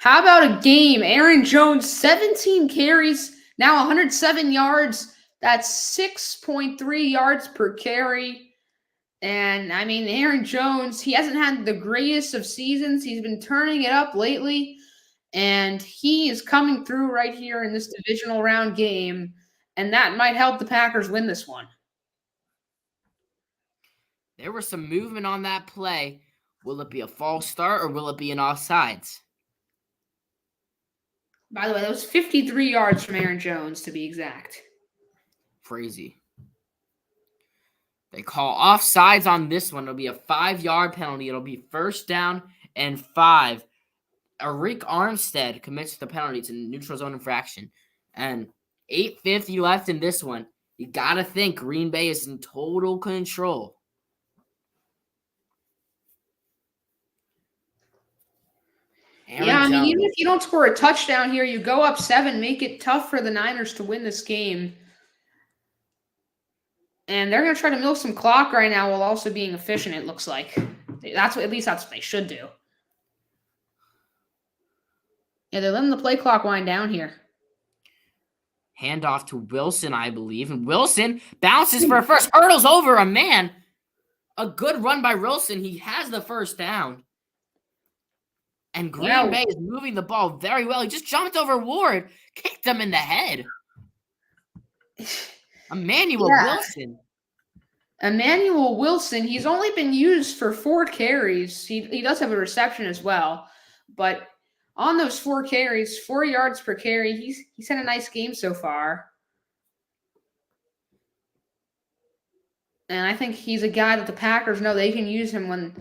How about a game? Aaron Jones, 17 carries, now 107 yards. That's 6.3 yards per carry. And, I mean, Aaron Jones, he hasn't had the greatest of seasons. He's been turning it up lately. And he is coming through right here in this divisional round game. And that might help the Packers win this one. There was some movement on that play. Will it be a false start or will it be an offsides? By the way, that was 53 yards from Aaron Jones, to be exact. Crazy. They call offsides on this one. It'll be a 5-yard penalty. It'll be 1st down and 5. Arik Armstead commits the penalty. It's a neutral zone infraction. And 8:50 left in this one. You got to think Green Bay is in total control. I mean, even if you don't score a touchdown here, you go up 7, make it tough for the Niners to win this game. And they're going to try to milk some clock right now while also being efficient, it looks like. At least that's what they should do. Yeah, they're letting the play clock wind down here. Handoff to Wilson, I believe. And Wilson bounces for a first. Hurdles over a man. A good run by Wilson. He has the first down. And Green Bay is moving the ball very well. He just jumped over Ward. Kicked him in the head. Emmanuel Wilson. Emmanuel Wilson, he's only been used for 4 carries. He does have a reception as well. But on those 4 carries, 4 yards per carry, he's had a nice game so far. And I think he's a guy that the Packers know they can use him when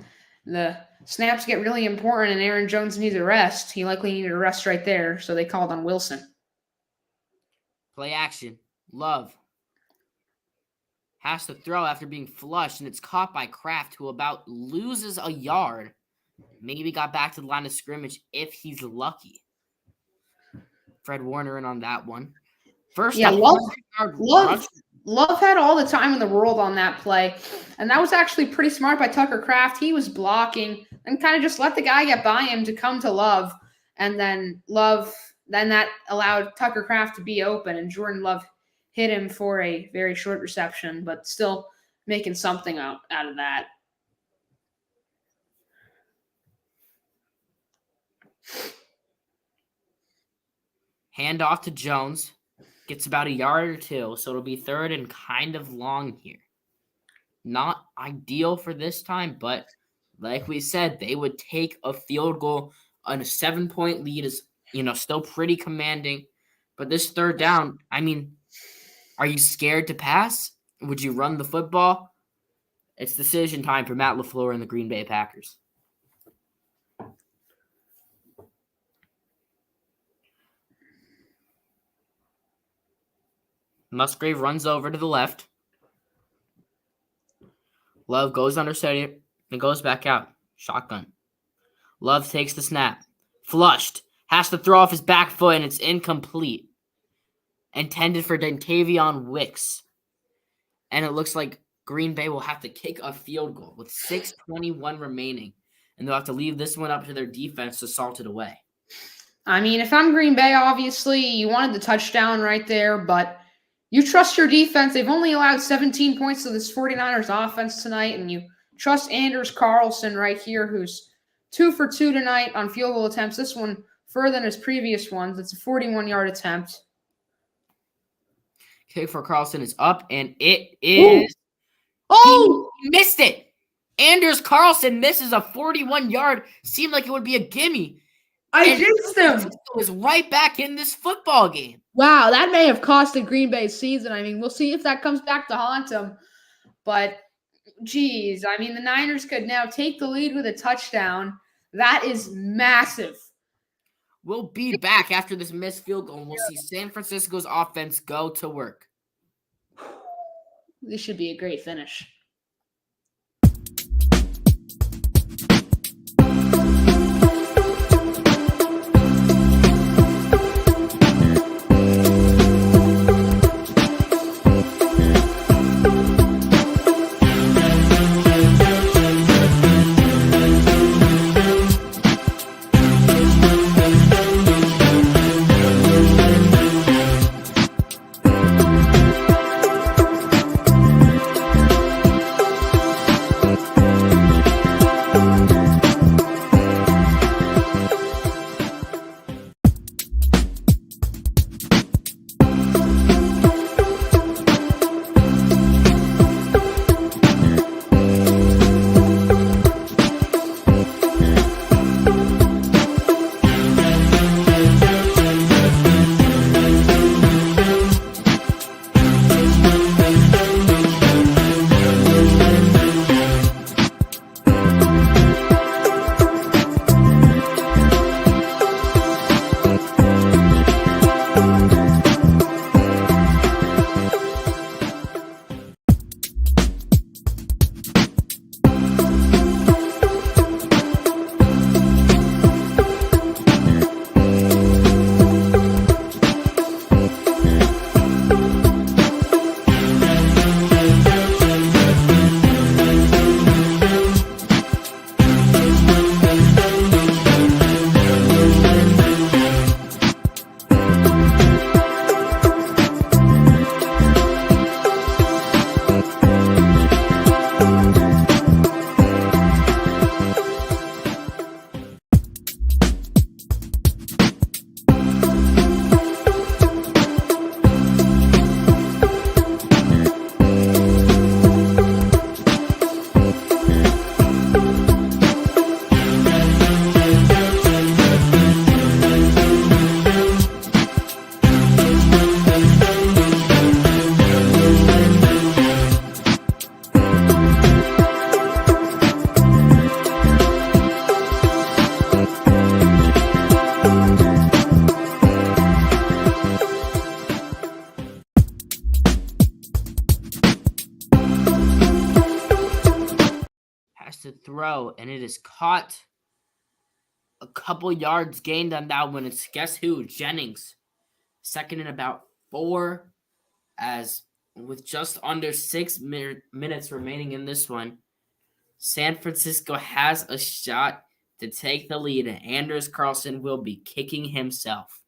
the snaps get really important and Aaron Jones needs a rest. He likely needed a rest right there, so they called on Wilson. Play action. Love has to throw after being flushed, and it's caught by Kraft, who about loses a yard. Maybe got back to the line of scrimmage if he's lucky. Fred Warner in on that one. First, Love had all the time in the world on that play, and that was actually pretty smart by Tucker Kraft. He was blocking and kind of just let the guy get by him to come to Love, and then that allowed Tucker Kraft to be open, and Jordan Love hit him for a very short reception, but still making something out of that. Handoff to Jones. Gets about a yard or 2, so it'll be third and kind of long here. Not ideal for this time, but like we said, they would take a field goal on a 7-point lead is, still pretty commanding. But this third down, are you scared to pass? Would you run the football? It's decision time for Matt LaFleur and the Green Bay Packers. Musgrave runs over to the left. Love goes under center and goes back out. Shotgun. Love takes the snap. Flushed. Has to throw off his back foot, and it's incomplete. Intended for Dontavion Wicks. And it looks like Green Bay will have to kick a field goal with 6:21 remaining. And they'll have to leave this one up to their defense to salt it away. If I'm Green Bay, obviously, you wanted the touchdown right there, but you trust your defense. They've only allowed 17 points to this 49ers offense tonight, and you trust Anders Carlson right here, who's 2 for 2 tonight on field goal attempts. This one further than his previous ones. It's a 41-yard attempt. Kick for Carlson is up, and it is. He missed it. Anders Carlson misses a 41-yard. Seemed like it would be a gimme. I jinxed him. Was right back in this football game. Wow, that may have cost the Green Bay season. We'll see if that comes back to haunt them. But, geez, the Niners could now take the lead with a touchdown. That is massive. We'll be back after this missed field goal, and we'll see San Francisco's offense go to work. This should be a great finish. throw, and it is caught. A couple yards gained on that one. It's guess who? Jennings. Second and about 4, as with just under 6 minutes remaining in this one, San Francisco has a shot to take the lead, and Anders Carlson will be kicking himself.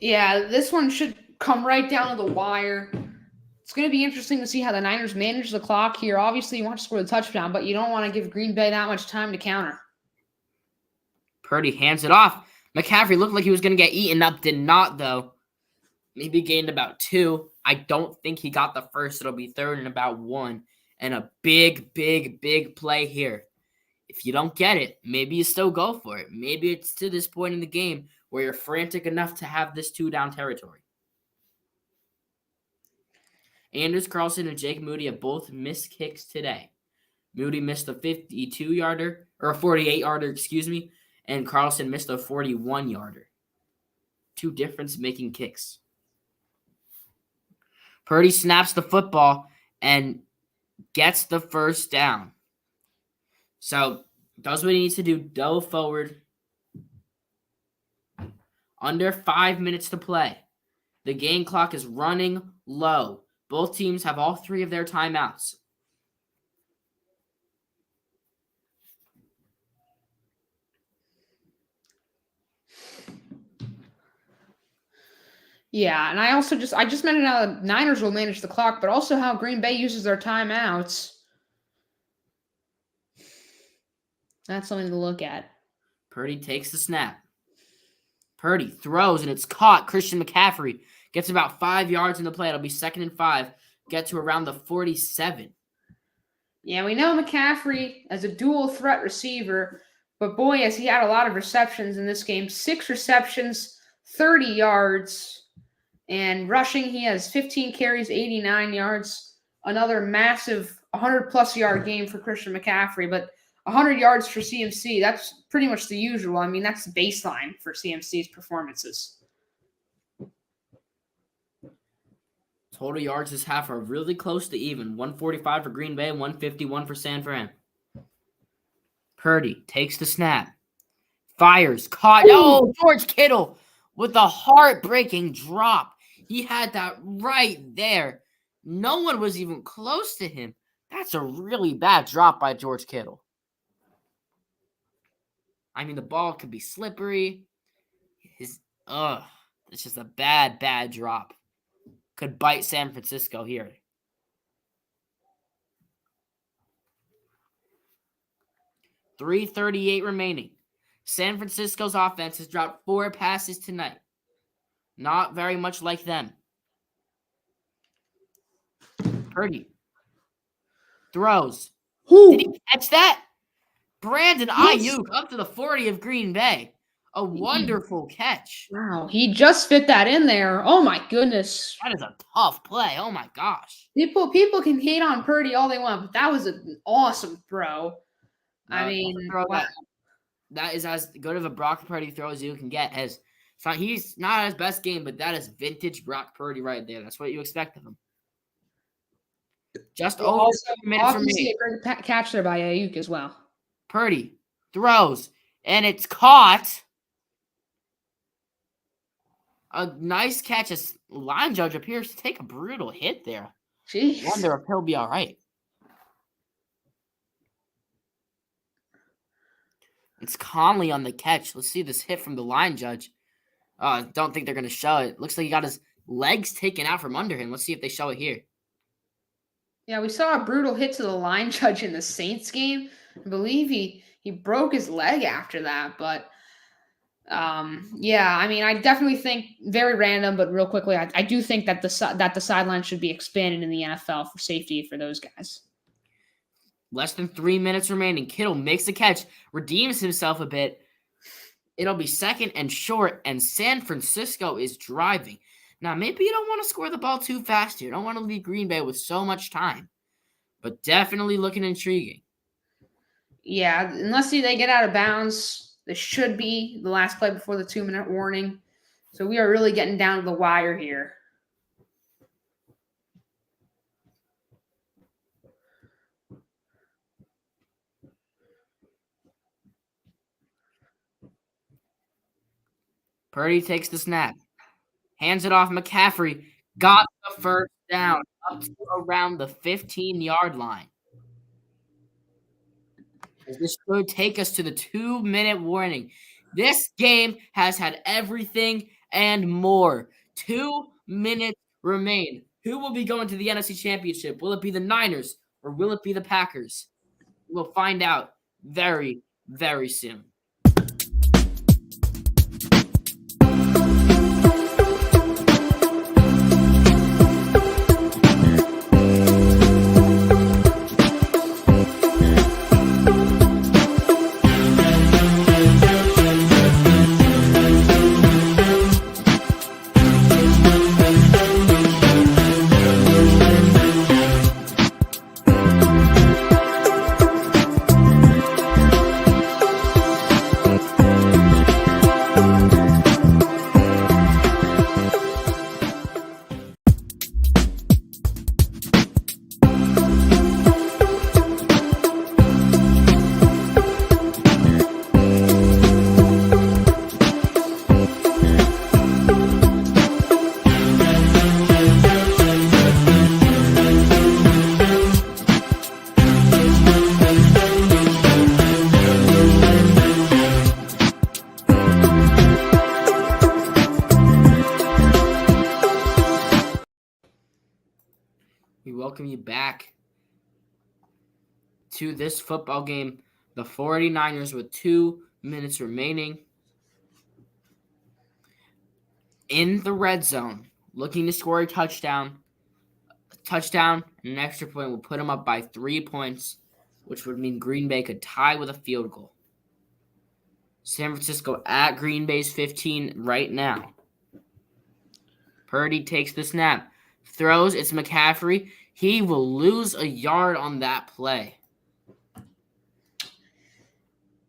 Yeah, this one should come right down to the wire. It's going to be interesting to see how the Niners manage the clock here. Obviously, you want to score the touchdown, but you don't want to give Green Bay that much time to counter. Purdy hands it off. McCaffrey looked like he was going to get eaten up. Did not, though. Maybe gained about 2. I don't think he got the first. It'll be third and about 1. And a big, big, big play here. If you don't get it, maybe you still go for it. Maybe it's to this point in the game where you're frantic enough to have this 2-down territory. Anders Carlson and Jake Moody have both missed kicks today. Moody missed a 52-yarder, or a 48-yarder, and Carlson missed a 41-yarder. 2 difference-making kicks. Purdy snaps the football and gets the first down. So, does what he needs to do. Go forward. Under 5 minutes to play. The game clock is running low. Both teams have all 3 of their timeouts. Yeah, and I just mentioned how the Niners will manage the clock, but also how Green Bay uses their timeouts. That's something to look at. Purdy takes the snap. Purdy throws, and it's caught. Christian McCaffrey gets about 5 yards in the play. It'll be 2nd and 5. Get to around the 47. Yeah, we know McCaffrey as a dual threat receiver, but boy, has he had a lot of receptions in this game. 6 receptions, 30 yards. And rushing, he has 15 carries, 89 yards. Another massive 100-plus yard game for Christian McCaffrey. But 100 yards for CMC, that's pretty much the usual. I mean, that's the baseline for CMC's performances. Total yards this half are really close to even. 145 for Green Bay, 151 for San Fran. Purdy takes the snap. Fires. Caught. Oh, George Kittle with a heartbreaking drop. He had that right there. No one was even close to him. That's a really bad drop by George Kittle. I mean, the ball could be slippery. It's just a bad, bad drop. Could bite San Francisco here. .338 remaining. San Francisco's offense has dropped 4 passes tonight. Not very much like them. Purdy throws. Did he catch that? Brandon Ayuk up to the 40 of Green Bay. A wonderful catch. Wow, he just fit that in there. Oh my goodness. That is a tough play. Oh my gosh. People can hate on Purdy all they want, but that was an awesome throw. I mean, wow. That is as good of a Brock Purdy throw as you can get. He's not his best game, but that is vintage Brock Purdy right there. That's what you expect of him. Just over 7 minutes remaining. A great catch there by Ayuk as well. Purdy throws, and it's caught. A nice catch. A line judge appears to take a brutal hit there. Jeez. Wonder if he'll be all right. It's Conley on the catch. Let's see this hit from the line judge. I don't think they're going to show it. Looks like he got his legs taken out from under him. Let's see if they show it here. Yeah, we saw a brutal hit to the line judge in the Saints game. I believe he broke his leg after that. But, yeah, I mean, I definitely think very random, but real quickly, I do think that the sideline should be expanded in the NFL for safety for those guys. Less than 3 minutes remaining. Kittle makes the catch, redeems himself a bit. It'll be 2nd and short, and San Francisco is driving. Now, maybe you don't want to score the ball too fast here. You don't want to leave Green Bay with so much time. But definitely looking intriguing. Yeah, unless they get out of bounds, this should be the last play before the 2-minute warning. So we are really getting down to the wire here. Purdy takes the snap. Hands it off. McCaffrey got the first down up to around the 15-yard line. This could take us to the 2-minute warning. This game has had everything and more. 2 minutes remain. Who will be going to the NFC Championship? Will it be the Niners or will it be the Packers? We'll find out very, very soon. We welcome you back to this football game. The 49ers with 2 minutes remaining in the red zone, looking to score a touchdown. And an extra point will put them up by 3 points, which would mean Green Bay could tie with a field goal. San Francisco at Green Bay's 15 right now. Purdy takes the snap. Throws, it's McCaffrey. He will lose a yard on that play.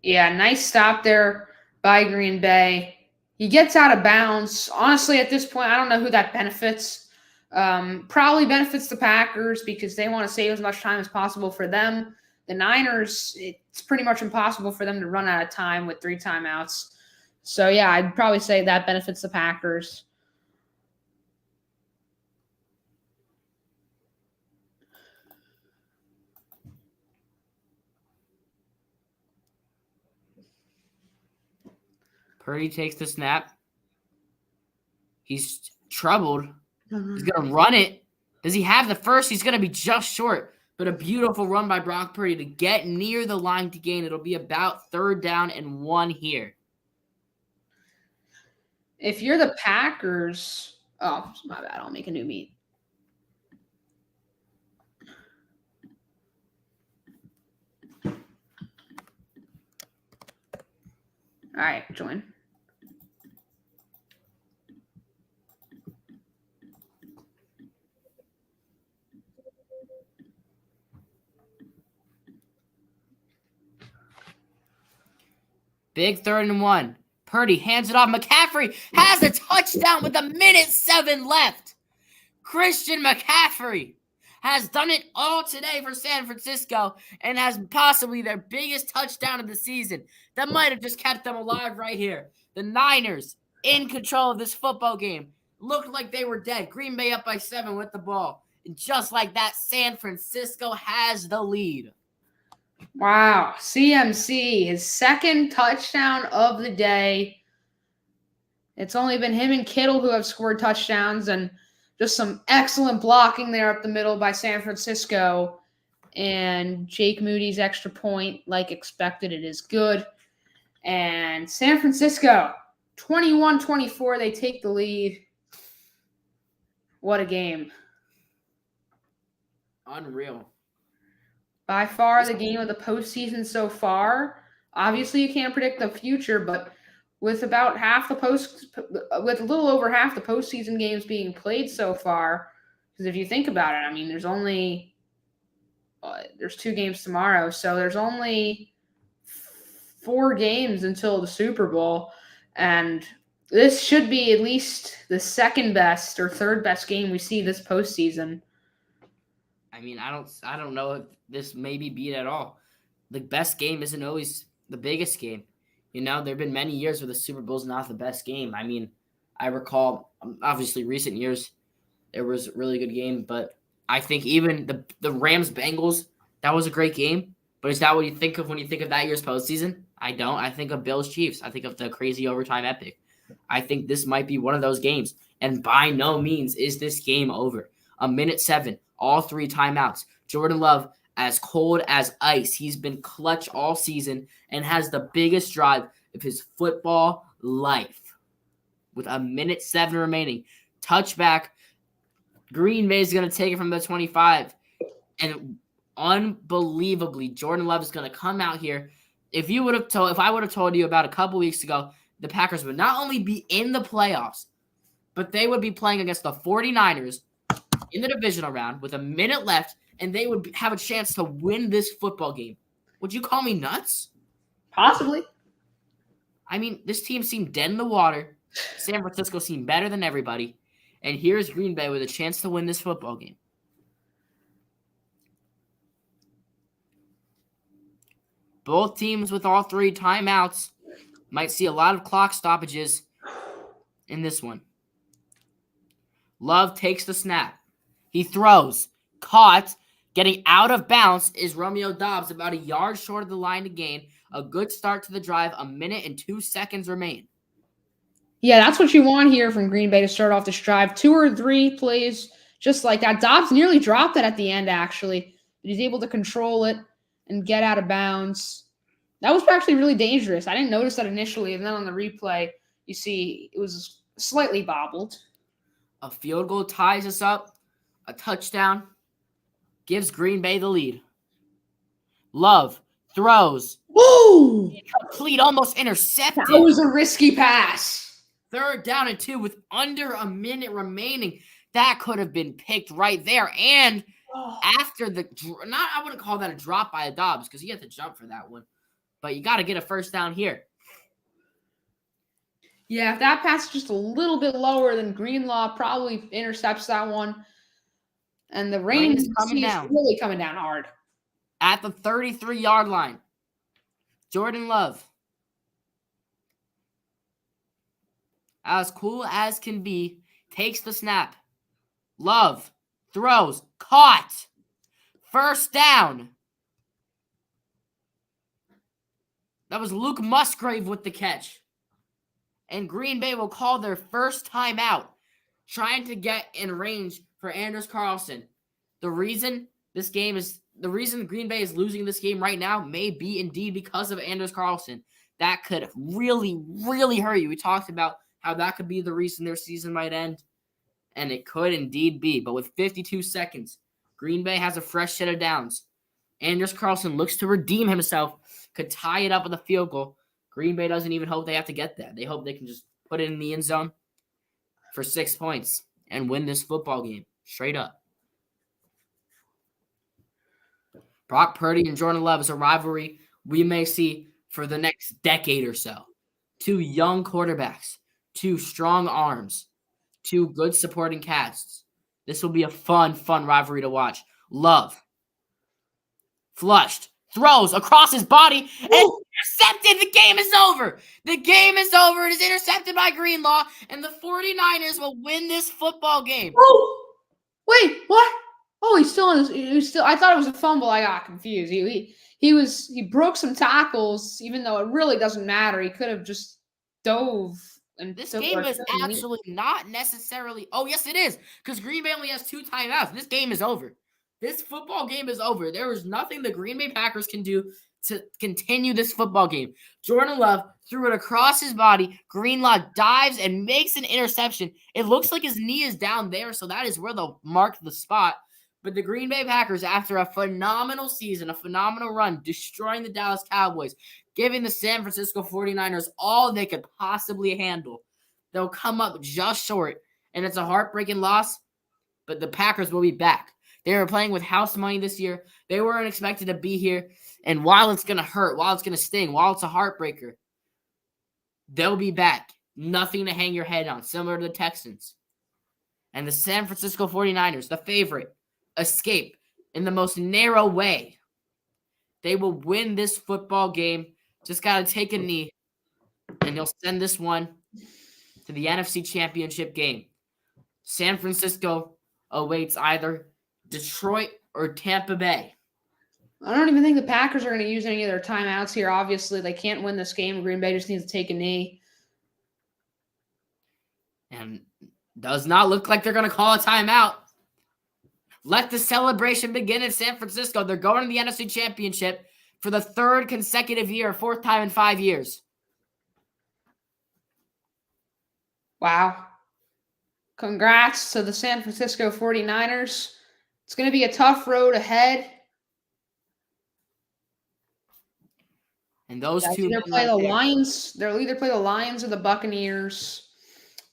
Yeah, nice stop there by Green Bay. He gets out of bounds. Honestly, at this point, I don't know who that benefits. Probably benefits the Packers because they want to save as much time as possible for them. The Niners, it's pretty much impossible for them to run out of time with 3 timeouts. So, yeah, I'd probably say that benefits the Packers. Purdy takes the snap. He's troubled. He's going to run it. Does he have the first? He's going to be just short. But a beautiful run by Brock Purdy to get near the line to gain. It'll be about 3rd down and 1 here. If you're the Packers, oh, my bad. I'll make a new meet. All right, join. Big 3rd and 1. Purdy hands it off. McCaffrey has a touchdown with 1:07 left. Christian McCaffrey has done it all today for San Francisco and has possibly their biggest touchdown of the season. That might have just kept them alive right here. The Niners in control of this football game. Looked like they were dead. Green Bay up by 7 with the ball. And just like that, San Francisco has the lead. Wow. CMC, his 2nd touchdown of the day. It's only been him and Kittle who have scored touchdowns, and just some excellent blocking there up the middle by San Francisco. And Jake Moody's extra point, like expected, it is good. And San Francisco, 21-24, they take the lead. What a game. Unreal. By far the game of the postseason so far. Obviously, you can't predict the future, but with about with a little over half the postseason games being played so far, because if you think about it, I mean, there's 2 games tomorrow, so there's only 4 games until the Super Bowl, and this should be at least the 2nd best or 3rd best game we see this postseason. I mean, I don't know if this maybe beat at all. The best game isn't always the biggest game. You know, there have been many years where the Super Bowl's not the best game. I mean, I recall, obviously, recent years, there was a really good game, but I think even the Rams-Bengals, that was a great game. But is that what you think of when you think of that year's postseason? I don't. I think of Bills-Chiefs. I think of the crazy overtime epic. I think this might be one of those games. And by no means is this game over. A minute 7, all 3 timeouts. Jordan Love, as cold as ice. He's been clutch all season and has the biggest drive of his football life. With a minute 7 remaining. Touchback. Green Bay is going to take it from the 25. And unbelievably, Jordan Love is going to come out here. If I would have told you about a couple weeks ago, the Packers would not only be in the playoffs, but they would be playing against the 49ers in the divisional round with a minute left, and they would have a chance to win this football game. Would you call me nuts? Possibly. I mean, this team seemed dead in the water. San Francisco seemed better than everybody. And here's Green Bay with a chance to win this football game. Both teams with all 3 timeouts might see a lot of clock stoppages in this one. Love takes the snap. He throws. Caught. Getting out of bounds is Romeo Doubs, about a yard short of the line to gain. A good start to the drive. A minute and 2 seconds remain. Yeah, that's what you want here from Green Bay to start off this drive. 2 or 3 plays just like that. Dobbs nearly dropped it at the end, actually. But he's able to control it and get out of bounds. That was actually really dangerous. I didn't notice that initially, and then on the replay, you see it was slightly bobbled. A field goal ties us up. A touchdown gives Green Bay the lead. Love throws. Woo! Complete, almost intercepted. That was a risky pass. 3rd down and 2 with under a minute remaining. That could have been picked right there. And after I wouldn't call that a drop by a Dobbs because he had to jump for that one. But you got to get a first down here. Yeah, if that pass is just a little bit lower, then Greenlaw probably intercepts that one. And the rain is really coming down hard. At the 33-yard line, Jordan Love, as cool as can be, takes the snap. Love throws. Caught. First down. That was Luke Musgrave with the catch. And Green Bay will call their first timeout, trying to get in range for Anders Carlson. The reason Green Bay is losing this game right now may be indeed because of Anders Carlson. That could really, really hurt you. We talked about how that could be the reason their season might end, and it could indeed be. But with 52 seconds, Green Bay has a fresh set of downs. Anders Carlson looks to redeem himself, could tie it up with a field goal. Green Bay doesn't even hope they have to get that. They hope they can just put it in the end zone for 6 points and win this football game straight up. Brock Purdy and Jordan Love is a rivalry we may see for the next decade or so. 2 young quarterbacks, 2 strong arms, 2 good supporting casts. This will be a fun rivalry to watch. Love. Flushed. Throws across his body and intercepted. The game is over. The game is over. It is intercepted by Greenlaw, and the 49ers will win this football game. Oh, wait, what? Oh, he's still on his. I thought it was a fumble. I got confused. He broke some tackles, even though it really doesn't matter. He could have just dove. And this game is actually not necessarily. Oh, yes, it is, because Green Bay only has 2 timeouts. This game is over. This football game is over. There is nothing the Green Bay Packers can do to continue this football game. Jordan Love threw it across his body. Greenlaw dives and makes an interception. It looks like his knee is down there, so that is where they'll mark the spot. But the Green Bay Packers, after a phenomenal season, a phenomenal run, destroying the Dallas Cowboys, giving the San Francisco 49ers all they could possibly handle, they'll come up just short. And it's a heartbreaking loss, but the Packers will be back. They were playing with house money this year. They weren't expected to be here. And while it's going to hurt, while it's going to sting, while it's a heartbreaker, they'll be back. Nothing to hang your head on, similar to the Texans. And the San Francisco 49ers, the favorite, escape in the most narrow way. They will win this football game. Just got to take a knee and he'll send this one to the NFC Championship game. San Francisco awaits either Detroit or Tampa Bay. I don't even think the Packers are going to use any of their timeouts here. Obviously, they can't win this game. Green Bay just needs to take a knee. And does not look like they're going to call a timeout. Let the celebration begin in San Francisco. They're going to the NFC Championship for the third consecutive year, fourth time in 5 years. Wow. Congrats to the San Francisco 49ers. It's going to be a tough road ahead. And those two either play the Lions. They'll either play the Lions or the Buccaneers.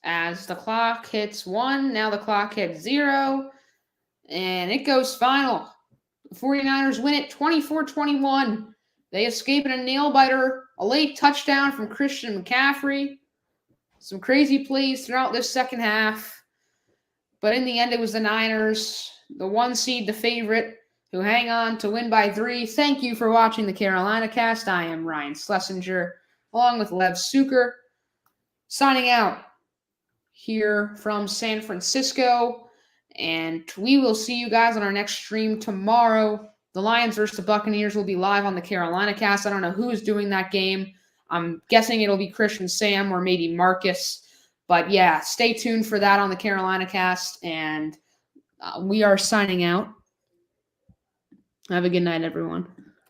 As the clock hits 1, now the clock hits 0, and it goes final. The 49ers win it 24-21. They escape in a nail-biter, a late touchdown from Christian McCaffrey. Some crazy plays throughout this second half. But in the end, it was the Niners, the 1 seed, the favorite, who hang on to win by 3. Thank you for watching the Carolina Cast. I am Ryan Schlesinger, along with Lev Suker, signing out here from San Francisco. And we will see you guys on our next stream tomorrow. The Lions versus the Buccaneers will be live on the Carolina Cast. I don't know who's doing that game. I'm guessing it'll be Christian Sam or maybe Marcus. But yeah, stay tuned for that on the Carolina Cast. And we are signing out. Have a good night, everyone.